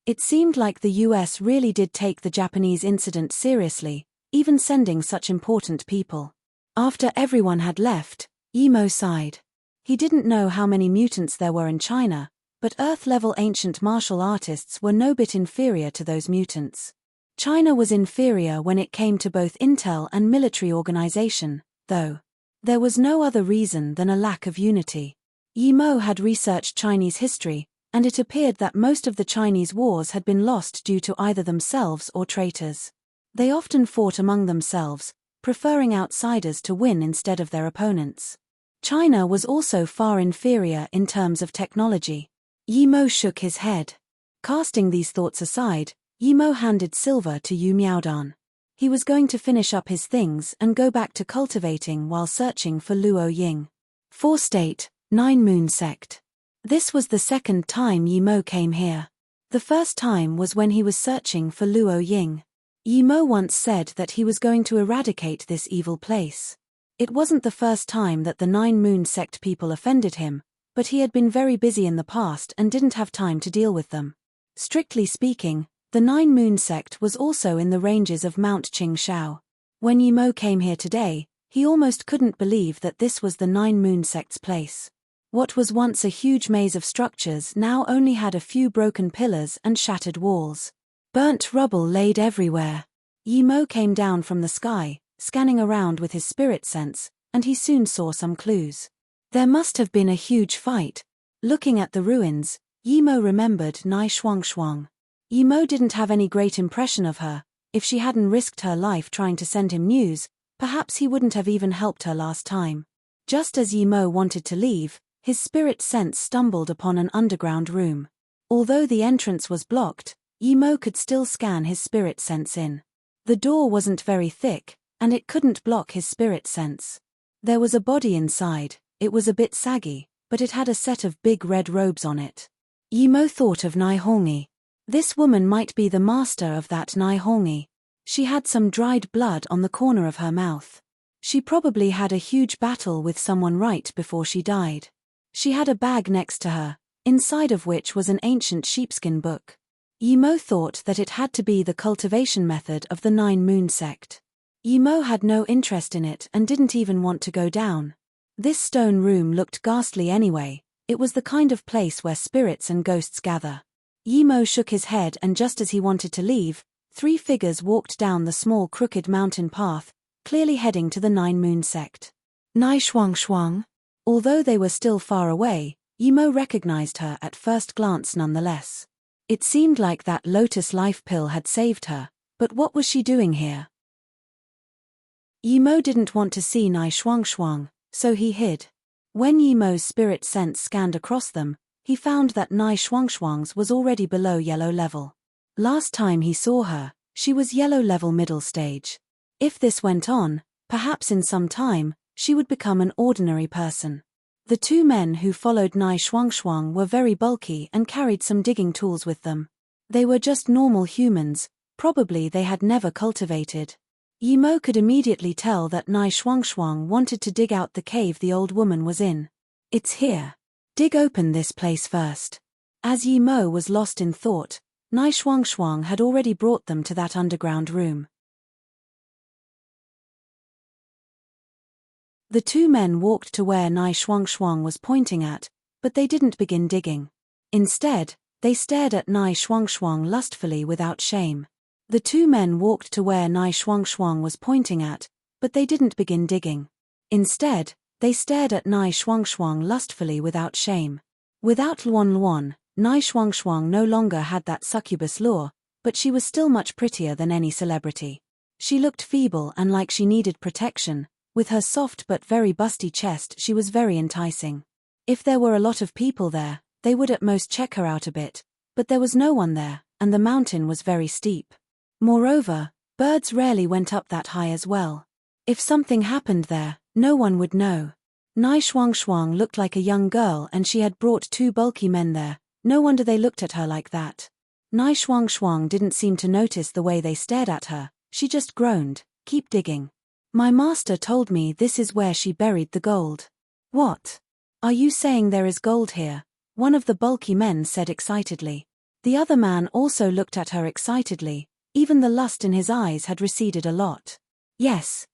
It seemed like the US really did take the Japanese incident seriously, even sending such important people. After everyone had left, Yimo sighed. He didn't know how many mutants there were in China, but Earth-level ancient martial artists were no bit inferior to those mutants. China was inferior when it came to both intel and military organization, though. There was no other reason than a lack of unity. Yimo had researched Chinese history, and it appeared that most of the Chinese wars had been lost due to either themselves or traitors. They often fought among themselves, preferring outsiders to win instead of their opponents. China was also far inferior in terms of technology. Yimo shook his head. Casting these thoughts aside, Yimo handed silver to Yu Miaodan. He was going to finish up his things and go back to cultivating while searching for Luo Ying. 4 State, 9 Moon Sect. This was the second time Yi Mo came here. The first time was when he was searching for Luo Ying. Yi Mo once said that he was going to eradicate this evil place. It wasn't the first time that the 9 Moon Sect people offended him, but he had been very busy in the past and didn't have time to deal with them. Strictly speaking, the 9 Moon Sect was also in the ranges of Mount Qingshao. When Yi Mo came here today, he almost couldn't believe that this was the 9 Moon Sect's place. What was once a huge maze of structures now only had a few broken pillars and shattered walls. Burnt rubble laid everywhere. Yi Mo came down from the sky, scanning around with his spirit sense, and he soon saw some clues. There must have been a huge fight. Looking at the ruins, Yi Mo remembered Nai Shuang. Yi Mo didn't have any great impression of her. If she hadn't risked her life trying to send him news, perhaps he wouldn't have even helped her last time. Just as Yi Mo wanted to leave, his spirit sense stumbled upon an underground room. Although the entrance was blocked, Yi Mo could still scan his spirit sense in. The door wasn't very thick, and it couldn't block his spirit sense. There was a body inside. It was a bit saggy, but it had a set of big red robes on it. Yi Mo thought of Nai Hongi. This woman might be the master of that Nai Hongi. She had some dried blood on the corner of her mouth. She probably had a huge battle with someone right before she died. She had a bag next to her, inside of which was an ancient sheepskin book. Yi Mo thought that it had to be the cultivation method of the 9 Moon Sect. Yi Mo had no interest in it and didn't even want to go down. This stone room looked ghastly anyway. It was the kind of place where spirits and ghosts gather. Yi Mo shook his head, and just as he wanted to leave, 3 figures walked down the small crooked mountain path, clearly heading to the 9 Moon Sect. Nai Shuang. Although they were still far away, Yi Mo recognized her at first glance nonetheless. It seemed like that lotus life pill had saved her, but what was she doing here? Yi Mo didn't want to see Nai Shuang, so he hid. When Yi Mo's spirit sense scanned across them, he found that Nai Shuang's was already below yellow level. Last time he saw her, she was yellow level middle stage. If this went on, perhaps in some time, she would become an ordinary person. The 2 men who followed Nai Shuang were very bulky and carried some digging tools with them. They were just normal humans, probably they had never cultivated. Yi Mo could immediately tell that Nai Shuang wanted to dig out the cave the old woman was in. It's here. Dig open this place first. As Yi Mo was lost in thought, Nai Shuang had already brought them to that underground room. The 2 men walked to where Nai Shuang was pointing at, but they didn't begin digging. Instead, they stared at Nai Shuang lustfully without shame. The 2 men walked to where Nai Shuang was pointing at, but they didn't begin digging. Instead, they stared at Nai Shuang lustfully without shame. Without Luan, Nai Shuang no longer had that succubus lure, but she was still much prettier than any celebrity. She looked feeble and like she needed protection. With her soft but very busty chest, she was very enticing. If there were a lot of people there, they would at most check her out a bit, but there was no one there, and the mountain was very steep. Moreover, birds rarely went up that high as well. If something happened there, no one would know. Nai Shuang looked like a young girl, and she had brought 2 bulky men there. No wonder they looked at her like that. Nai Shuang didn't seem to notice the way they stared at her. She just groaned, "Keep digging. My master told me this is where she buried the gold." "What? Are you saying there is gold here?" one of the bulky men said excitedly. The other man also looked at her excitedly. Even the lust in his eyes had receded a lot. Yes.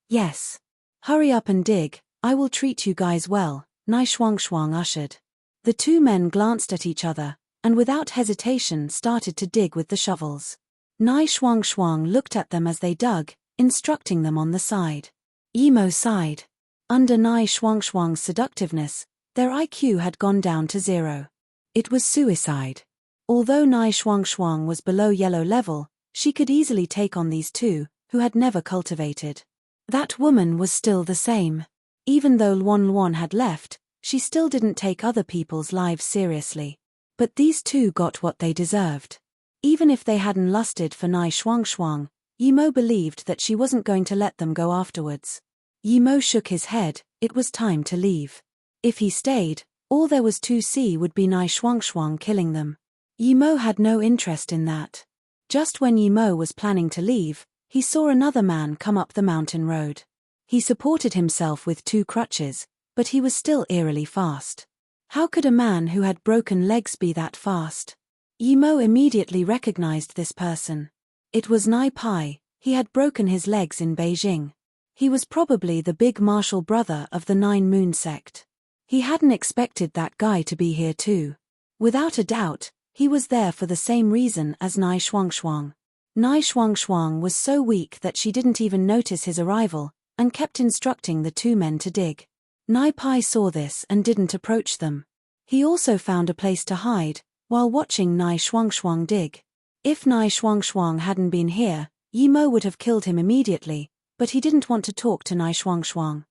Hurry up and dig, I will treat you guys well," Nai Shuang ushered. The 2 men glanced at each other, and without hesitation started to dig with the shovels. Nai Shuang looked at them as they dug, instructing them on the side. Yi Mo sighed. Under Nai Shuang's seductiveness, their IQ had gone down to 0. It was suicide. Although Nai Shuang was below yellow level, she could easily take on these 2, who had never cultivated. That woman was still the same. Even though Luan had left, she still didn't take other people's lives seriously. But these 2 got what they deserved. Even if they hadn't lusted for Nai Shuang, Yi Mo believed that she wasn't going to let them go afterwards. Yi Mo shook his head. It was time to leave. If he stayed, all there was to see would be Nai Shuang killing them. Yi Mo had no interest in that. Just when Yi Mo was planning to leave, he saw another man come up the mountain road. He supported himself with 2 crutches, but he was still eerily fast. How could a man who had broken legs be that fast? Yi Mo immediately recognized this person. It was Nai Pai. He had broken his legs in Beijing. He was probably the big martial brother of the 9 Moon sect. He hadn't expected that guy to be here too. Without a doubt, he was there for the same reason as Nai Shuang. Nai Shuang was so weak that she didn't even notice his arrival, and kept instructing the 2 men to dig. Nai Pai saw this and didn't approach them. He also found a place to hide, while watching Nai Shuang dig. If Nai Shuang hadn't been here, Yi Mo would have killed him immediately, but he didn't want to talk to Nai Shuang.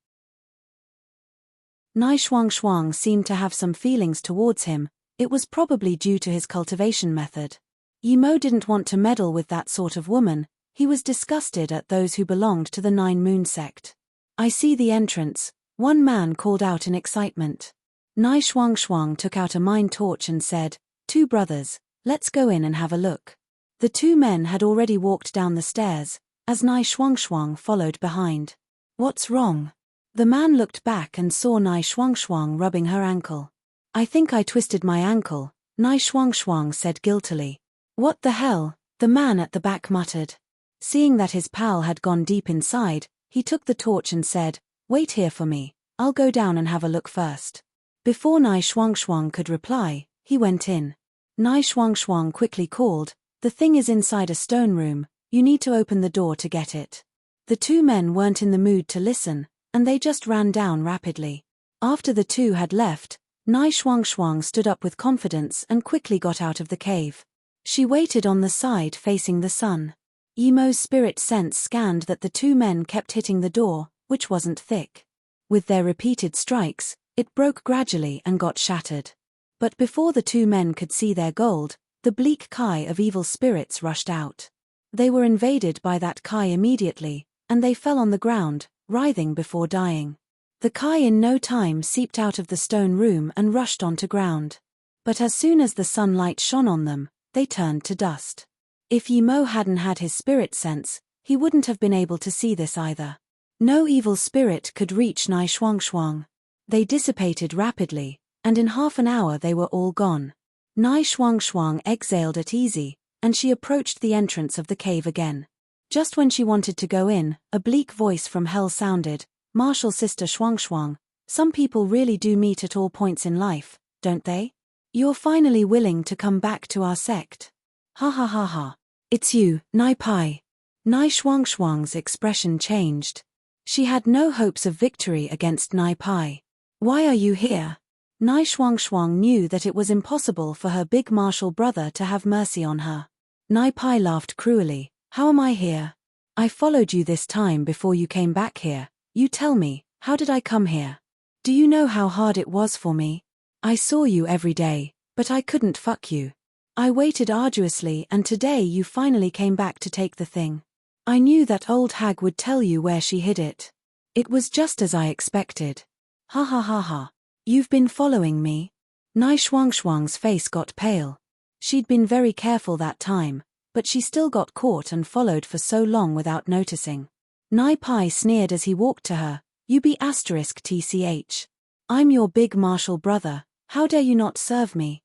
Nai Shuang seemed to have some feelings towards him. It was probably due to his cultivation method. Yi Mo didn't want to meddle with that sort of woman. He was disgusted at those who belonged to the 9 Moon sect. "I see the entrance," one man called out in excitement. Nai Shuang took out a mine torch and said, "2 brothers, let's go in and have a look." The 2 men had already walked down the stairs, as Nai Shuang followed behind. "What's wrong?" The man looked back and saw Nai Shuang rubbing her ankle. "I think I twisted my ankle," Nai Shuang said guiltily. "What the hell?" the man at the back muttered. Seeing that his pal had gone deep inside, he took the torch and said, "Wait here for me, I'll go down and have a look first." Before Nai Shuang could reply, he went in. Nai Shuang quickly called, "The thing is inside a stone room, you need to open the door to get it." The 2 men weren't in the mood to listen, and they just ran down rapidly. After the 2 had left, Nai Shuang stood up with confidence and quickly got out of the cave. She waited on the side facing the sun. Yi Mo's spirit sense scanned that the 2 men kept hitting the door, which wasn't thick. With their repeated strikes, it broke gradually and got shattered. But before the 2 men could see their gold, the bleak Kai of evil spirits rushed out. They were invaded by that Kai immediately, and they fell on the ground, writhing before dying. The Kai in no time seeped out of the stone room and rushed onto ground. But as soon as the sunlight shone on them, they turned to dust. If Yi Mo hadn't had his spirit sense, he wouldn't have been able to see this either. No evil spirit could reach Nai Shuang. They dissipated rapidly, and in half an hour they were all gone. Nai Shuang exhaled at ease, and she approached the entrance of the cave again. Just when she wanted to go in, a bleak voice from hell sounded, "Martial Sister Shuang, some people really do meet at all points in life, don't they? You're finally willing to come back to our sect. Ha ha ha ha. It's you, Nai Pai." Nai Shuang's expression changed. She had no hopes of victory against Nai Pai. "Why are you here?" Nai Shuang knew that it was impossible for her big martial brother to have mercy on her. Nai Pai laughed cruelly. "How am I here? I followed you this time before you came back here. You tell me, how did I come here? Do you know how hard it was for me? I saw you every day, but I couldn't fuck you. I waited arduously and today you finally came back to take the thing. I knew that old hag would tell you where she hid it. It was just as I expected. Ha ha ha ha. You've been following me?" Nai Shuang's face got pale. She'd been very careful that time, but she still got caught and followed for so long without noticing. Nai Pai sneered as he walked to her. "You be *tch. I'm your big martial brother, how dare you not serve me?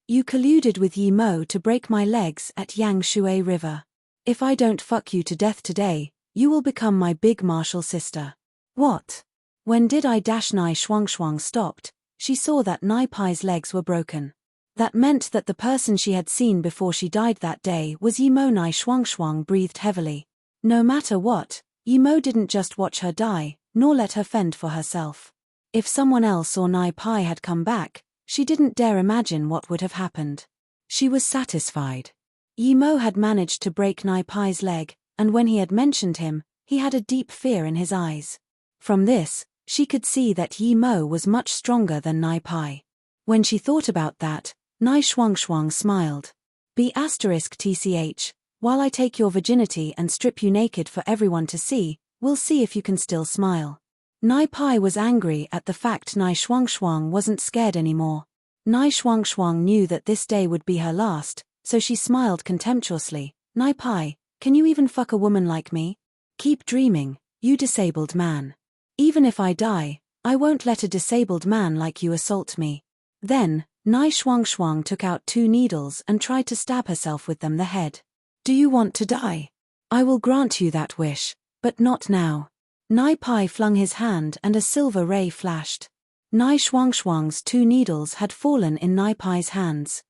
You colluded with Yi Mo to break my legs at Yang Shui River. If I don't fuck you to death today, you will become my big martial sister." "What? When did I?" Nai Shuang stopped. She saw that Nai Pai's legs were broken. That meant that the person she had seen before she died that day was Yi Mo. Nai Shuang breathed heavily. No matter what, Yi Mo didn't just watch her die, nor let her fend for herself. If someone else or Nai Pai had come back, she didn't dare imagine what would have happened. She was satisfied. Yi Mo had managed to break Nai Pai's leg, and when he had mentioned him, he had a deep fear in his eyes. From this, she could see that Yi Mo was much stronger than Nai Pai. When she thought about that, Nai Shuang smiled. Be *tch, While I take your virginity and strip you naked for everyone to see, we'll see if you can still smile. Nai Pai was angry at the fact Nai Shuang wasn't scared anymore. Nai Shuang knew that this day would be her last, so she smiled contemptuously. Nai Pai, can you even fuck a woman like me? Keep dreaming, you disabled man. Even if I die, I won't let a disabled man like you assault me. Then, Nai Shuang took out 2 needles and tried to stab herself with them the head. Do you want to die? I will grant you that wish, but not now. Nai Pai flung his hand and a silver ray flashed. Nai Shuang's 2 needles had fallen in Nai Pai's hands.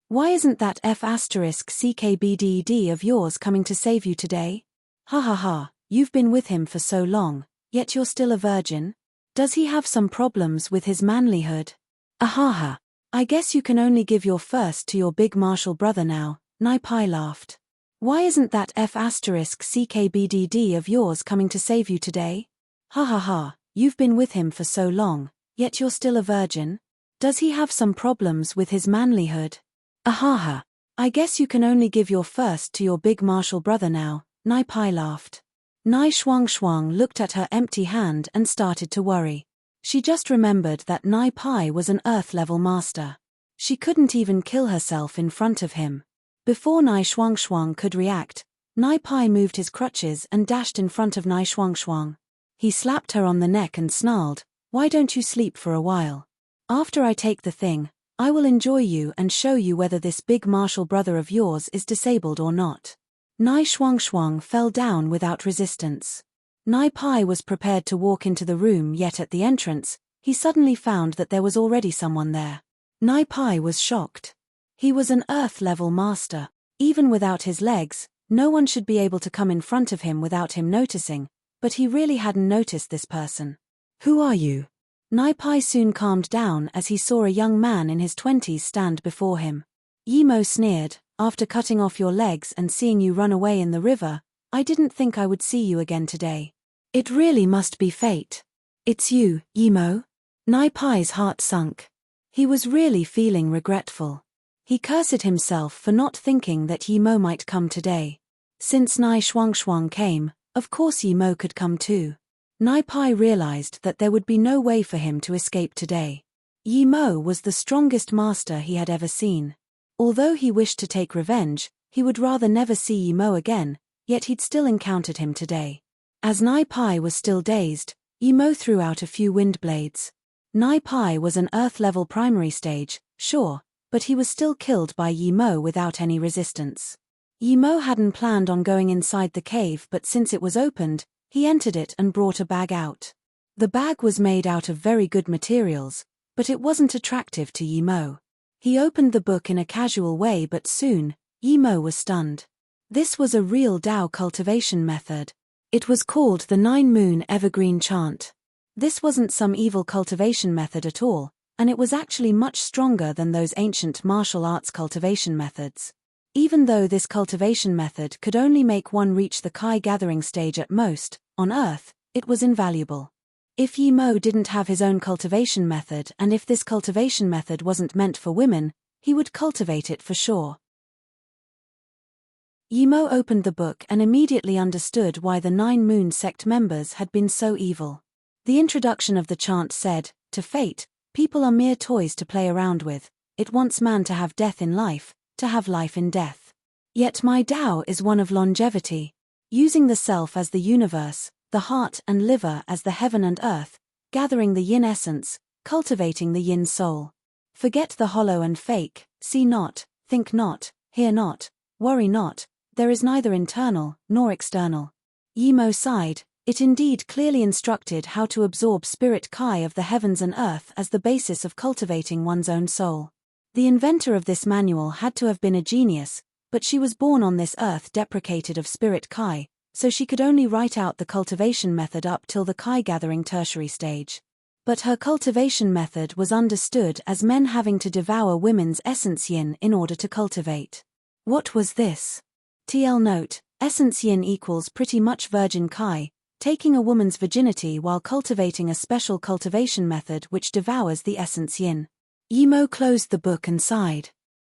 Why isn't that F***CKBDD of yours coming to save you today? Ha ha ha, you've been with him for so long, yet you're still a virgin? Does he have some problems with his manlyhood? Ahaha, I guess you can only give your first to your big martial brother now, Nai Pai laughed. Why isn't that F***CKBDD of yours coming to save you today? Ha ha ha, you've been with him for so long, yet you're still a virgin? Does he have some problems with his manlyhood? Ahaha, I guess you can only give your first to your big martial brother now, Nai Pai laughed. Nai Shuang looked at her empty hand and started to worry. She just remembered that Nai Pai was an earth-level master. She couldn't even kill herself in front of him. Before Nai Shuang could react, Nai Pai moved his crutches and dashed in front of Nai Shuang. He slapped her on the neck and snarled, "Why don't you sleep for a while? After I take the thing, I will enjoy you and show you whether this big martial brother of yours is disabled or not." Nai Shuang fell down without resistance. Nai Pai was prepared to walk into the room, yet at the entrance, he suddenly found that there was already someone there. Nai Pai was shocked. He was an earth-level master. Even without his legs, no one should be able to come in front of him without him noticing, but he really hadn't noticed this person. "Who are you?" Nai Pai soon calmed down as he saw a young man in his 20s stand before him. Yimo sneered, "After cutting off your legs and seeing you run away in the river, I didn't think I would see you again today. It really must be fate. It's you, Yimo?" Nai Pai's heart sunk. He was really feeling regretful. He cursed himself for not thinking that Yimo might come today. Since Nai Shuang came, of course Yimo could come too. Nai Pai realized that there would be no way for him to escape today. Yimo was the strongest master he had ever seen. Although he wished to take revenge, he would rather never see Yimo again, yet he'd still encountered him today. As Nai Pai was still dazed, Yimo threw out a few wind blades. Nai Pai was an earth-level primary stage, sure, but he was still killed by Yimo without any resistance. Yimo hadn't planned on going inside the cave, but since it was opened, he entered it and brought a bag out. The bag was made out of very good materials, but it wasn't attractive to Yimo. He opened the book in a casual way, but soon, Yimo was stunned. This was a real Tao cultivation method. It was called the 9-moon evergreen chant. This wasn't some evil cultivation method at all, and it was actually much stronger than those ancient martial arts cultivation methods. Even though this cultivation method could only make one reach the Kai gathering stage at most, on Earth, it was invaluable. If Yimo didn't have his own cultivation method, and if this cultivation method wasn't meant for women, he would cultivate it for sure. Yimo opened the book and immediately understood why the 9-moon sect members had been so evil. The introduction of the chant said, "To fate, people are mere toys to play around with. It wants man to have death in life, to have life in death. Yet my Tao is one of longevity. Using the self as the universe, the heart and liver as the heaven and earth, gathering the yin essence, cultivating the yin soul. Forget the hollow and fake, see not, think not, hear not, worry not, there is neither internal nor external." Yimo sighed. It indeed clearly instructed how to absorb spirit Kai of the heavens and earth as the basis of cultivating one's own soul. The inventor of this manual had to have been a genius, but she was born on this earth deprecated of spirit Kai, so she could only write out the cultivation method up till the Kai gathering tertiary stage. But her cultivation method was understood as men having to devour women's essence yin in order to cultivate. What was this? TL note, essence yin equals pretty much virgin Kai, taking a woman's virginity while cultivating a special cultivation method which devours the essence yin. Yimo closed the book and sighed.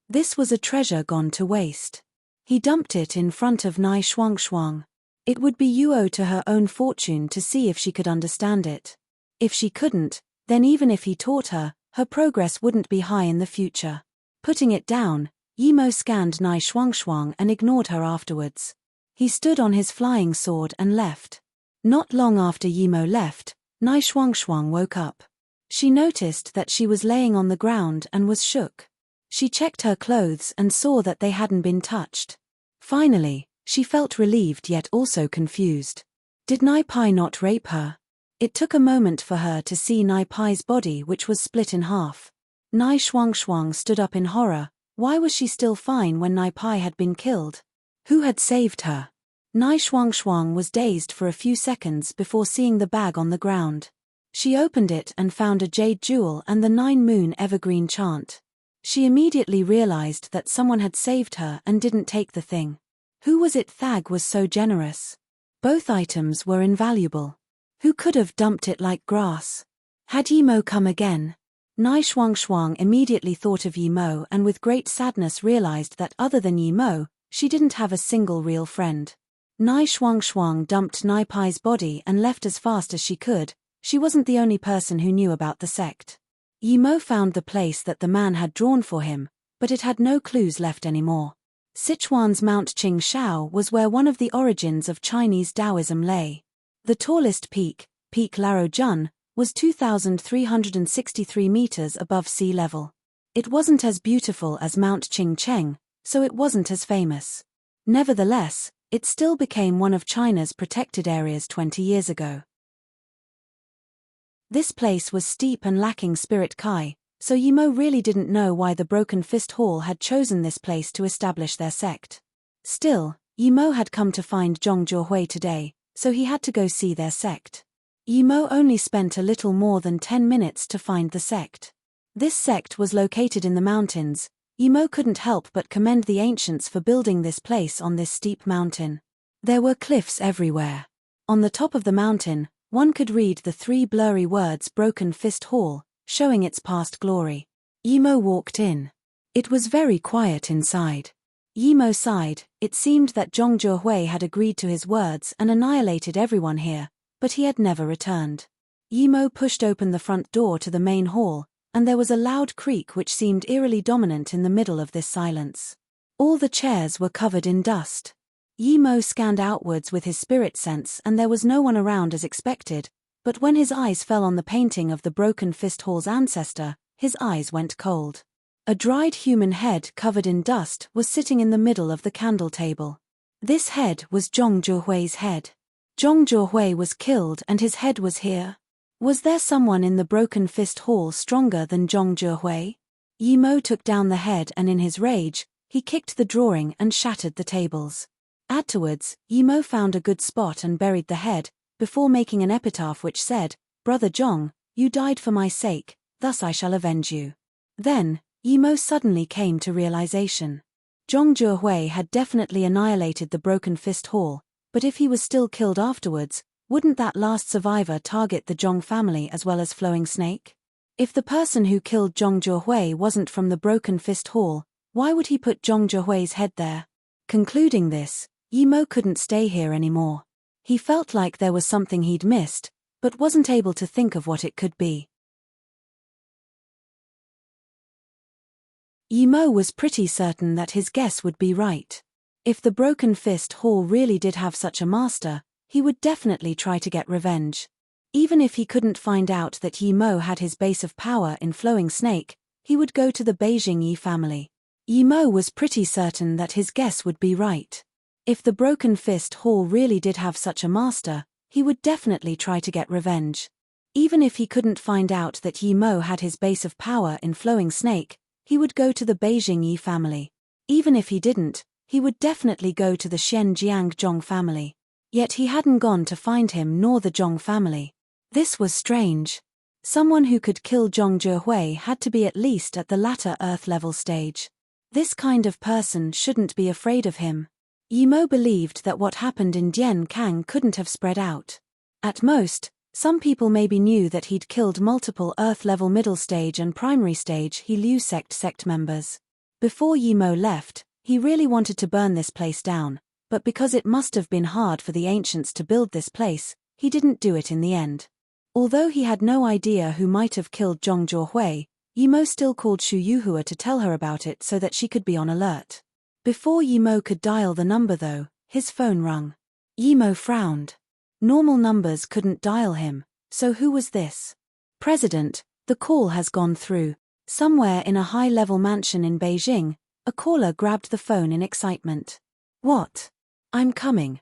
This was a treasure gone to waste. He dumped it in front of Nai Shuang. It would be Yuo to her own fortune to see if she could understand it. If she couldn't, then even if he taught her, her progress wouldn't be high in the future. Putting it down, Yimo scanned Nai Shuang and ignored her afterwards. He stood on his flying sword and left. Not long after Yimo left, Nai Shuang woke up. She noticed that she was laying on the ground and was shook. She checked her clothes and saw that they hadn't been touched. Finally, she felt relieved yet also confused. Did Nai Pai not rape her? It took a moment for her to see Nai Pai's body, which was split in half. Nai Shuang stood up in horror. Why was she still fine when Nai Pai had been killed? Who had saved her? Nai Shuang was dazed for a few seconds before seeing the bag on the ground. She opened it and found a jade jewel and the 9-moon evergreen chant. She immediately realized that someone had saved her and didn't take the thing. Who was it? Thag was so generous. Both items were invaluable. Who could have dumped it like grass? Had Yimo come again? Nai Shuang immediately thought of Yimo and with great sadness realized that other than Yimo, she didn't have a single real friend. Nai Shuang dumped Nai Pai's body and left as fast as she could. She wasn't the only person who knew about the sect. Yimo found the place that the man had drawn for him, but it had no clues left anymore. Sichuan's Mount Qing Shao was where one of the origins of Chinese Taoism lay. The tallest peak, Peak Laro Jun, was 2,363 meters above sea level. It wasn't as beautiful as Mount Qing Cheng, so it wasn't as famous. Nevertheless, it still became one of China's protected areas 20 years ago. This place was steep and lacking spirit kai, so Yimo really didn't know why the Broken Fist Hall had chosen this place to establish their sect. Still, Yimo had come to find Zhongzhuhui today, so he had to go see their sect. Yimo only spent a little more than 10 minutes to find the sect. This sect was located in the mountains. Yimo couldn't help but commend the ancients for building this place on this steep mountain. There were cliffs everywhere. On the top of the mountain, one could read the 3 blurry words Broken Fist Hall, showing its past glory. Yimo walked in. It was very quiet inside. Yimo sighed. It seemed that Zhongzhuhui had agreed to his words and annihilated everyone here, but he had never returned. Yimo pushed open the front door to the main hall, and there was a loud creak which seemed eerily dominant in the middle of this silence. All the chairs were covered in dust. Yimo scanned outwards with his spirit sense and there was no one around as expected, but when his eyes fell on the painting of the Broken Fist Hall's ancestor, his eyes went cold. A dried human head covered in dust was sitting in the middle of the candle table. This head was Zhongzhuhui's head. Zhongzhuhui was killed and his head was here. Was there someone in the Broken Fist Hall stronger than Zhongzhuhui? Yimo took down the head and in his rage, he kicked the drawing and shattered the tables. Afterwards, Yimo found a good spot and buried the head, before making an epitaph which said, "Brother Zhong, you died for my sake, thus I shall avenge you." Then, Yimo suddenly came to realization. Zhongzhuhui had definitely annihilated the Broken Fist Hall, but if he was still killed afterwards, wouldn't that last survivor target the Zhong family as well as Flowing Snake? If the person who killed Zhongzhuhui wasn't from the Broken Fist Hall, why would he put Zhongzhuhui's head there? Concluding this, Yimo couldn't stay here anymore. He felt like there was something he'd missed, but wasn't able to think of what it could be. Yimo was pretty certain that his guess would be right. If the Broken Fist Hall really did have such a master, he would definitely try to get revenge. Even if he couldn't find out that Yimo had his base of power in Flowing Snake, he would go to the Beijing Yi family. Yimo was pretty certain that his guess would be right. If the Broken Fist Hall really did have such a master, he would definitely try to get revenge. Even if he couldn't find out that Yimo had his base of power in Flowing Snake, he would go to the Beijing Yi family. Even if he didn't, he would definitely go to the Shenjiang Zhong family. Yet he hadn't gone to find him nor the Zhong family. This was strange. Someone who could kill Zhongzhuhui had to be at least at the latter Earth level stage. This kind of person shouldn't be afraid of him. Yimo believed that what happened in Dian Kang couldn't have spread out. At most, some people maybe knew that he'd killed multiple Earth-level middle stage and primary stage He Liu sect members. Before Yimo left, he really wanted to burn this place down, but because it must have been hard for the ancients to build this place, he didn't do it in the end. Although he had no idea who might have killed Zhong Zhuohui, Yimo still called Xu Yuhua to tell her about it so that she could be on alert. Before Yimo could dial the number though, his phone rung. Yimo frowned. Normal numbers couldn't dial him, so who was this? President, the call has gone through. Somewhere in a high-level mansion in Beijing, a caller grabbed the phone in excitement. What? I'm coming.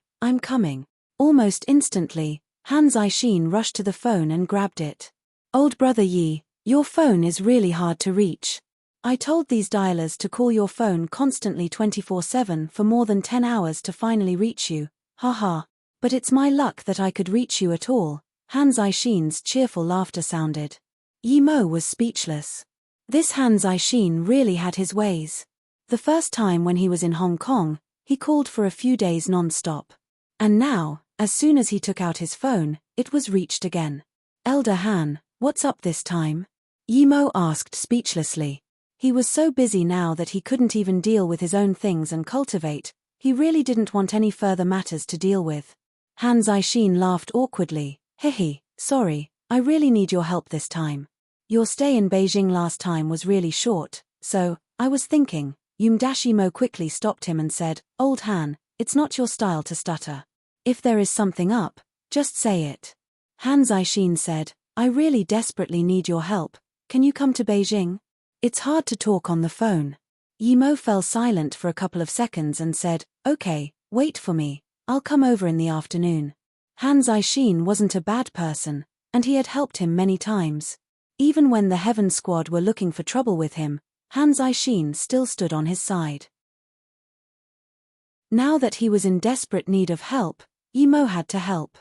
Almost instantly, Han Zixin rushed to the phone and grabbed it. Old brother Yi, your phone is really hard to reach. I told these dialers to call your phone constantly 24/7 for more than 10 hours to finally reach you, haha. But it's my luck that I could reach you at all. Han Zixin's cheerful laughter sounded. Yimo was speechless. This Han Zixin really had his ways. The first time when he was in Hong Kong, he called for a few days non-stop. And now, as soon as he took out his phone, it was reached again. Elder Han, what's up this time? Yimo asked speechlessly. He was so busy now that he couldn't even deal with his own things and cultivate. He really didn't want any further matters to deal with. Han Zixin laughed awkwardly. Hehe, sorry, I really need your help this time. Your stay in Beijing last time was really short, so, I was thinking. Yimo quickly stopped him and said, Old Han, it's not your style to stutter. If there is something up, just say it. Han Zixin said, I really desperately need your help. Can you come to Beijing? It's hard to talk on the phone. Yimo fell silent for a couple of seconds and said, Okay, wait for me, I'll come over in the afternoon. Han Zixin wasn't a bad person, and he had helped him many times. Even when the Heaven Squad were looking for trouble with him, Han Zixin still stood on his side. Now that he was in desperate need of help, Yimo had to help.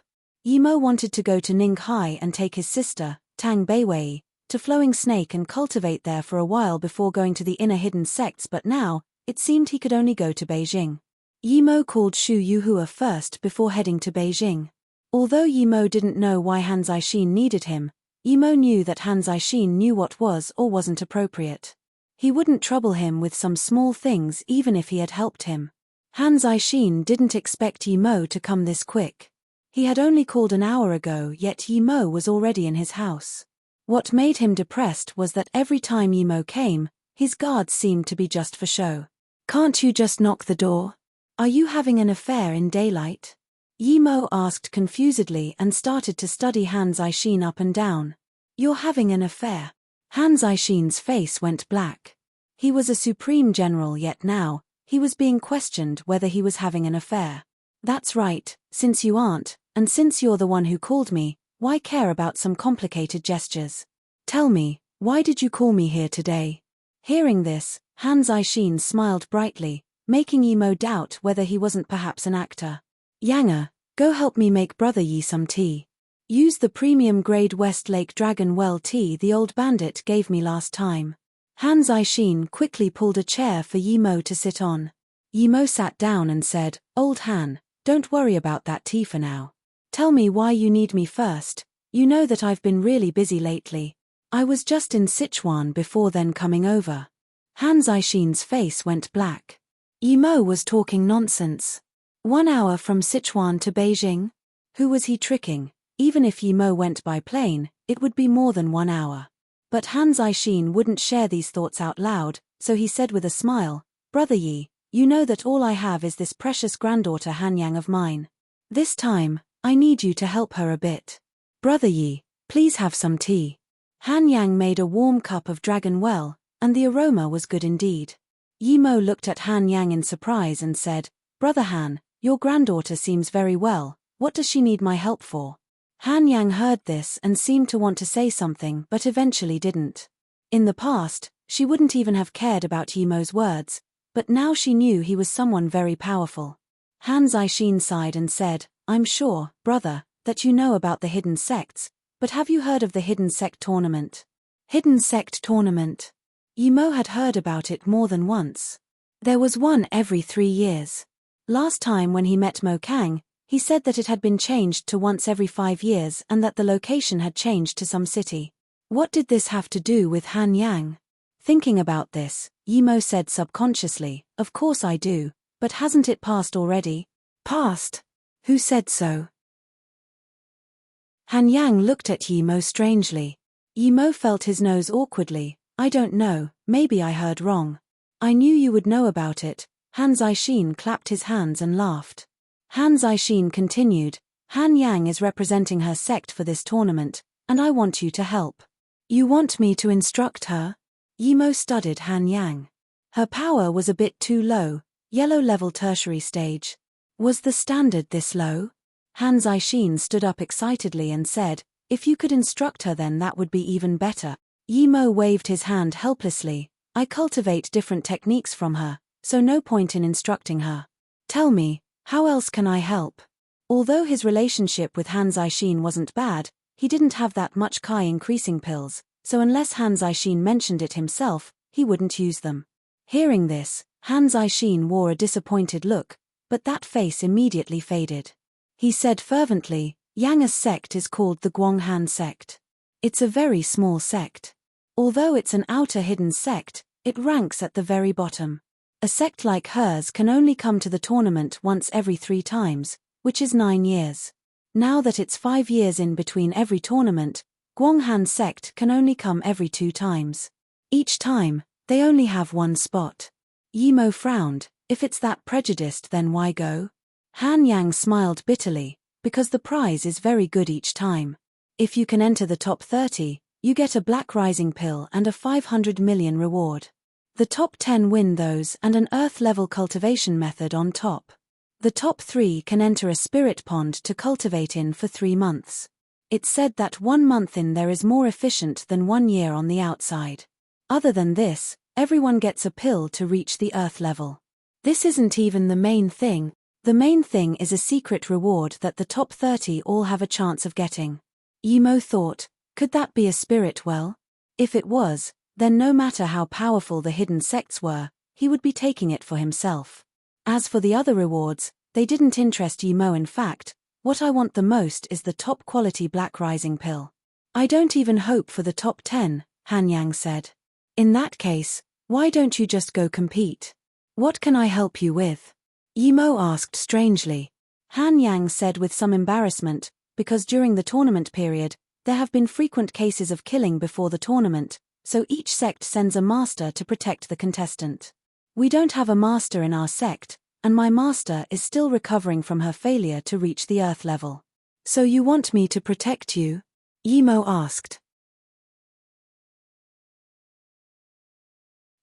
Yimo wanted to go to Ninghai and take his sister, Tang Beiwei, to Flowing Snake and cultivate there for a while before going to the inner hidden sects, but now, it seemed he could only go to Beijing. Yimo called Xu Yuhua first before heading to Beijing. Although Yimo didn't know why Han Zixin needed him, Yimo knew that Han Zixin knew what was or wasn't appropriate. He wouldn't trouble him with some small things even if he had helped him. Han Zixin didn't expect Yimo to come this quick. He had only called an hour ago, yet Yimo was already in his house. What made him depressed was that every time Yimo came, his guards seemed to be just for show. Can't you just knock the door? Are you having an affair in daylight? Yimo asked confusedly and started to study Han Zixin up and down. You're having an affair? Han Zixin's face went black. He was a supreme general, yet now, he was being questioned whether he was having an affair. That's right, since you aren't, and since you're the one who called me, why care about some complicated gestures? Tell me, why did you call me here today? Hearing this, Han Zixin smiled brightly, making Yimo doubt whether he wasn't perhaps an actor. Yanger, go help me make Brother Yi some tea. Use the premium-grade Westlake Dragon Well tea the old bandit gave me last time. Han Zixin quickly pulled a chair for Yimo to sit on. Yimo sat down and said, Old Han, don't worry about that tea for now. Tell me why you need me first. You know that I've been really busy lately. I was just in Sichuan before then coming over. Han Zixin's face went black. Yimo was talking nonsense. 1 hour from Sichuan to Beijing? Who was he tricking? Even if Yimo went by plane, it would be more than 1 hour. But Han Zixin wouldn't share these thoughts out loud, so he said with a smile, Brother Yi, you know that all I have is this precious granddaughter Hanyang of mine. This time, I need you to help her a bit. Brother Yi, please have some tea. Hanyang made a warm cup of Dragon Well, and the aroma was good indeed. Yimo looked at Hanyang in surprise and said, Brother Han, your granddaughter seems very well, what does she need my help for? Hanyang heard this and seemed to want to say something but eventually didn't. In the past, she wouldn't even have cared about Yimo's words, but now she knew he was someone very powerful. Han Zixin sighed and said, I'm sure, brother, that you know about the hidden sects, but have you heard of the hidden sect tournament? Hidden sect tournament? Yimo had heard about it more than once. There was one every 3 years. Last time when he met Mo Kang, he said that it had been changed to once every 5 years and that the location had changed to some city. What did this have to do with Hanyang? Thinking about this, Yimo said subconsciously. Of course I do, but hasn't it passed already? Passed? Who said so? Han Yang looked at Yimo strangely. Yimo felt his nose awkwardly. I don't know, maybe I heard wrong. I knew you would know about it. Han Zixin clapped his hands and laughed. Han Zixin continued, Han Yang is representing her sect for this tournament, and I want you to help. You want me to instruct her? Yimo studied Han Yang. Her power was a bit too low, yellow level tertiary stage. Was the standard this low? Han Zixin stood up excitedly and said, if you could instruct her then that would be even better. Yimo waved his hand helplessly. I cultivate different techniques from her, so no point in instructing her. Tell me, how else can I help? Although his relationship with Han Zixin wasn't bad, he didn't have that much Kai increasing pills, so unless Han Zixin mentioned it himself, he wouldn't use them. Hearing this, Han Zixin wore a disappointed look, but that face immediately faded. He said fervently, Yang's sect is called the Guanghan sect. It's a very small sect. Although it's an outer hidden sect, it ranks at the very bottom. A sect like hers can only come to the tournament once every 3 times, which is 9 years. Now that it's 5 years in between every tournament, Guanghan sect can only come every 2 times. Each time, they only have 1 spot. Yimo frowned. If it's that prejudiced then why go? Han Yang smiled bitterly, because the prize is very good each time. If you can enter the top 30, you get a black rising pill and a 500 million reward. The top 10 win those and an earth-level cultivation method on top. The top 3 can enter a spirit pond to cultivate in for 3 months. It's said that 1 month in there is more efficient than 1 year on the outside. Other than this, everyone gets a pill to reach the earth level. This isn't even the main thing. The main thing is a secret reward that the top 30 all have a chance of getting. Yimo thought, could that be a spirit well? If it was, then no matter how powerful the hidden sects were, he would be taking it for himself. As for the other rewards, they didn't interest Yimo. In fact, what I want the most is the top quality black rising pill. I don't even hope for the top 10, Han Yang said. In that case, why don't you just go compete? What can I help you with? Yimo asked strangely. Han Yang said with some embarrassment, because during the tournament period, there have been frequent cases of killing before the tournament, so each sect sends a master to protect the contestant. We don't have a master in our sect, and my master is still recovering from her failure to reach the earth level. So you want me to protect you? Yimo asked.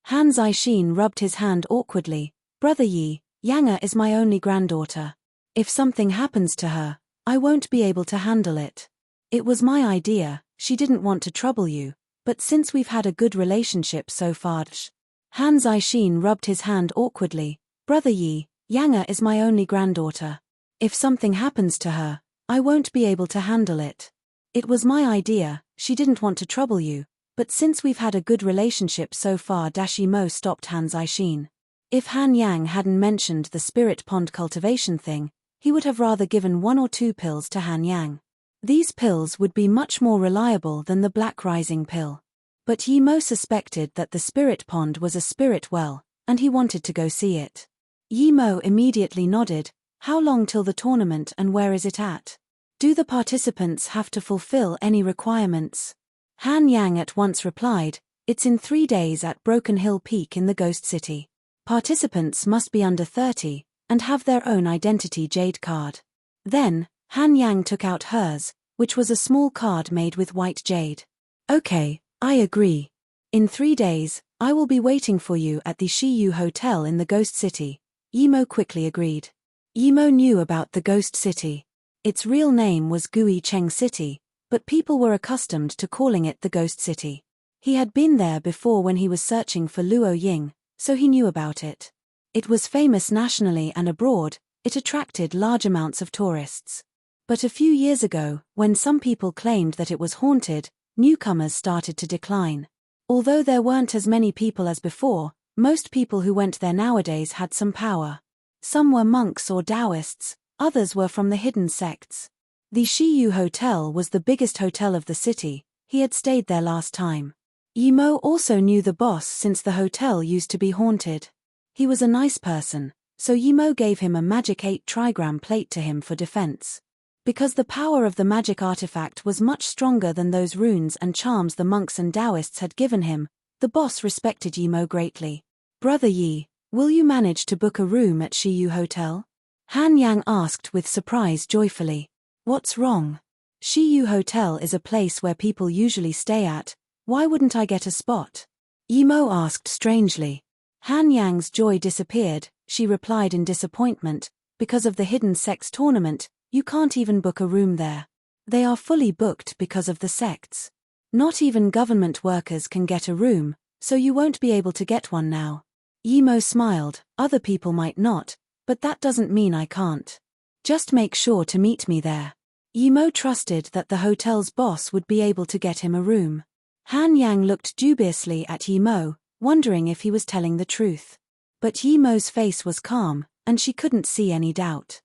Han Zixin rubbed his hand awkwardly. Brother Yi, Yang is my only granddaughter. If something happens to her, I won't be able to handle it. It was my idea, she didn't want to trouble you, but since we've had a good relationship so far. Han Zixin rubbed his hand awkwardly. Brother Yi, Yang is my only granddaughter. If something happens to her, I won't be able to handle it. It was my idea, she didn't want to trouble you, but since we've had a good relationship so far. Yimo stopped Han Zixin. If Han Yang hadn't mentioned the spirit pond cultivation thing, he would have rather given 1 or 2 pills to Han Yang. These pills would be much more reliable than the black rising pill. But Yimo suspected that the spirit pond was a spirit well, and he wanted to go see it. Yimo immediately nodded. How long till the tournament and where is it at? Do the participants have to fulfill any requirements? Han Yang at once replied, it's in 3 days at Broken Hill Peak in the Ghost City. Participants must be under 30, and have their own identity jade card. Then, Han Yang took out hers, which was a small card made with white jade. Okay, I agree. In 3 days, I will be waiting for you at the Shiyu Hotel in the Ghost City. Yimo quickly agreed. Yimo knew about the Ghost City. Its real name was Gui Cheng City, but people were accustomed to calling it the Ghost City. He had been there before when he was searching for Luo Ying, so he knew about it. It was famous nationally and abroad, it attracted large amounts of tourists. But a few years ago, when some people claimed that it was haunted, newcomers started to decline. Although there weren't as many people as before, most people who went there nowadays had some power. Some were monks or Taoists, others were from the hidden sects. The Shiyu Hotel was the biggest hotel of the city. He had stayed there last time. Yimo also knew the boss since the hotel used to be haunted. He was a nice person, so Yimo gave him a magic 8 trigram plate to him for defense. Because the power of the magic artifact was much stronger than those runes and charms the monks and Taoists had given him, the boss respected Yimo greatly. Brother Yi, will you manage to book a room at Shiyu Hotel? Han Yang asked with surprise joyfully. What's wrong? Shiyu Hotel is a place where people usually stay at, why wouldn't I get a spot? Yimo asked strangely. Han Yang's joy disappeared, she replied in disappointment, because of the hidden sex tournament, you can't even book a room there. They are fully booked because of the sects. Not even government workers can get a room, so you won't be able to get one now. Yimo smiled, other people might not, but that doesn't mean I can't. Just make sure to meet me there. Yimo trusted that the hotel's boss would be able to get him a room. Han Yang looked dubiously at Yimo, wondering if he was telling the truth. But Yimo's face was calm, and she couldn't see any doubt.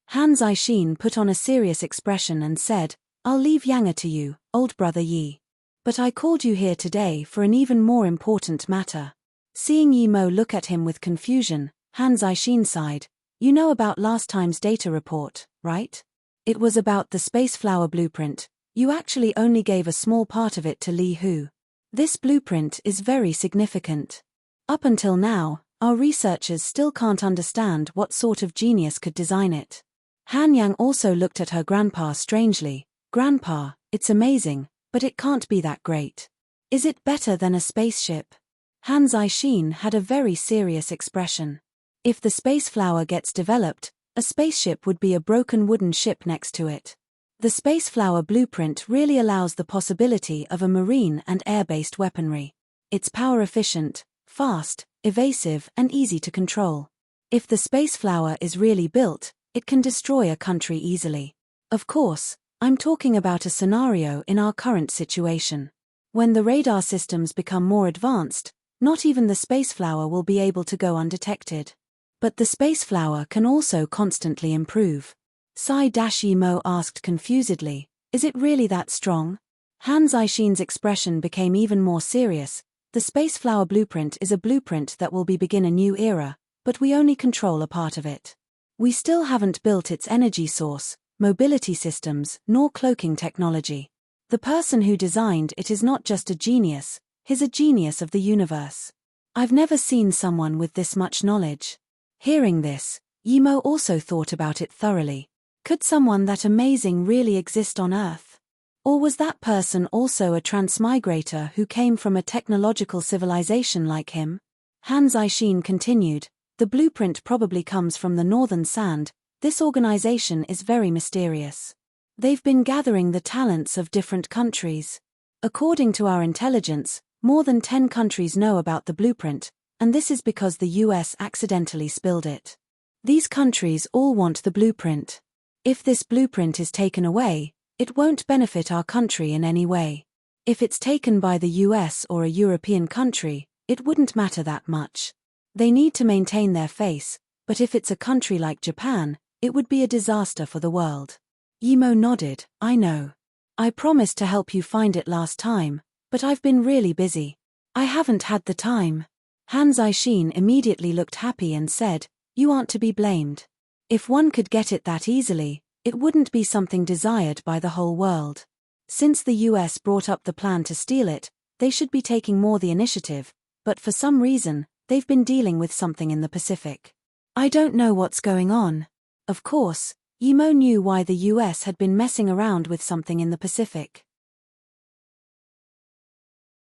Han Zixin put on a serious expression and said, I'll leave Yanga to you, old brother Yi. But I called you here today for an even more important matter. Seeing Yimo look at him with confusion, Han Zixin sighed, you know about last time's data report, right? It was about the space flower blueprint. You actually only gave a small part of it to Li Hu. This blueprint is very significant. Up until now, our researchers still can't understand what sort of genius could design it. Han Yang also looked at her grandpa strangely. Grandpa, it's amazing, but it can't be that great. Is it better than a spaceship? Han Zixin had a very serious expression. If the space flower gets developed, a spaceship would be a broken wooden ship next to it. The space flower blueprint really allows the possibility of a marine and air-based weaponry. It's power-efficient, fast, evasive, and easy to control. If the space flower is really built, it can destroy a country easily. Of course, I'm talking about a scenario in our current situation. When the radar systems become more advanced, not even the space flower will be able to go undetected. But the space flower can also constantly improve. Yimo asked confusedly, is it really that strong? Han Zixin's expression became even more serious. The space flower blueprint is a blueprint that will begin a new era, but we only control a part of it. We still haven't built its energy source, mobility systems, nor cloaking technology. The person who designed it is not just a genius, he's a genius of the universe. I've never seen someone with this much knowledge. Hearing this, Yimo also thought about it thoroughly. Could someone that amazing really exist on Earth? Or was that person also a transmigrator who came from a technological civilization like him? Han Zixin continued, the blueprint probably comes from the Northern Sand. This organization is very mysterious. They've been gathering the talents of different countries. According to our intelligence, more than 10 countries know about the blueprint, and this is because the US accidentally spilled it. These countries all want the blueprint. If this blueprint is taken away, it won't benefit our country in any way. If it's taken by the US or a European country, it wouldn't matter that much. They need to maintain their face, but if it's a country like Japan, it would be a disaster for the world. Yimo nodded, I know. I promised to help you find it last time, but I've been really busy. I haven't had the time. Han Zixin immediately looked happy and said, you aren't to be blamed. If one could get it that easily, it wouldn't be something desired by the whole world. Since the US brought up the plan to steal it, they should be taking more the initiative, but for some reason, they've been dealing with something in the Pacific. I don't know what's going on. Of course, Yimo knew why the US had been messing around with something in the Pacific.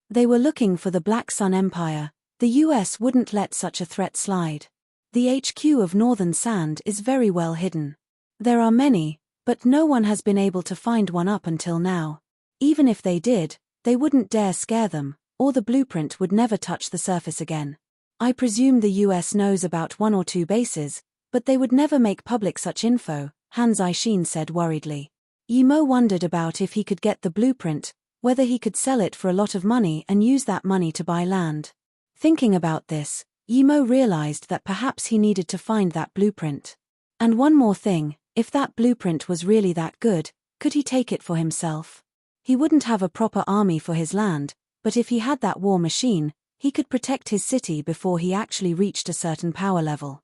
They were looking for the Black Sun Empire. The US wouldn't let such a threat slide. The HQ of Northern Sand is very well hidden. There are many, but no one has been able to find one up until now. Even if they did, they wouldn't dare scare them, or the blueprint would never touch the surface again. I presume the US knows about 1 or 2 bases, but they would never make public such info, Han Zixin said worriedly. Yimo wondered about if he could get the blueprint, whether he could sell it for a lot of money and use that money to buy land. Thinking about this, Yimo realized that perhaps he needed to find that blueprint. And one more thing, if that blueprint was really that good, could he take it for himself? He wouldn't have a proper army for his land, but if he had that war machine, he could protect his city before he actually reached a certain power level.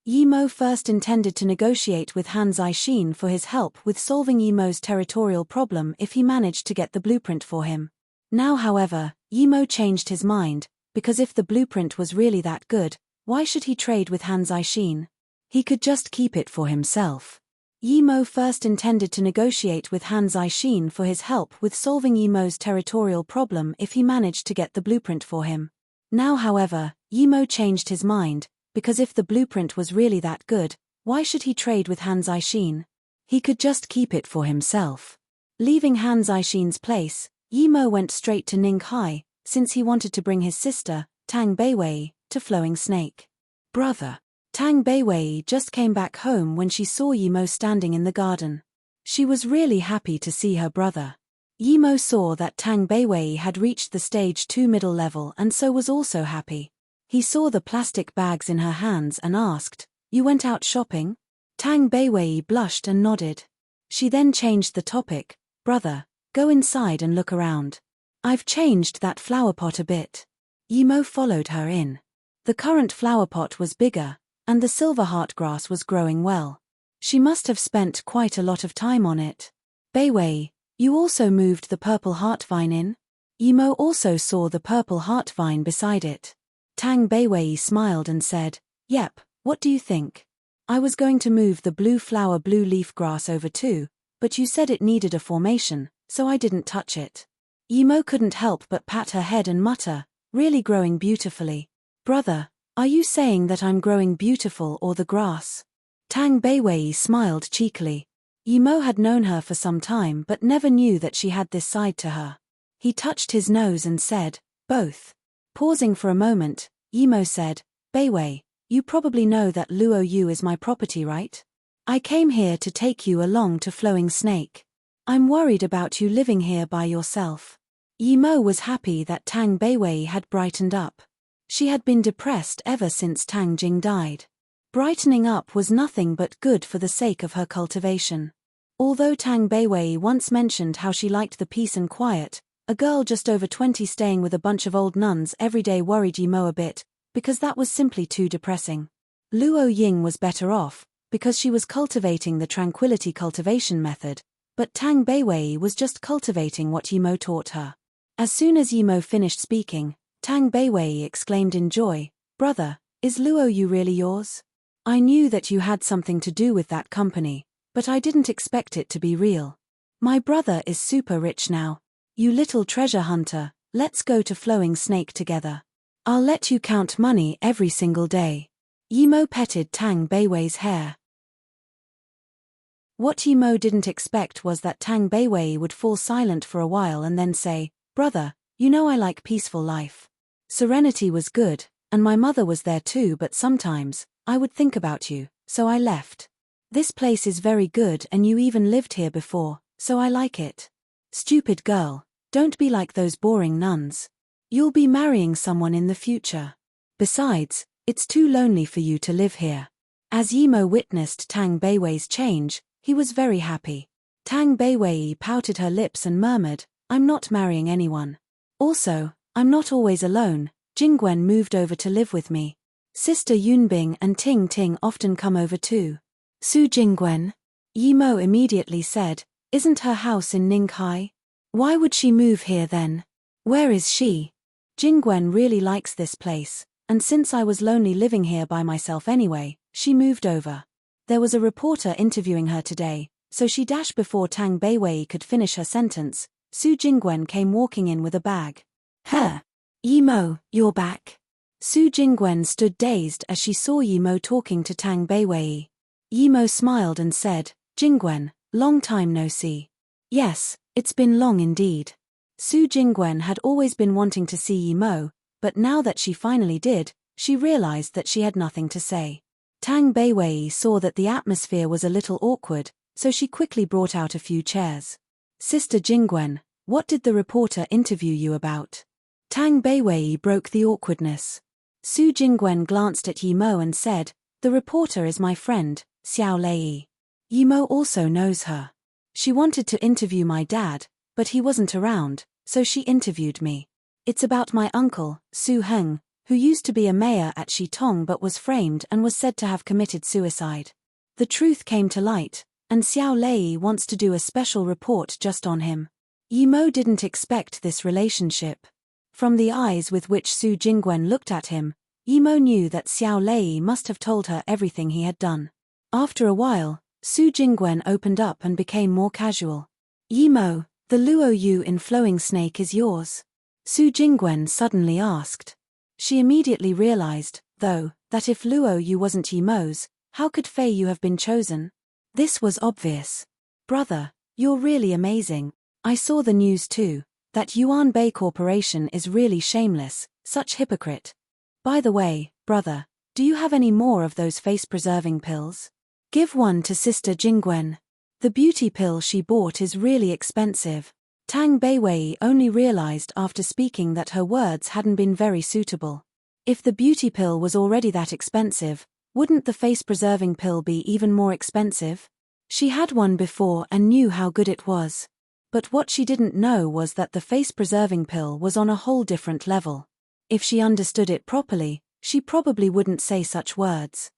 Yimo first intended to negotiate with Han Zixin for his help with solving Yimo's territorial problem if he managed to get the blueprint for him. Now, however, Yimo changed his mind, because if the blueprint was really that good, why should he trade with Han Zixin? He could just keep it for himself. Yimo first intended to negotiate with Han Zixin for his help with solving Yimo's territorial problem if he managed to get the blueprint for him. Now, however, Yimo changed his mind, because if the blueprint was really that good, why should he trade with Han Zixin? He could just keep it for himself. Leaving Han Zixin's place, Yimo went straight to Ninghai, since he wanted to bring his sister, Tang Beiwei, to Flowing Snake. Brother. Tang Beiwei just came back home when she saw Yimo standing in the garden. She was really happy to see her brother. Yimo saw that Tang Beiwei had reached the stage 2 middle level and so was also happy. He saw the plastic bags in her hands and asked, "You went out shopping?" Tang Beiwei blushed and nodded. She then changed the topic, "Brother, go inside and look around. I've changed that flower pot a bit." Yimo followed her in. The current flower pot was bigger, and the silver heart grass was growing well. She must have spent quite a lot of time on it. "Beiwei, you also moved the purple heart vine in?" Yimo also saw the purple heart vine beside it. Tang Beiwei smiled and said, "Yep, what do you think? I was going to move the blue flower blue leaf grass over too, but you said it needed a formation, so I didn't touch it." Yimo couldn't help but pat her head and mutter, "Really growing beautifully. Brother, are you saying that I'm growing beautiful or the grass?" Tang Beiwei smiled cheekily. Yimo had known her for some time but never knew that she had this side to her. He touched his nose and said, "Both." Pausing for a moment, Yimo said, "Beiwei, you probably know that Luo Yu is my property, right? I came here to take you along to Flowing Snake. I'm worried about you living here by yourself." Yimo was happy that Tang Beiwei had brightened up. She had been depressed ever since Tang Jing died. Brightening up was nothing but good for the sake of her cultivation. Although Tang Beiwei once mentioned how she liked the peace and quiet, a girl just over 20 staying with a bunch of old nuns every day worried Yimo a bit, because that was simply too depressing. Luo Ying was better off, because she was cultivating the tranquility cultivation method, but Tang Beiwei was just cultivating what Yimo taught her. As soon as Yimo finished speaking, Tang Beiwei exclaimed in joy, "Brother, is Luo Yu really yours? I knew that you had something to do with that company, but I didn't expect it to be real. My brother is super rich now. You little treasure hunter, let's go to Flowing Snake together. I'll let you count money every single day." Yimo petted Tang Beiwei's hair. What Yimo didn't expect was that Tang Beiwei would fall silent for a while and then say, "Brother, you know I like peaceful life. Serenity was good, and my mother was there too, but sometimes I would think about you, so I left. This place is very good and you even lived here before, so I like it. Stupid girl. Don't be like those boring nuns. You'll be marrying someone in the future. Besides, it's too lonely for you to live here." As Yimo witnessed Tang Beiwei's change, he was very happy. Tang Beiwei pouted her lips and murmured, "I'm not marrying anyone. Also, I'm not always alone. Jingwen moved over to live with me. Sister Yunbing and Ting Ting often come over too." "Su Jingwen?" Yimo immediately said, "Isn't her house in Ninghai? Why would she move here then? Where is she? Jingwen really likes this place, and since I was lonely living here by myself anyway, she moved over. There was a reporter interviewing her today, so she dashed before Tang Beiwei could finish her sentence. Su Jingwen came walking in with a bag. "Huh? Yimo, you're back?" Su Jingwen stood dazed as she saw Yimo talking to Tang Beiwei. Yimo smiled and said, "Jingwen, long time no see." "Yes, it's been long indeed." Su Jingwen had always been wanting to see Yimo, but now that she finally did, she realized that she had nothing to say. Tang Beiwei saw that the atmosphere was a little awkward, so she quickly brought out a few chairs. "Sister Jingwen, what did the reporter interview you about?" Tang Beiwei broke the awkwardness. Su Jingwen glanced at Yimo and said, "The reporter is my friend, Xiao Lei. Yimo also knows her. She wanted to interview my dad, but he wasn't around, so she interviewed me. It's about my uncle, Su Heng, who used to be a mayor at Shitong but was framed and was said to have committed suicide. The truth came to light, and Xiao Lei wants to do a special report just on him. Yimo didn't expect this relationship. From the eyes with which Su Jingwen looked at him, Yimo knew that Xiao Lei must have told her everything he had done. After a while, Su Jingwen opened up and became more casual. Yimo, the Luo Yu in Flowing Snake is yours? Su Jingwen suddenly asked. She immediately realized, though, that if Luo Yu wasn't Yimo's, how could Fei Yu have been chosen? This was obvious. Brother, you're really amazing. I saw the news too, that Yuan Bei Corporation is really shameless, such hypocrite. By the way, brother, do you have any more of those face-preserving pills? Give one to Sister Jingwen. The beauty pill she bought is really expensive. Tang Beiwei only realized after speaking that her words hadn't been very suitable. If the beauty pill was already that expensive, wouldn't the face-preserving pill be even more expensive? She had one before and knew how good it was. But what she didn't know was that the face-preserving pill was on a whole different level. If she understood it properly, she probably wouldn't say such words.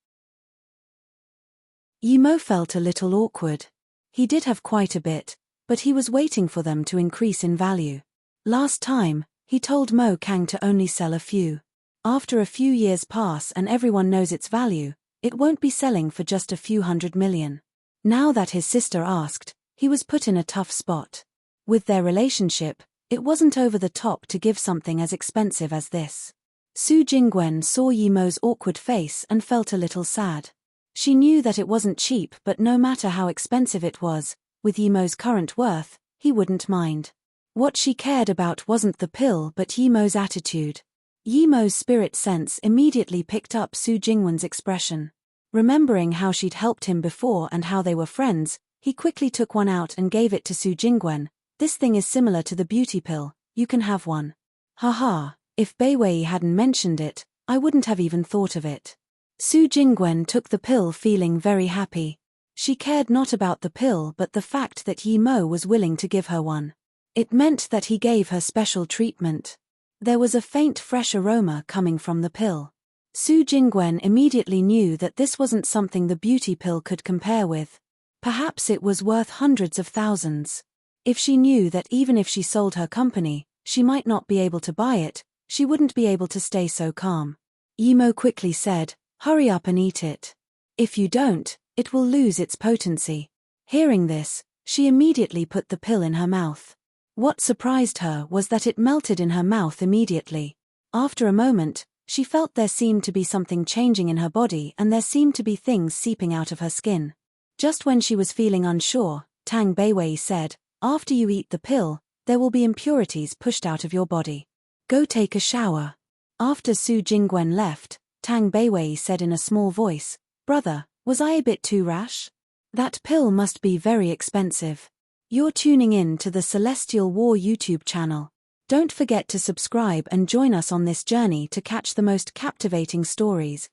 Yimo felt a little awkward. He did have quite a bit, but he was waiting for them to increase in value. Last time, he told Mo Kang to only sell a few. After a few years pass and everyone knows its value, it won't be selling for just a few $100 million. Now that his sister asked, he was put in a tough spot. With their relationship, it wasn't over the top to give something as expensive as this. Su Jingwen saw Yimo's awkward face and felt a little sad. She knew that it wasn't cheap, but no matter how expensive it was, with Yimo's current worth, he wouldn't mind. What she cared about wasn't the pill but Yimo's attitude. Yimo's spirit sense immediately picked up Su Jingwen's expression. Remembering how she'd helped him before and how they were friends, he quickly took one out and gave it to Su Jingwen. This thing is similar to the beauty pill, you can have one. Haha, if Beiwei hadn't mentioned it, I wouldn't have even thought of it. Su Jingwen took the pill feeling very happy. She cared not about the pill but the fact that Yimo was willing to give her one. It meant that he gave her special treatment. There was a faint fresh aroma coming from the pill. Su Jingwen immediately knew that this wasn't something the beauty pill could compare with. Perhaps it was worth hundreds of thousands. If she knew that even if she sold her company, she might not be able to buy it, she wouldn't be able to stay so calm. Yimo quickly said, "Hurry up and eat it. If you don't, it will lose its potency." Hearing this, she immediately put the pill in her mouth. What surprised her was that it melted in her mouth immediately. After a moment, she felt there seemed to be something changing in her body and there seemed to be things seeping out of her skin. Just when she was feeling unsure, Tang Beiwei said, "After you eat the pill, there will be impurities pushed out of your body. Go take a shower." After Su Jingwen left, Tang Beiwei said in a small voice, "Brother, was I a bit too rash? That pill must be very expensive." You're tuning in to the Celestial War YouTube channel. Don't forget to subscribe and join us on this journey to catch the most captivating stories.